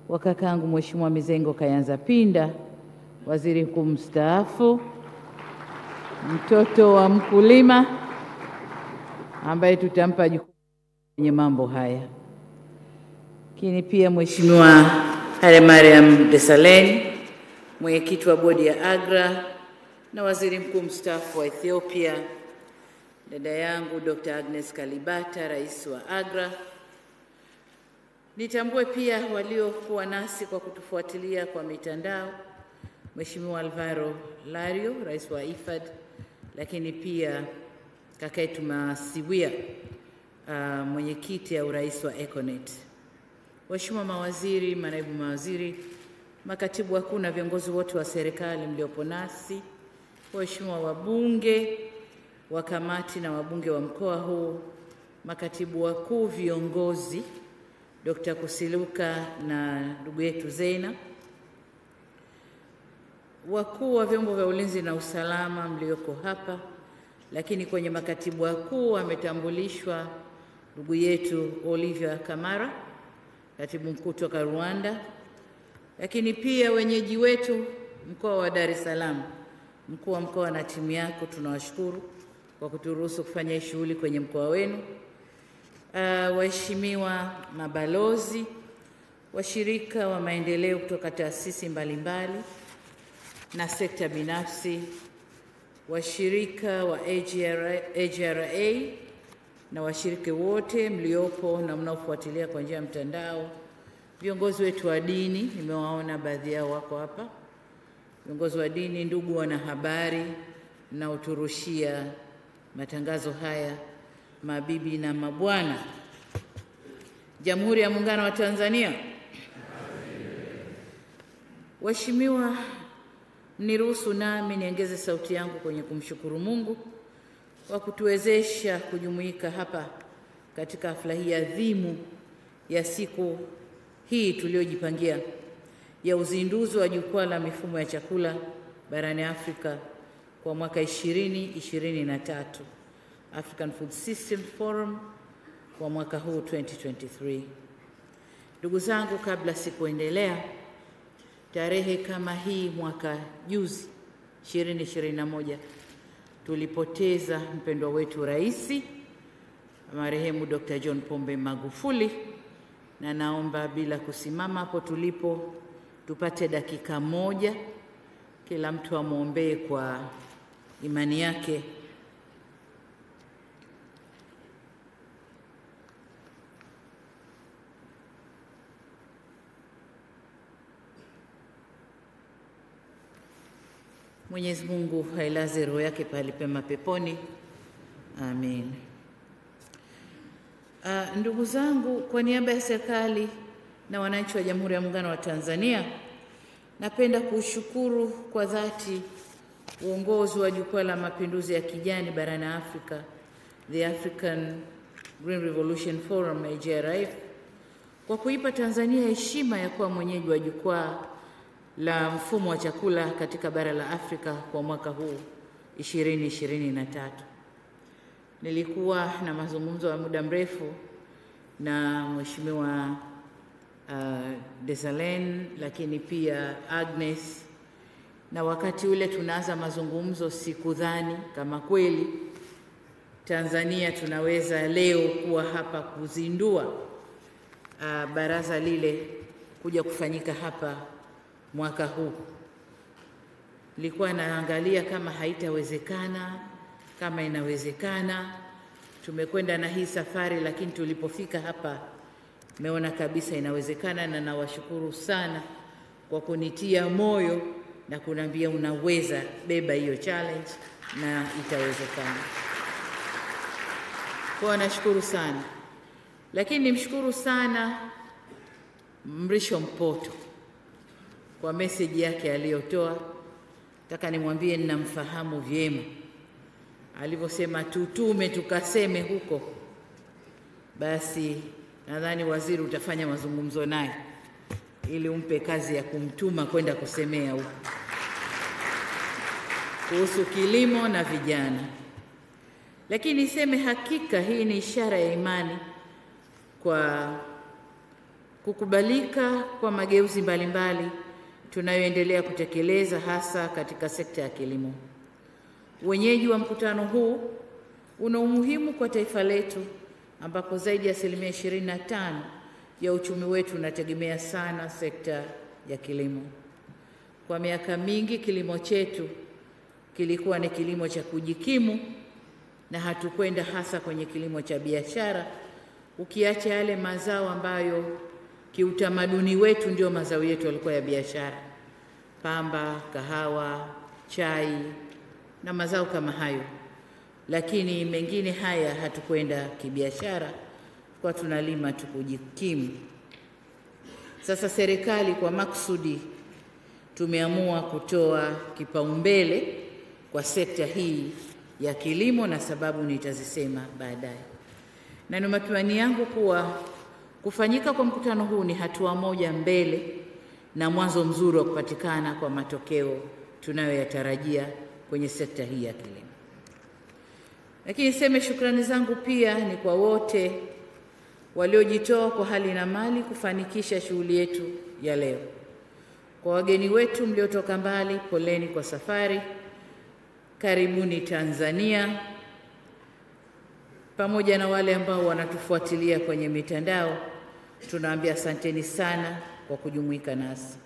wa kakangu Mheshimiwa Mizengo Kayanza Pinda, Waziri Mkuu mstaafu, mtoto wa mkulima, ambaye tutampa jukumu kwenye mambo haya. Lakini pia Mheshimiwa Mariam Desalegn, mwenyekiti wa bodi ya Agra na Waziri Mkuu mstaafu wa Ethiopia, dada yangu Dr. Agnes Kalibata, Rais wa AGRA. Nitambue pia waliokuwa nasi kwa kutufuatilia kwa mitandao, Mheshimiwa Alvaro Lario, Rais wa IFAD, lakini pia kaka yetu Masiwia, mwenyekiti au rais wa Econet. Waheshimiwa mawaziri, manaibu mawaziri, makatibu wakuu na viongozi wote wa serikali mliopo nasi, waheshimiwa wabunge wa kamati na wabunge wa mkoa huu, makatibu wakuu viongozi, Dr. Kusiluka na ndugu yetu Zeina, wakuu wa vyombo vya ulinzi na usalama mlioko hapa, lakini kwenye makatibu wakuu ametambulishwa ndugu yetu Olivia Kamara, katibu mkuu kutoka Rwanda, lakini pia wenyeji wetu mkoa wa Dar es Salaam, mkuu wa mkoa na timu yako, tunawashukuru kwa kuturuhusu kufanya shughuli kwenye mkoa wenu. Waheshimiwa mabalozi, washirika wa maendeleo kutoka taasisi mbalimbali na sekta binafsi, washirika wa AGRA na washiriki wote mliopo na mnaofuatilia kwa njia ya mtandao, viongozi wetu wa dini, nimewaona baadhi yao wako hapa, viongozi wa dini, ndugu wanahabari na uturushia matangazo haya, mabibi na mabwana, Jamhuri ya Muungano wa Tanzania. Waheshimiwa, mniruhusu nami niongeze sauti yangu kwenye kumshukuru Mungu kwa kutuwezesha kujumuika hapa katika hafla hii adhimu ya siku hii tuliojipangia ya uzinduzi wa Jukwaa la Mifumo ya Chakula barani Afrika kwa mwaka 2023, African Food System Forum kwa mwaka huu 2023. Ndugu zangu, kabla sikuendelea, tarehe kama hii mwaka juzi 2021 tulipoteza mpendwa wetu Rais marehemu Dr. John Pombe Magufuli, na naomba bila kusimama hapo tulipo tupate dakika moja kila mtu amwombee kwa imani yake. Mwenyezi Mungu ailaze roho yake pahali pema peponi. Amen. Ndugu zangu, kwa niaba ya serikali na wananchi wa Jamhuri ya Muungano wa Tanzania, napenda kushukuru kwa dhati uongozi wa Jukwaa la Mapinduzi ya Kijani barani Afrika, the African Green Revolution Forum AGRA, kwa kuipa Tanzania heshima ya kuwa mwenyeji wa Jukwaa la Mfumo wa Chakula katika bara la Afrika kwa mwaka huu 2023. Nilikuwa na mazungumzo ya muda mrefu na Mheshimiwa Desalen, lakini pia Agnes, na wakati ule tunaanza mazungumzo sikudhani kama kweli Tanzania tunaweza leo kuwa hapa kuzindua baraza lile kuja kufanyika hapa mwaka huu. Nilikuwa naangalia kama haitawezekana, kama inawezekana. Tumekwenda na hii safari, lakini tulipofika hapa meona kabisa inawezekana, na nawashukuru sana kwa kunitia moyo na kuniambia unaweza, beba hiyo challenge na itawezekana. Kwa nashukuru sana. Lakini nimshukuru sana Mrisho Mpoto kwa message yake aliyotoa. Nataka nimwambie ninamfahamu vyema. Alivyosema tutume tukaseme huko, basi nadhani waziri utafanya mazungumzo naye ili umpe kazi ya kumtuma kwenda kusemea huko kuhusu kilimo na vijana. Lakini niseme hakika hii ni ishara ya imani kwa kukubalika kwa mageuzi mbalimbali tunayoendelea kutekeleza hasa katika sekta ya kilimo. Wenyeji wa mkutano huu una umuhimu kwa taifa letu ambapo zaidi ya 25% ya uchumi wetu unategemea sana sekta ya kilimo. Kwa miaka mingi kilimo chetu kilikuwa ni kilimo cha kujikimu na hatukwenda hasa kwenye kilimo cha biashara, ukiacha yale mazao ambayo kiutamaduni wetu ndio mazao yetu yalikuwa ya biashara: pamba, kahawa, chai na mazao kama hayo. Lakini mengine haya hatukwenda kibiashara, kwa tunalima tukujikimu. Sasa serikali kwa makusudi tumeamua kutoa kipaumbele kwa sekta hii ya kilimo, na sababu nitazisema baadaye. Na ni matumaini yangu kuwa kufanyika kwa mkutano huu ni hatua moja mbele na mwanzo mzuri wa kupatikana kwa matokeo tunayoyatarajia kwenye sekta hii ya kilimo. Lakini niseme shukrani zangu pia ni kwa wote waliojitoa kwa hali na mali kufanikisha shughuli yetu ya leo. Kwa wageni wetu mliotoka mbali, poleni kwa safari, karibuni Tanzania. Pamoja na wale ambao wanatufuatilia kwenye mitandao, tunawaambia asanteni sana kwa kujumuika nasi.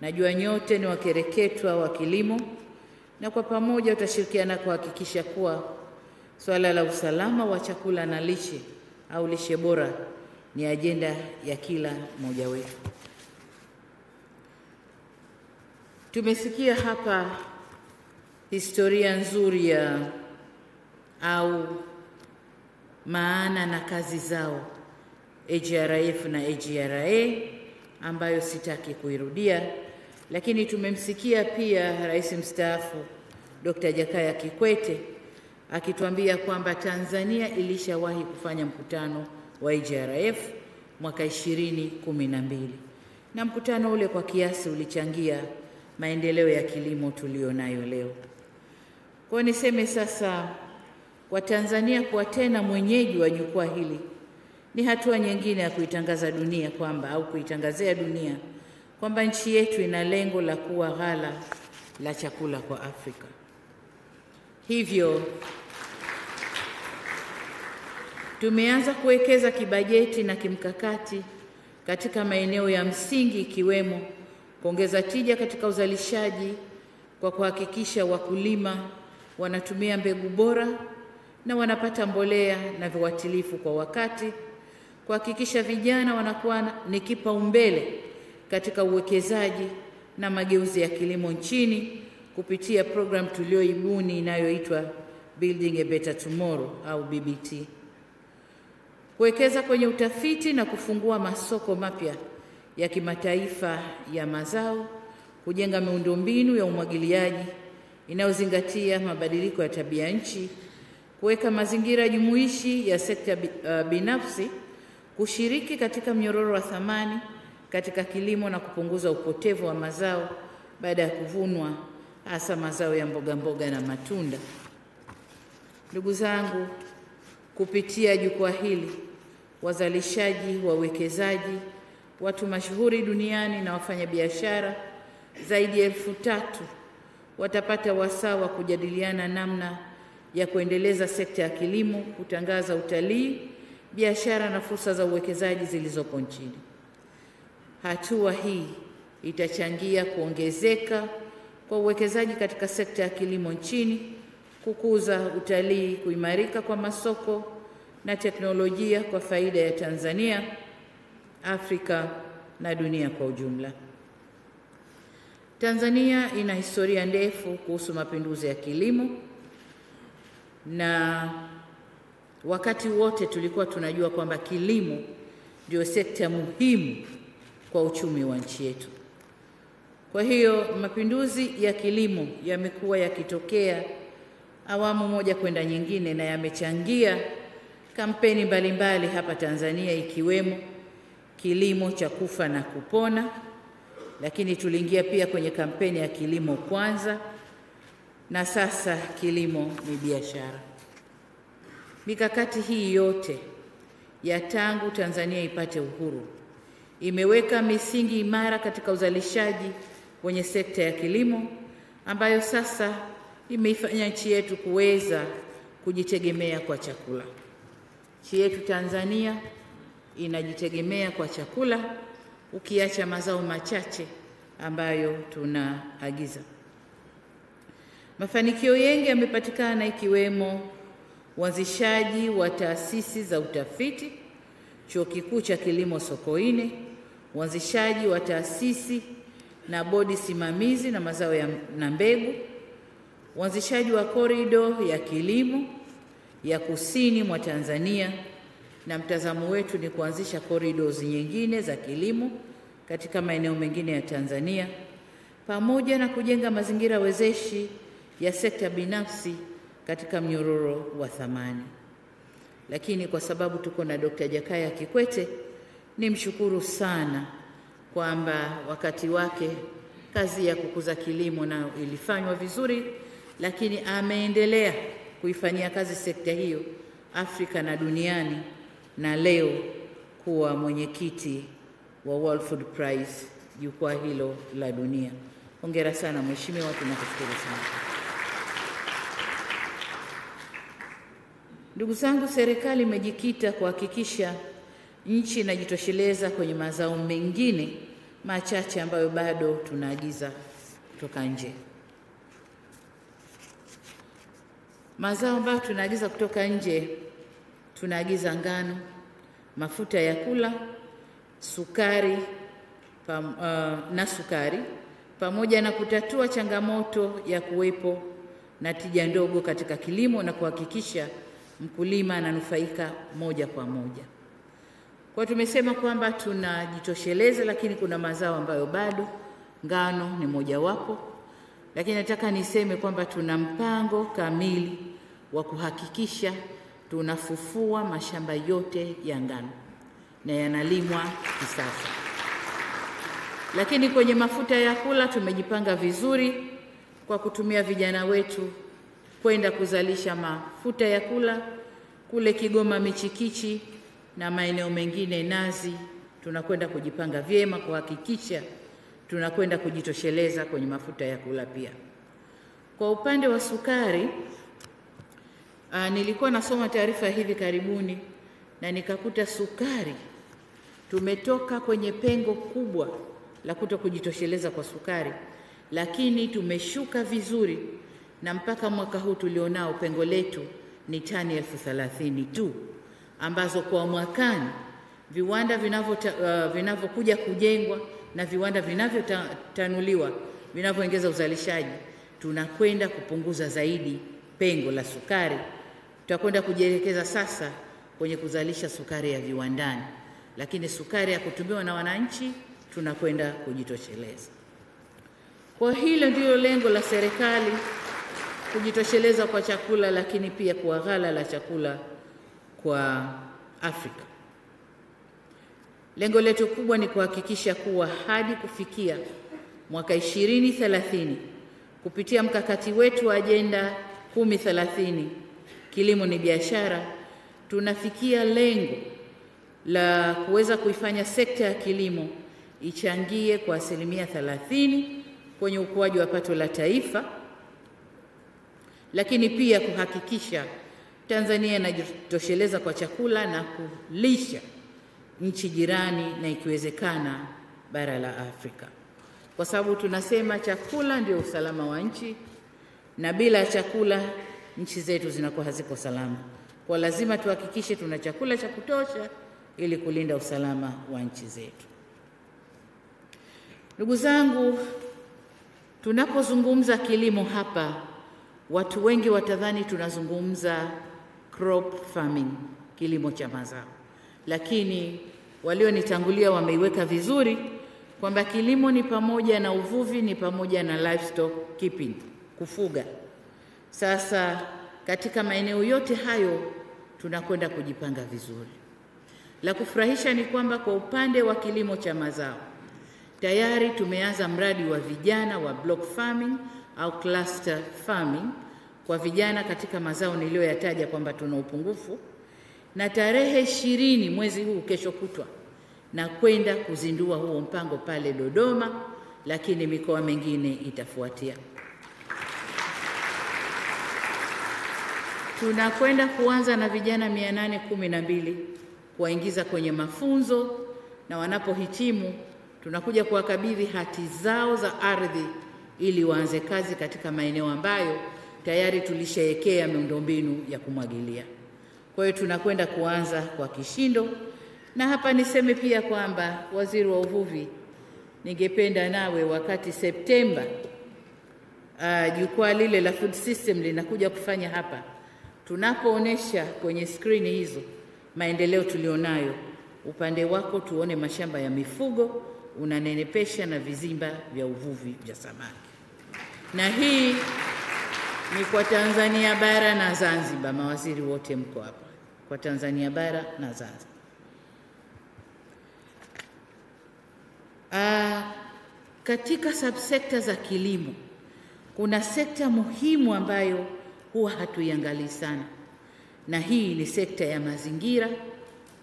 Najua nyote ni wakereketwa wa kilimo, na kwa pamoja tutashirikiana kuhakikisha kuwa swala la usalama wa chakula na lishe au lishe bora ni ajenda ya kila mmoja wetu. Tumesikia hapa historia nzuri ya au maana na kazi zao AGRF na AGRA ambayo sitaki kuirudia, lakini tumemsikia pia Rais mstaafu Dr. Jakaya Kikwete akituambia kwamba Tanzania ilishawahi kufanya mkutano wa AGRF mwaka 2012, na mkutano ule kwa kiasi ulichangia maendeleo ya kilimo tulionayo leo. Kwa niseme sasa, kwa Tanzania kuwa tena mwenyeji wa jukwaa hili ni hatua nyingine ya kuitangaza dunia kwamba au kuitangazia dunia kwamba nchi yetu ina lengo la kuwa ghala la chakula kwa Afrika. Hivyo tumeanza kuwekeza kibajeti na kimkakati katika maeneo ya msingi, ikiwemo kuongeza tija katika uzalishaji kwa kuhakikisha wakulima wanatumia mbegu bora na wanapata mbolea na viuatilifu kwa wakati, kuhakikisha vijana wanakuwa ni kipaumbele katika uwekezaji na mageuzi ya kilimo nchini kupitia program tulioibuni inayoitwa Building a Better Tomorrow au BBT, kuwekeza kwenye utafiti na kufungua masoko mapya ya kimataifa ya mazao, kujenga miundombinu ya umwagiliaji inayozingatia mabadiliko ya tabia nchi, kuweka mazingira jumuishi ya sekta binafsi kushiriki katika mnyororo wa thamani katika kilimo na kupunguza upotevu wa mazao baada ya kuvunwa, hasa mazao ya mboga mboga na matunda. Ndugu zangu, kupitia jukwaa hili wazalishaji, wawekezaji, watu mashuhuri duniani na wafanyabiashara zaidi ya 3,000 watapata wasaa wa kujadiliana namna ya kuendeleza sekta ya kilimo, kutangaza utalii, biashara na fursa za uwekezaji zilizopo nchini. Hatua hii itachangia kuongezeka kwa uwekezaji katika sekta ya kilimo nchini, kukuza utalii, kuimarika kwa masoko na teknolojia kwa faida ya Tanzania, Afrika na dunia kwa ujumla. Tanzania ina historia ndefu kuhusu mapinduzi ya kilimo, na wakati wote tulikuwa tunajua kwamba kilimo ndio sekta muhimu kwa uchumi wa nchi yetu. Kwa hiyo mapinduzi ya kilimo yamekuwa yakitokea awamu moja kwenda nyingine, na yamechangia kampeni mbalimbali hapa Tanzania, ikiwemo kilimo cha kufa na kupona, lakini tuliingia pia kwenye kampeni ya kilimo kwanza, na sasa kilimo ni biashara. Mikakati hii yote ya tangu Tanzania ipate uhuru imeweka misingi imara katika uzalishaji kwenye sekta ya kilimo, ambayo sasa imeifanya nchi yetu kuweza kujitegemea kwa chakula. Nchi yetu Tanzania inajitegemea kwa chakula, ukiacha mazao machache ambayo tunaagiza. Mafanikio yengi yamepatikana, ikiwemo uanzishaji wa taasisi za utafiti, Chuo Kikuu cha Kilimo Sokoine, uanzishaji wa taasisi na bodi simamizi na mazao na mbegu, uanzishaji wa korido ya kilimo ya kusini mwa Tanzania, na mtazamo wetu ni kuanzisha corridors nyingine za kilimo katika maeneo mengine ya Tanzania, pamoja na kujenga mazingira wezeshi ya sekta binafsi katika mnyororo wa thamani. Lakini kwa sababu tuko na Dr. Jakaya Kikwete, nimshukuru sana kwamba wakati wake kazi ya kukuza kilimo na ilifanywa vizuri, lakini ameendelea kuifanyia kazi sekta hiyo Afrika na duniani, na leo kuwa mwenyekiti wa World Food Prize, jukwaa hilo la dunia. Hongera sana mheshimiwa, tunakushukuru sana. Ndugu zangu, serikali imejikita kuhakikisha nchi inajitosheleza kwenye mazao mengine machache ambayo bado tunaagiza kutoka nje. Mazao ambayo tunaagiza kutoka nje, tunaagiza ngano, mafuta ya kula, sukari na sukari, pamoja na kutatua changamoto ya kuwepo na tija ndogo katika kilimo na kuhakikisha mkulima ananufaika moja kwa moja. Kwa tumesema kwamba tunajitosheleza, lakini kuna mazao ambayo bado, ngano ni mojawapo. Lakini nataka niseme kwamba tuna mpango kamili wa kuhakikisha tunafufua mashamba yote ya ngano na yanalimwa kisasa. Lakini kwenye mafuta ya kula tumejipanga vizuri kwa kutumia vijana wetu kwenda kuzalisha mafuta ya kula kule Kigoma Michikichi na maeneo mengine Nazi. Tunakwenda kujipanga vyema kuhakikisha tunakwenda kujitosheleza kwenye mafuta ya kula pia. Kwa upande wa sukari, nilikuwa nasoma taarifa hivi karibuni na nikakuta sukari tumetoka kwenye pengo kubwa la kuto kujitosheleza kwa sukari, lakini tumeshuka vizuri, na mpaka mwaka huu tulionao pengo letu ni tani 30,000 tu, ambazo kwa mwakani viwanda vinavyokuja kujengwa na viwanda vinavyotanuliwa vinavyoongeza uzalishaji, tunakwenda kupunguza zaidi pengo la sukari. Tutakwenda kujielekeza sasa kwenye kuzalisha sukari ya viwandani, lakini sukari ya kutumiwa na wananchi tunakwenda kujitosheleza. Kwa hilo ndilo lengo la serikali, kujitosheleza kwa chakula, lakini pia kwa ghala la chakula kwa Afrika. Lengo letu kubwa ni kuhakikisha kuwa hadi kufikia mwaka 2030 kupitia mkakati wetu wa ajenda 1030 kilimo ni biashara, tunafikia lengo la kuweza kuifanya sekta ya kilimo ichangie kwa 30% kwenye ukuaji wa pato la taifa, lakini pia kuhakikisha Tanzania inajitosheleza kwa chakula na kulisha nchi jirani na ikiwezekana bara la Afrika. Kwa sababu tunasema chakula ndio usalama wa nchi, na bila chakula nchi zetu zinakuwa haziko salama. Kwa lazima tuhakikishe tuna chakula cha kutosha ili kulinda usalama wa nchi zetu. Ndugu zangu, tunapozungumza kilimo hapa, watu wengi watadhani tunazungumza crop farming, kilimo cha mazao. Lakini walionitangulia wameiweka vizuri kwamba kilimo ni pamoja na uvuvi, ni pamoja na livestock keeping, kufuga. Sasa katika maeneo yote hayo tunakwenda kujipanga vizuri. La kufurahisha ni kwamba kwa upande wa kilimo cha mazao tayari tumeanza mradi wa vijana wa block farming au cluster farming kwa vijana katika mazao niliyoyataja kwamba tuna upungufu, na tarehe 20 mwezi huu, kesho kutwa, na kwenda kuzindua huo mpango pale Dodoma, lakini mikoa mingine itafuatia. Tunakwenda kuanza na vijana 812 kuwaingiza kwenye mafunzo, na wanapohitimu tunakuja kuwakabidhi hati zao za ardhi ili waanze kazi katika maeneo ambayo tayari tulishaekea miundombinu ya kumwagilia. Kwa hiyo tunakwenda kuanza kwa kishindo, na hapa niseme pia kwamba Waziri wa Uvuvi, ningependa nawe wakati Septemba jukwaa lile la food system linakuja kufanya hapa, tunapoonesha kwenye skrini hizo maendeleo tulionayo, upande wako tuone mashamba ya mifugo unanenepesha na vizimba vya uvuvi vya samaki. Na hii ni kwa Tanzania bara na Zanzibar, mawaziri wote mko hapa, kwa Tanzania bara na Zanzibar. Katika subsekta za kilimo kuna sekta muhimu ambayo huwa hatuiangalii sana, na hii ni sekta ya mazingira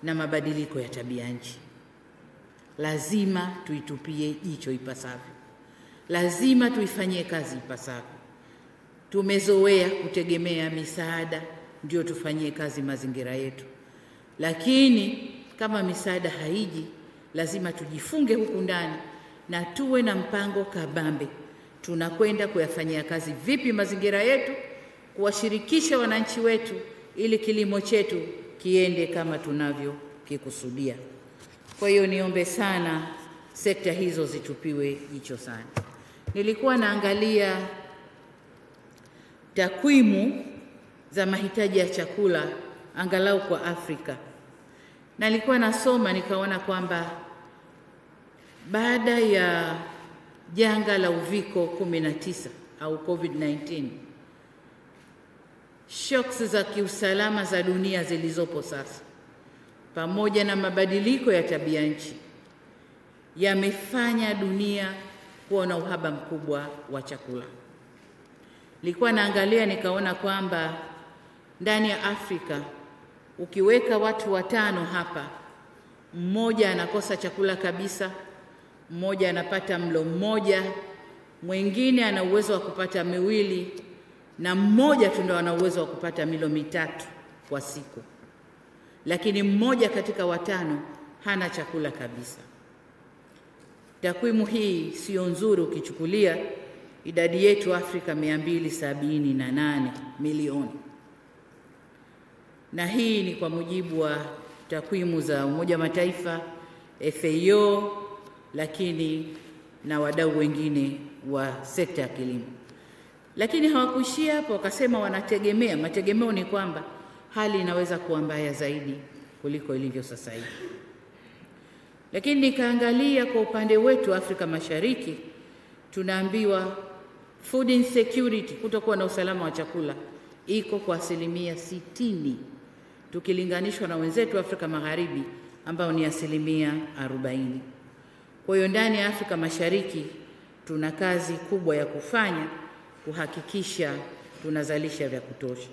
na mabadiliko ya tabia nchi. Lazima tuitupie jicho ipasavyo, lazima tuifanyie kazi ipasavyo. Tumezoea kutegemea misaada ndio tufanyie kazi mazingira yetu, lakini kama misaada haiji, lazima tujifunge huku ndani na tuwe na mpango kabambe. Tunakwenda kuyafanyia kazi vipi mazingira yetu, kuwashirikisha wananchi wetu ili kilimo chetu kiende kama tunavyokikusudia. Kwa hiyo niombe sana sekta hizo zitupiwe jicho sana. Nilikuwa naangalia takwimu za mahitaji ya chakula angalau kwa Afrika, na nilikuwa nasoma nikaona kwamba baada ya janga la uviko 19 au COVID-19, shocks za kiusalama za dunia zilizopo sasa pamoja na mabadiliko ya tabia nchi yamefanya dunia kuwa na uhaba mkubwa wa chakula. Nilikuwa naangalia nikaona kwamba ndani ya Afrika ukiweka watu 5 hapa, mmoja anakosa chakula kabisa, mmoja anapata mlo mmoja, mwingine ana uwezo wa kupata miwili, na mmoja tu ndo ana uwezo wa kupata milo 3 kwa siku. Lakini mmoja katika 5 hana chakula kabisa. Takwimu hii sio nzuri ukichukulia idadi yetu Afrika 278 milioni. Na hii ni kwa mujibu wa takwimu za Umoja wa Mataifa, FAO, lakini na wadau wengine wa sekta ya kilimo. Lakini hawakuishia hapo, wakasema wanategemea. Mategemeo ni kwamba hali inaweza kuwa mbaya zaidi kuliko ilivyo sasa hivi. Lakini nikaangalia kwa upande wetu Afrika Mashariki, tunaambiwa food insecurity, kutokuwa na usalama wa chakula, iko kwa 60% tukilinganishwa na wenzetu Afrika Magharibi ambao ni 40%. Kwa hiyo ndani ya Afrika Mashariki tuna kazi kubwa ya kufanya kuhakikisha tunazalisha vya kutosha.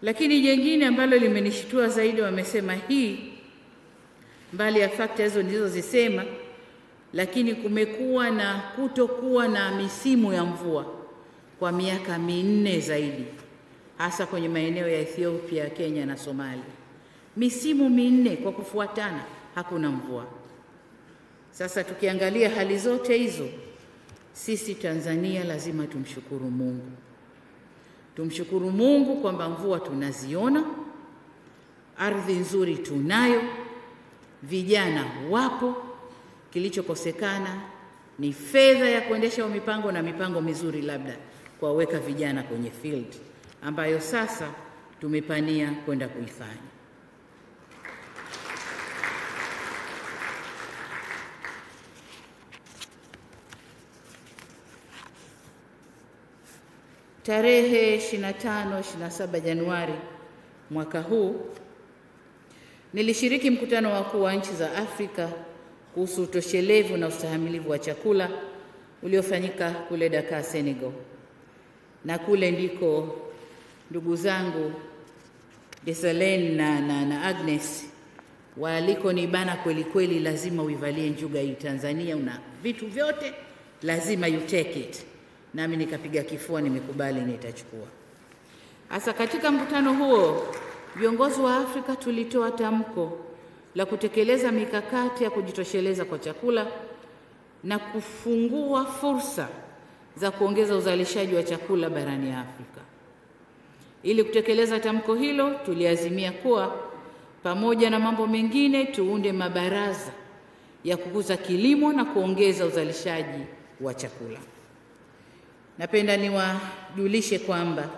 Lakini jengine ambalo limenishtua zaidi, wamesema hii mbali ya fakta hizo nilizozisema, lakini kumekuwa na kutokuwa na misimu ya mvua kwa miaka 4 zaidi, hasa kwenye maeneo ya Ethiopia, Kenya na Somalia. Misimu 4 kwa kufuatana hakuna mvua. Sasa tukiangalia hali zote hizo, sisi Tanzania lazima tumshukuru Mungu. Tumshukuru Mungu kwamba mvua tunaziona, ardhi nzuri tunayo, vijana wapo. Kilichokosekana ni fedha ya kuendesha mipango na mipango mizuri, labda kuwaweka vijana kwenye field ambayo sasa tumepania kwenda kuifanya. Tarehe 25-27 Januari mwaka huu nilishiriki mkutano wa wakuu wa nchi za Afrika kuhusu utoshelevu na ustahimilivu wa chakula uliofanyika kule Dakar, Senegal. Na kule ndiko ndugu zangu Desalen na Agnes waliko ni bana kweli kweli, lazima uivalie njuga hii Tanzania, una vitu vyote, lazima you take it. Nami nikapiga kifua, nimekubali nitachukua. Hasa katika mkutano huo, viongozi wa Afrika tulitoa tamko la kutekeleza mikakati ya kujitosheleza kwa chakula na kufungua fursa za kuongeza uzalishaji wa chakula barani Afrika. Ili kutekeleza tamko hilo, tuliazimia kuwa pamoja na mambo mengine tuunde mabaraza ya kukuza kilimo na kuongeza uzalishaji wa chakula. Napenda niwajulishe kwamba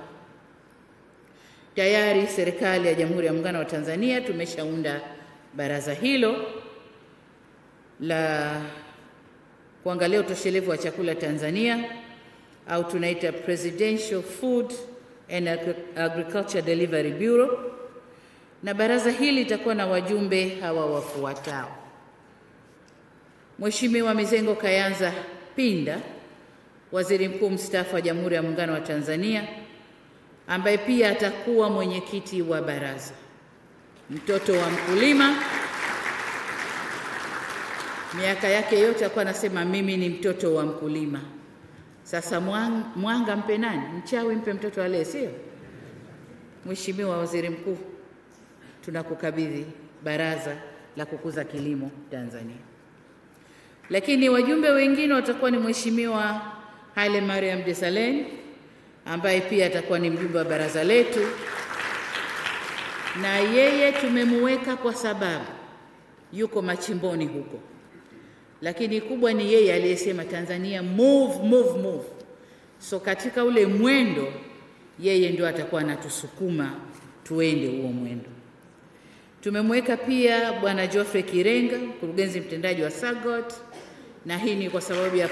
tayari serikali ya Jamhuri ya Muungano wa Tanzania tumeshaunda baraza hilo la kuangalia utoshelevu wa chakula Tanzania, au tunaita Presidential Food and Agriculture Delivery Bureau, na baraza hili litakuwa na wajumbe hawa wafuatao: Mheshimiwa Mizengo Kayanza Pinda, Waziri Mkuu mstaafu wa Jamhuri ya Muungano wa Tanzania, ambaye pia atakuwa mwenyekiti wa baraza. Mtoto wa mkulima, miaka yake yote alikuwa anasema mimi ni mtoto wa mkulima. Sasa mwanga mpe nani? Mchawi mpe mtoto ale, sio? Mheshimiwa Waziri Mkuu, tunakukabidhi baraza la kukuza kilimo Tanzania. Lakini wajumbe wengine watakuwa ni Mheshimiwa Haile Mariam Desalegn, ambaye pia atakuwa ni mjumbe wa baraza letu, na yeye tumemweka kwa sababu yuko machimboni huko, lakini kubwa ni yeye aliyesema Tanzania move move move. So katika ule mwendo yeye ndio atakuwa anatusukuma tuende huo mwendo. Tumemweka pia Bwana Geoffrey Kirenga, mkurugenzi mtendaji wa SAGOT, na hii ni kwa sababu ya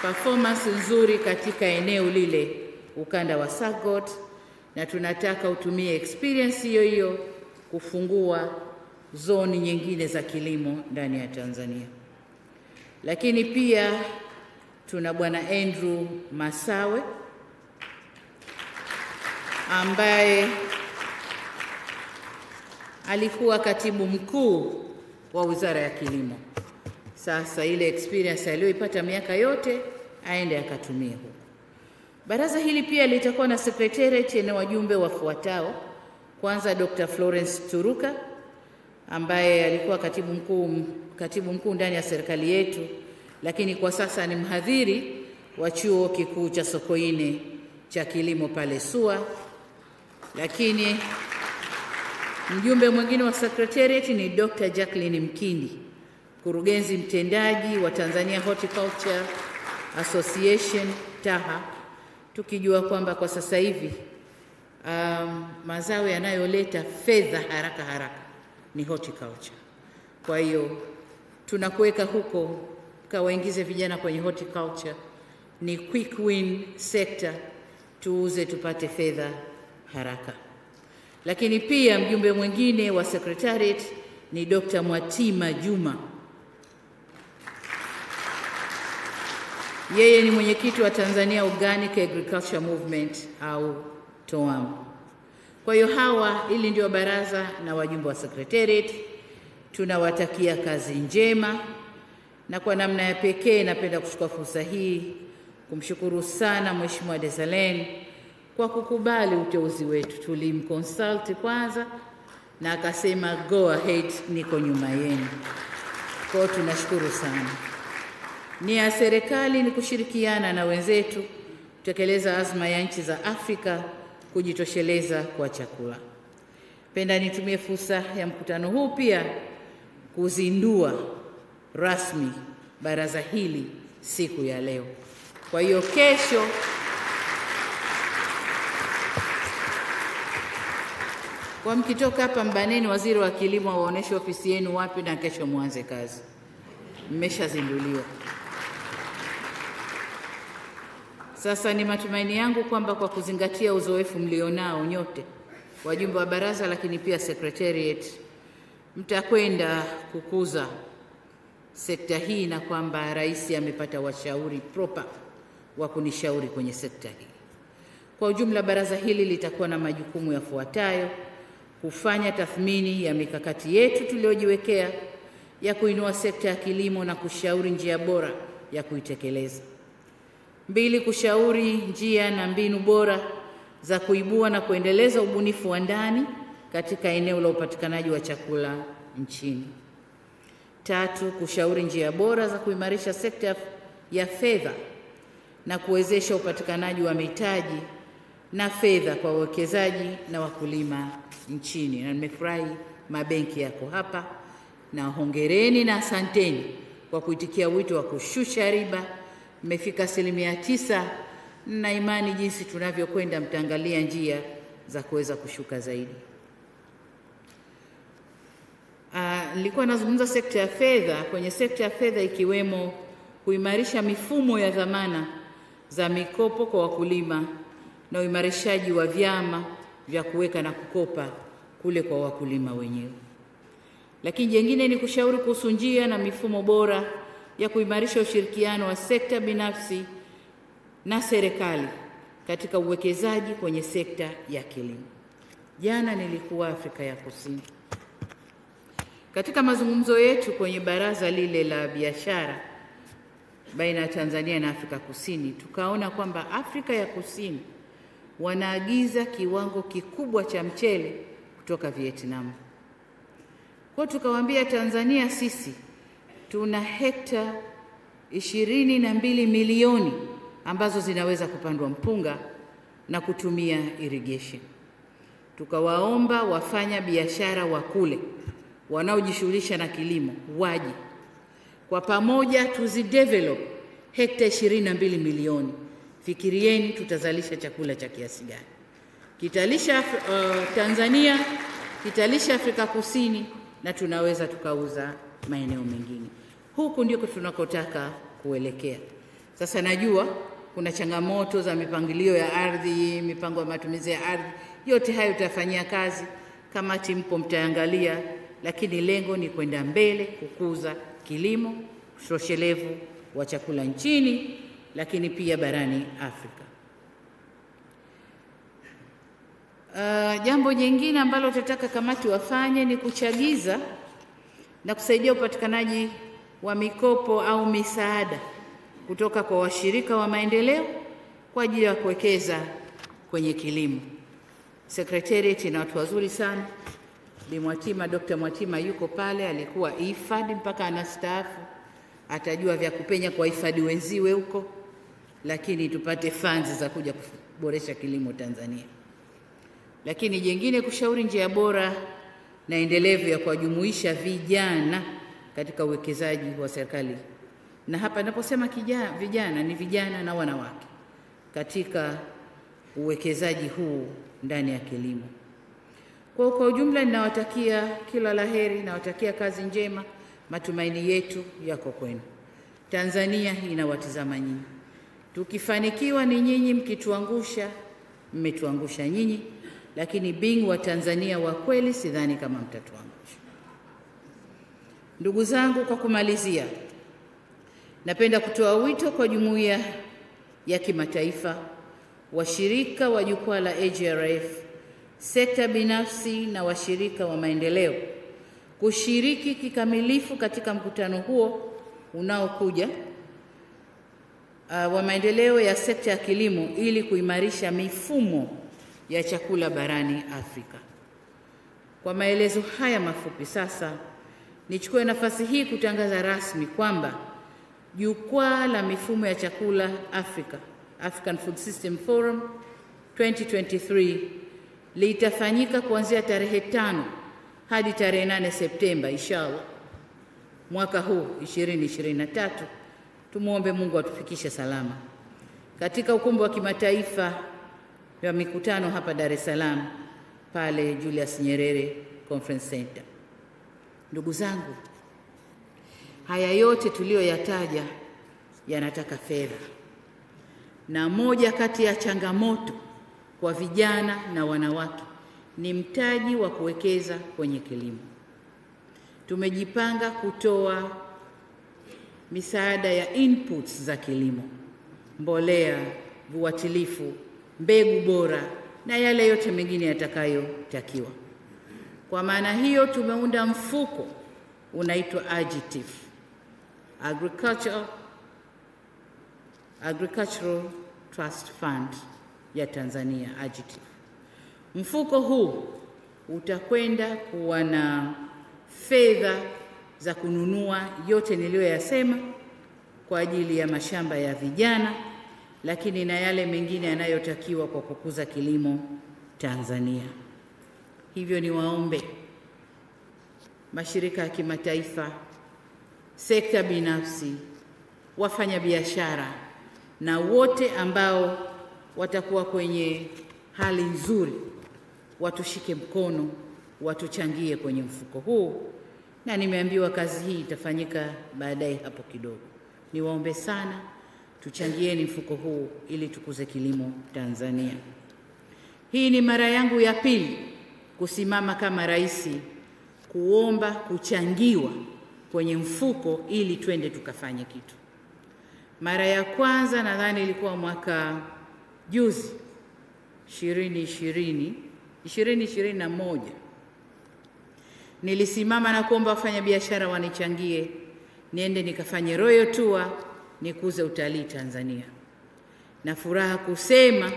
performance nzuri katika eneo lile ukanda wa SAGOT, na tunataka utumie experience hiyo hiyo kufungua zoni nyingine za kilimo ndani ya Tanzania. Lakini pia tuna Bwana Andrew Masawe ambaye alikuwa katibu mkuu wa Wizara ya Kilimo. Sasa ile experience aliyoipata miaka yote aende akatumie huko. Baraza hili pia litakuwa na secretariat yenye wajumbe wafuatao: kwanza Dr. Florence Turuka ambaye alikuwa katibu mkuu ndani ya serikali yetu, lakini kwa sasa ni mhadhiri wa chuo kikuu cha Sokoine cha kilimo pale SUA. Lakini mjumbe mwingine wa secretariat ni Dr. Jacqueline Mkindi, mkurugenzi mtendaji wa Tanzania Horticulture Association TAHA, tukijua kwamba kwa sasa hivi mazao yanayoleta fedha haraka ni horticulture. Kwa hiyo tunakuweka huko kawaingize vijana kwenye horticulture, ni quick win sector, tuuze tupate fedha haraka. Lakini pia mjumbe mwingine wa secretariat ni Dr. Mwatima Juma. Yeye ni mwenyekiti wa Tanzania Organic Agriculture Movement au TOAM. Kwa hiyo hili ndio baraza na wajumbe wa secretariat. Tunawatakia kazi njema, na kwa namna ya pekee napenda kuchukua fursa hii kumshukuru sana Mheshimiwa Desalegn kwa kukubali uteuzi wetu. Tulimconsult kwanza na akasema go ahead, niko nyuma yenu. Kwa hiyo tunashukuru sana. Nia ya serikali ni kushirikiana na wenzetu kutekeleza azma ya nchi za Afrika kujitosheleza kwa chakula. Penda nitumie fursa ya mkutano huu pia kuzindua rasmi baraza hili siku ya leo. Kwa hiyo kesho kwa mkitoka hapa mbaneni waziri wa kilimo waoneshe ofisi yenu wapi, na kesho muanze kazi. Mmeshazinduliwa. Sasa ni matumaini yangu kwamba kwa kuzingatia uzoefu mlionao nyote wajumbe wa baraza, lakini pia secretariat, mtakwenda kukuza sekta hii, na kwamba Rais amepata washauri proper wa kunishauri kwenye sekta hii. Kwa ujumla, baraza hili litakuwa na majukumu yafuatayo: kufanya tathmini ya mikakati yetu tuliyojiwekea ya kuinua sekta ya kilimo na kushauri njia bora ya kuitekeleza. 2, kushauri njia na mbinu bora za kuibua na kuendeleza ubunifu wa ndani katika eneo la upatikanaji wa chakula nchini. 3, kushauri njia bora za kuimarisha sekta ya fedha na kuwezesha upatikanaji wa mitaji na fedha kwa wawekezaji na wakulima nchini. Na nimefurahi mabenki yako hapa, na hongereni na asanteni kwa kuitikia wito wa kushusha riba. Mmefika 9%, na imani jinsi tunavyokwenda mtaangalia njia za kuweza kushuka zaidi. Nilikuwa nazungumza sekta ya fedha. Kwenye sekta ya fedha ikiwemo kuimarisha mifumo ya dhamana za mikopo kwa wakulima na uimarishaji wa vyama vya kuweka na kukopa kule kwa wakulima wenyewe. Lakini jengine ni kushauri kuhusu njia na mifumo bora ya kuimarisha ushirikiano wa sekta binafsi na serikali katika uwekezaji kwenye sekta ya kilimo. Jana nilikuwa Afrika ya Kusini. Katika mazungumzo yetu kwenye baraza lile la biashara baina ya Tanzania na Afrika Kusini, tukaona kwamba Afrika ya Kusini wanaagiza kiwango kikubwa cha mchele kutoka Vietnam. Kwa tukawaambia Tanzania sisi tuna hekta 22 milioni ambazo zinaweza kupandwa mpunga na kutumia irrigation. Tukawaomba wafanya biashara wa kule wanaojishughulisha na kilimo waje kwa pamoja tuzidevelop hekta 22 milioni. Fikirieni tutazalisha chakula cha kiasi gani? Kitalisha Tanzania, kitalisha Afrika Kusini, na tunaweza tukauza maeneo mengine. Huku ndiko tunakotaka kuelekea. Sasa najua kuna changamoto za mipangilio ya ardhi, mipango ya matumizi ya ardhi. Yote hayo tutafanyia kazi, kamati mpo mtaangalia, lakini lengo ni kwenda mbele kukuza kilimo utoshelevu wa chakula nchini, lakini pia barani Afrika. Jambo jingine ambalo tutataka kamati wafanye ni kuchagiza na kusaidia upatikanaji wa mikopo au misaada kutoka kwa washirika wa maendeleo kwa ajili ya kuwekeza kwenye kilimo. Secretariat ina watu wazuri sana. Bi Mwatima, Dr. Mwatima yuko pale, alikuwa IFAD mpaka anastaafu. Atajua vya kupenya kwa IFAD wenziwe huko, lakini tupate funds za kuja kuboresha kilimo Tanzania. Lakini jingine kushauri njia bora na endelevu ya kuwajumuisha vijana katika uwekezaji wa serikali. Na hapa ninaposema vijana ni vijana na wanawake katika uwekezaji huu ndani ya kilimo. Kwa ujumla ninawatakia kila laheri, nawatakia kazi njema. Matumaini yetu yako kwenu. Tanzania inawatizama nyinyi. Tukifanikiwa ni nyinyi, mkituangusha mmetuangusha nyinyi, lakini being wa Tanzania wa kweli sidhani kama mtatuangusha. Ndugu zangu, kwa kumalizia, napenda kutoa wito kwa jumuiya ya kimataifa, washirika wa jukwaa la AGRF, sekta binafsi na washirika wa maendeleo kushiriki kikamilifu katika mkutano huo unaokuja wa maendeleo ya sekta ya kilimo ili kuimarisha mifumo ya chakula barani Afrika. Kwa maelezo haya mafupi, sasa nichukue nafasi hii kutangaza rasmi kwamba Jukwaa la Mifumo ya Chakula Afrika, African Food System Forum 2023 litafanyika kuanzia tarehe 5 hadi tarehe 8 Septemba inshallah mwaka huu 2023. Tumuombe Mungu atufikishe salama katika ukumbi wa kimataifa wa mikutano hapa Dar es Salaam pale Julius Nyerere Conference Center. Ndugu zangu, haya yote tuliyoyataja yanataka fedha, na moja kati ya changamoto kwa vijana na wanawake ni mtaji wa kuwekeza kwenye kilimo. Tumejipanga kutoa misaada ya inputs za kilimo, mbolea, viuatilifu, mbegu bora na yale yote mengine yatakayotakiwa. Kwa maana hiyo tumeunda mfuko unaitwa AGTIF, Agricultural Trust Fund ya Tanzania, AGTIF. Mfuko huu utakwenda kuwa na fedha za kununua yote niliyoyasema kwa ajili ya mashamba ya vijana, lakini na yale mengine yanayotakiwa kwa kukuza kilimo Tanzania. Hivyo niwaombe mashirika ya kimataifa, sekta binafsi, wafanya biashara na wote ambao watakuwa kwenye hali nzuri watushike mkono, watuchangie kwenye mfuko huu, na nimeambiwa kazi hii itafanyika baadaye hapo kidogo. Niwaombe sana tuchangieni mfuko huu ili tukuze kilimo Tanzania. Hii ni mara yangu ya pili kusimama kama rais kuomba kuchangiwa kwenye mfuko ili twende tukafanye kitu. Mara ya kwanza nadhani ilikuwa mwaka juzi 2021 nilisimama na kuomba wafanyabiashara wanichangie niende nikafanye royal tour nikuze utalii Tanzania. Na furaha kusema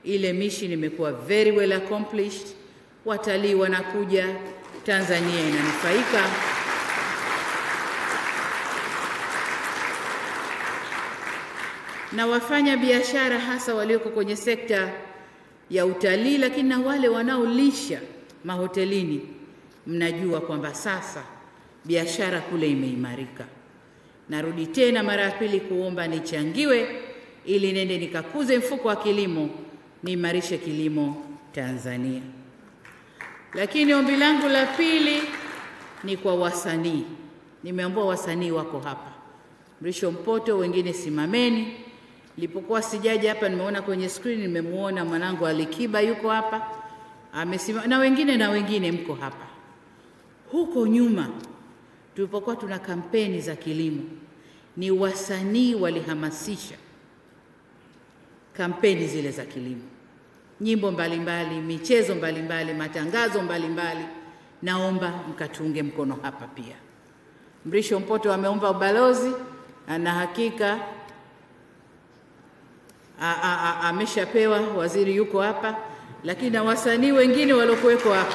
ile mission imekuwa very well accomplished. Watalii wanakuja, Tanzania inanufaika. Na wafanya biashara hasa walioko kwenye sekta ya utalii, lakini na wale wanaolisha mahotelini, mnajua kwamba sasa biashara kule imeimarika. Narudi tena mara ya pili kuomba nichangiwe ili nende nikakuze mfuko wa kilimo, niimarishe kilimo Tanzania. Lakini ombi langu la pili ni kwa wasanii. Nimeambiwa wasanii wako hapa. Mrisho Mpoto, wengine simameni. Nilipokuwa sijaja hapa nimeona kwenye screen, nimemuona mwanangu Alikiba yuko hapa. Amesimama na wengine mko hapa. Huko nyuma tulipokuwa tuna kampeni za kilimo, ni wasanii walihamasisha kampeni zile za kilimo. Nyimbo mbalimbali, michezo mbalimbali, matangazo mbalimbali. Naomba mkatunge mkono hapa pia. Mrisho Mpoto ameomba ubalozi na hakika ameshapewa, waziri yuko hapa, lakini na wasanii wengine waliokuweko hapa.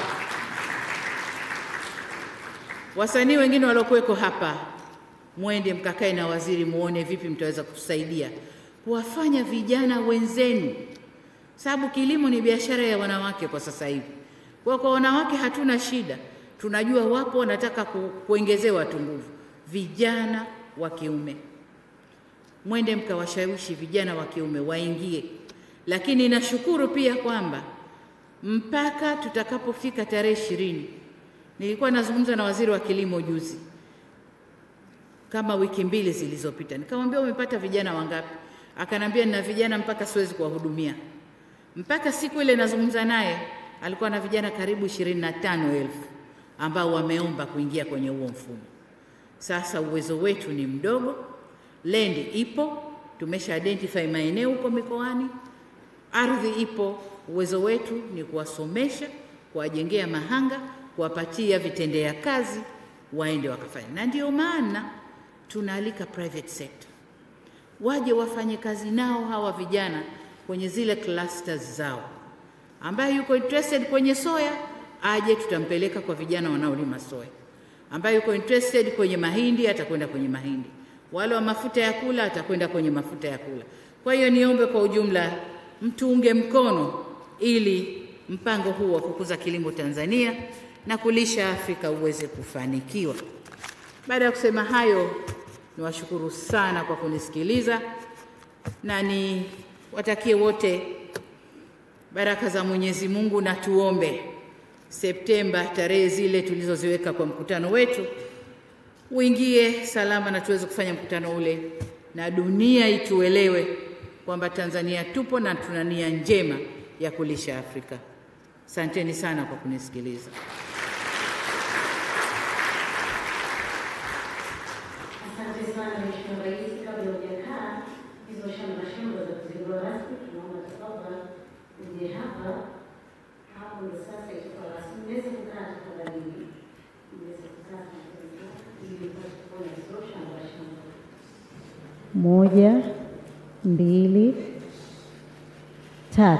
Wasanii wengine waliokuweko hapa, mwende mkakae na waziri muone vipi mtaweza kusaidia kuwafanya vijana wenzenu. Sababu kilimo ni biashara ya wanawake kwa sasa hivi. Kwa wanawake hatuna shida. Tunajua wapo wanataka kuongezewa tu nguvu. Vijana wa kiume, mwende mkawashawishi vijana wa kiume waingie. Lakini nashukuru pia kwamba mpaka tutakapofika tarehe 20, nilikuwa nazungumza na waziri wa kilimo juzi kama wiki 2 zilizopita, nikamwambia umepata vijana wangapi? Akanambia nina vijana mpaka siwezi kuwahudumia. Mpaka siku ile nazungumza naye alikuwa na vijana karibu 25,000 ambao wameomba kuingia kwenye huo mfumo. Sasa uwezo wetu ni mdogo, land ipo, tumesha identify maeneo huko mikoani, ardhi ipo, uwezo wetu ni kuwasomesha, kuwajengea mahanga, kuwapatia vitendea kazi, waende wakafanya. Na ndio maana tunaalika private sector waje wafanye kazi nao hawa vijana kwenye zile clusters zao. Ambaye yuko interested kwenye soya aje, tutampeleka kwa vijana wanaolima soya. Ambaye yuko interested kwenye mahindi atakwenda kwenye mahindi. Wale wa mafuta ya kula atakwenda kwenye mafuta ya kula. Kwa hiyo niombe kwa ujumla mtuunge mkono ili mpango huu wa kukuza kilimo Tanzania na kulisha Afrika uweze kufanikiwa. Baada ya kusema hayo, niwashukuru sana kwa kunisikiliza na ni watakie wote baraka za Mwenyezi Mungu, na tuombe Septemba tarehe zile tulizoziweka kwa mkutano wetu uingie salama na tuweze kufanya mkutano ule na dunia ituelewe kwamba Tanzania tupo na tuna nia njema ya kulisha Afrika. Asanteni sana kwa kunisikiliza. Asante sana Mheshimiwa Rais. Kabla hujakaa hizo shamba za kuzindua rasmi, tunaomba tafadhali uje hapa. Hapo ndio sasa itakuwa rasmi. Mweze kukaa tafadhali. Mweze kukaa ili tupate hizo shamba. 1, 2, 3.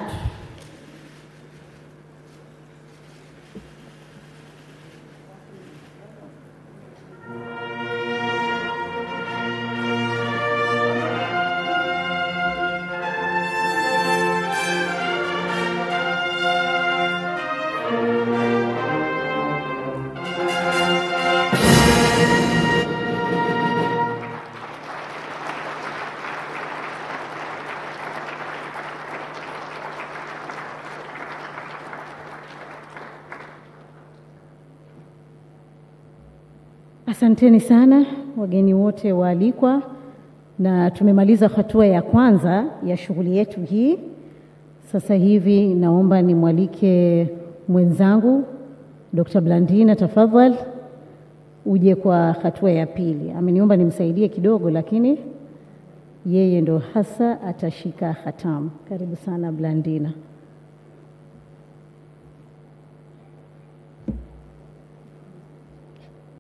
Asanteni sana wageni wote waalikwa, na tumemaliza hatua ya kwanza ya shughuli yetu hii. Sasa hivi naomba nimwalike mwenzangu Dr. Blandina, tafadhali uje kwa hatua ya pili. Ameniomba nimsaidie kidogo, lakini yeye ndo hasa atashika hatamu. Karibu sana Blandina.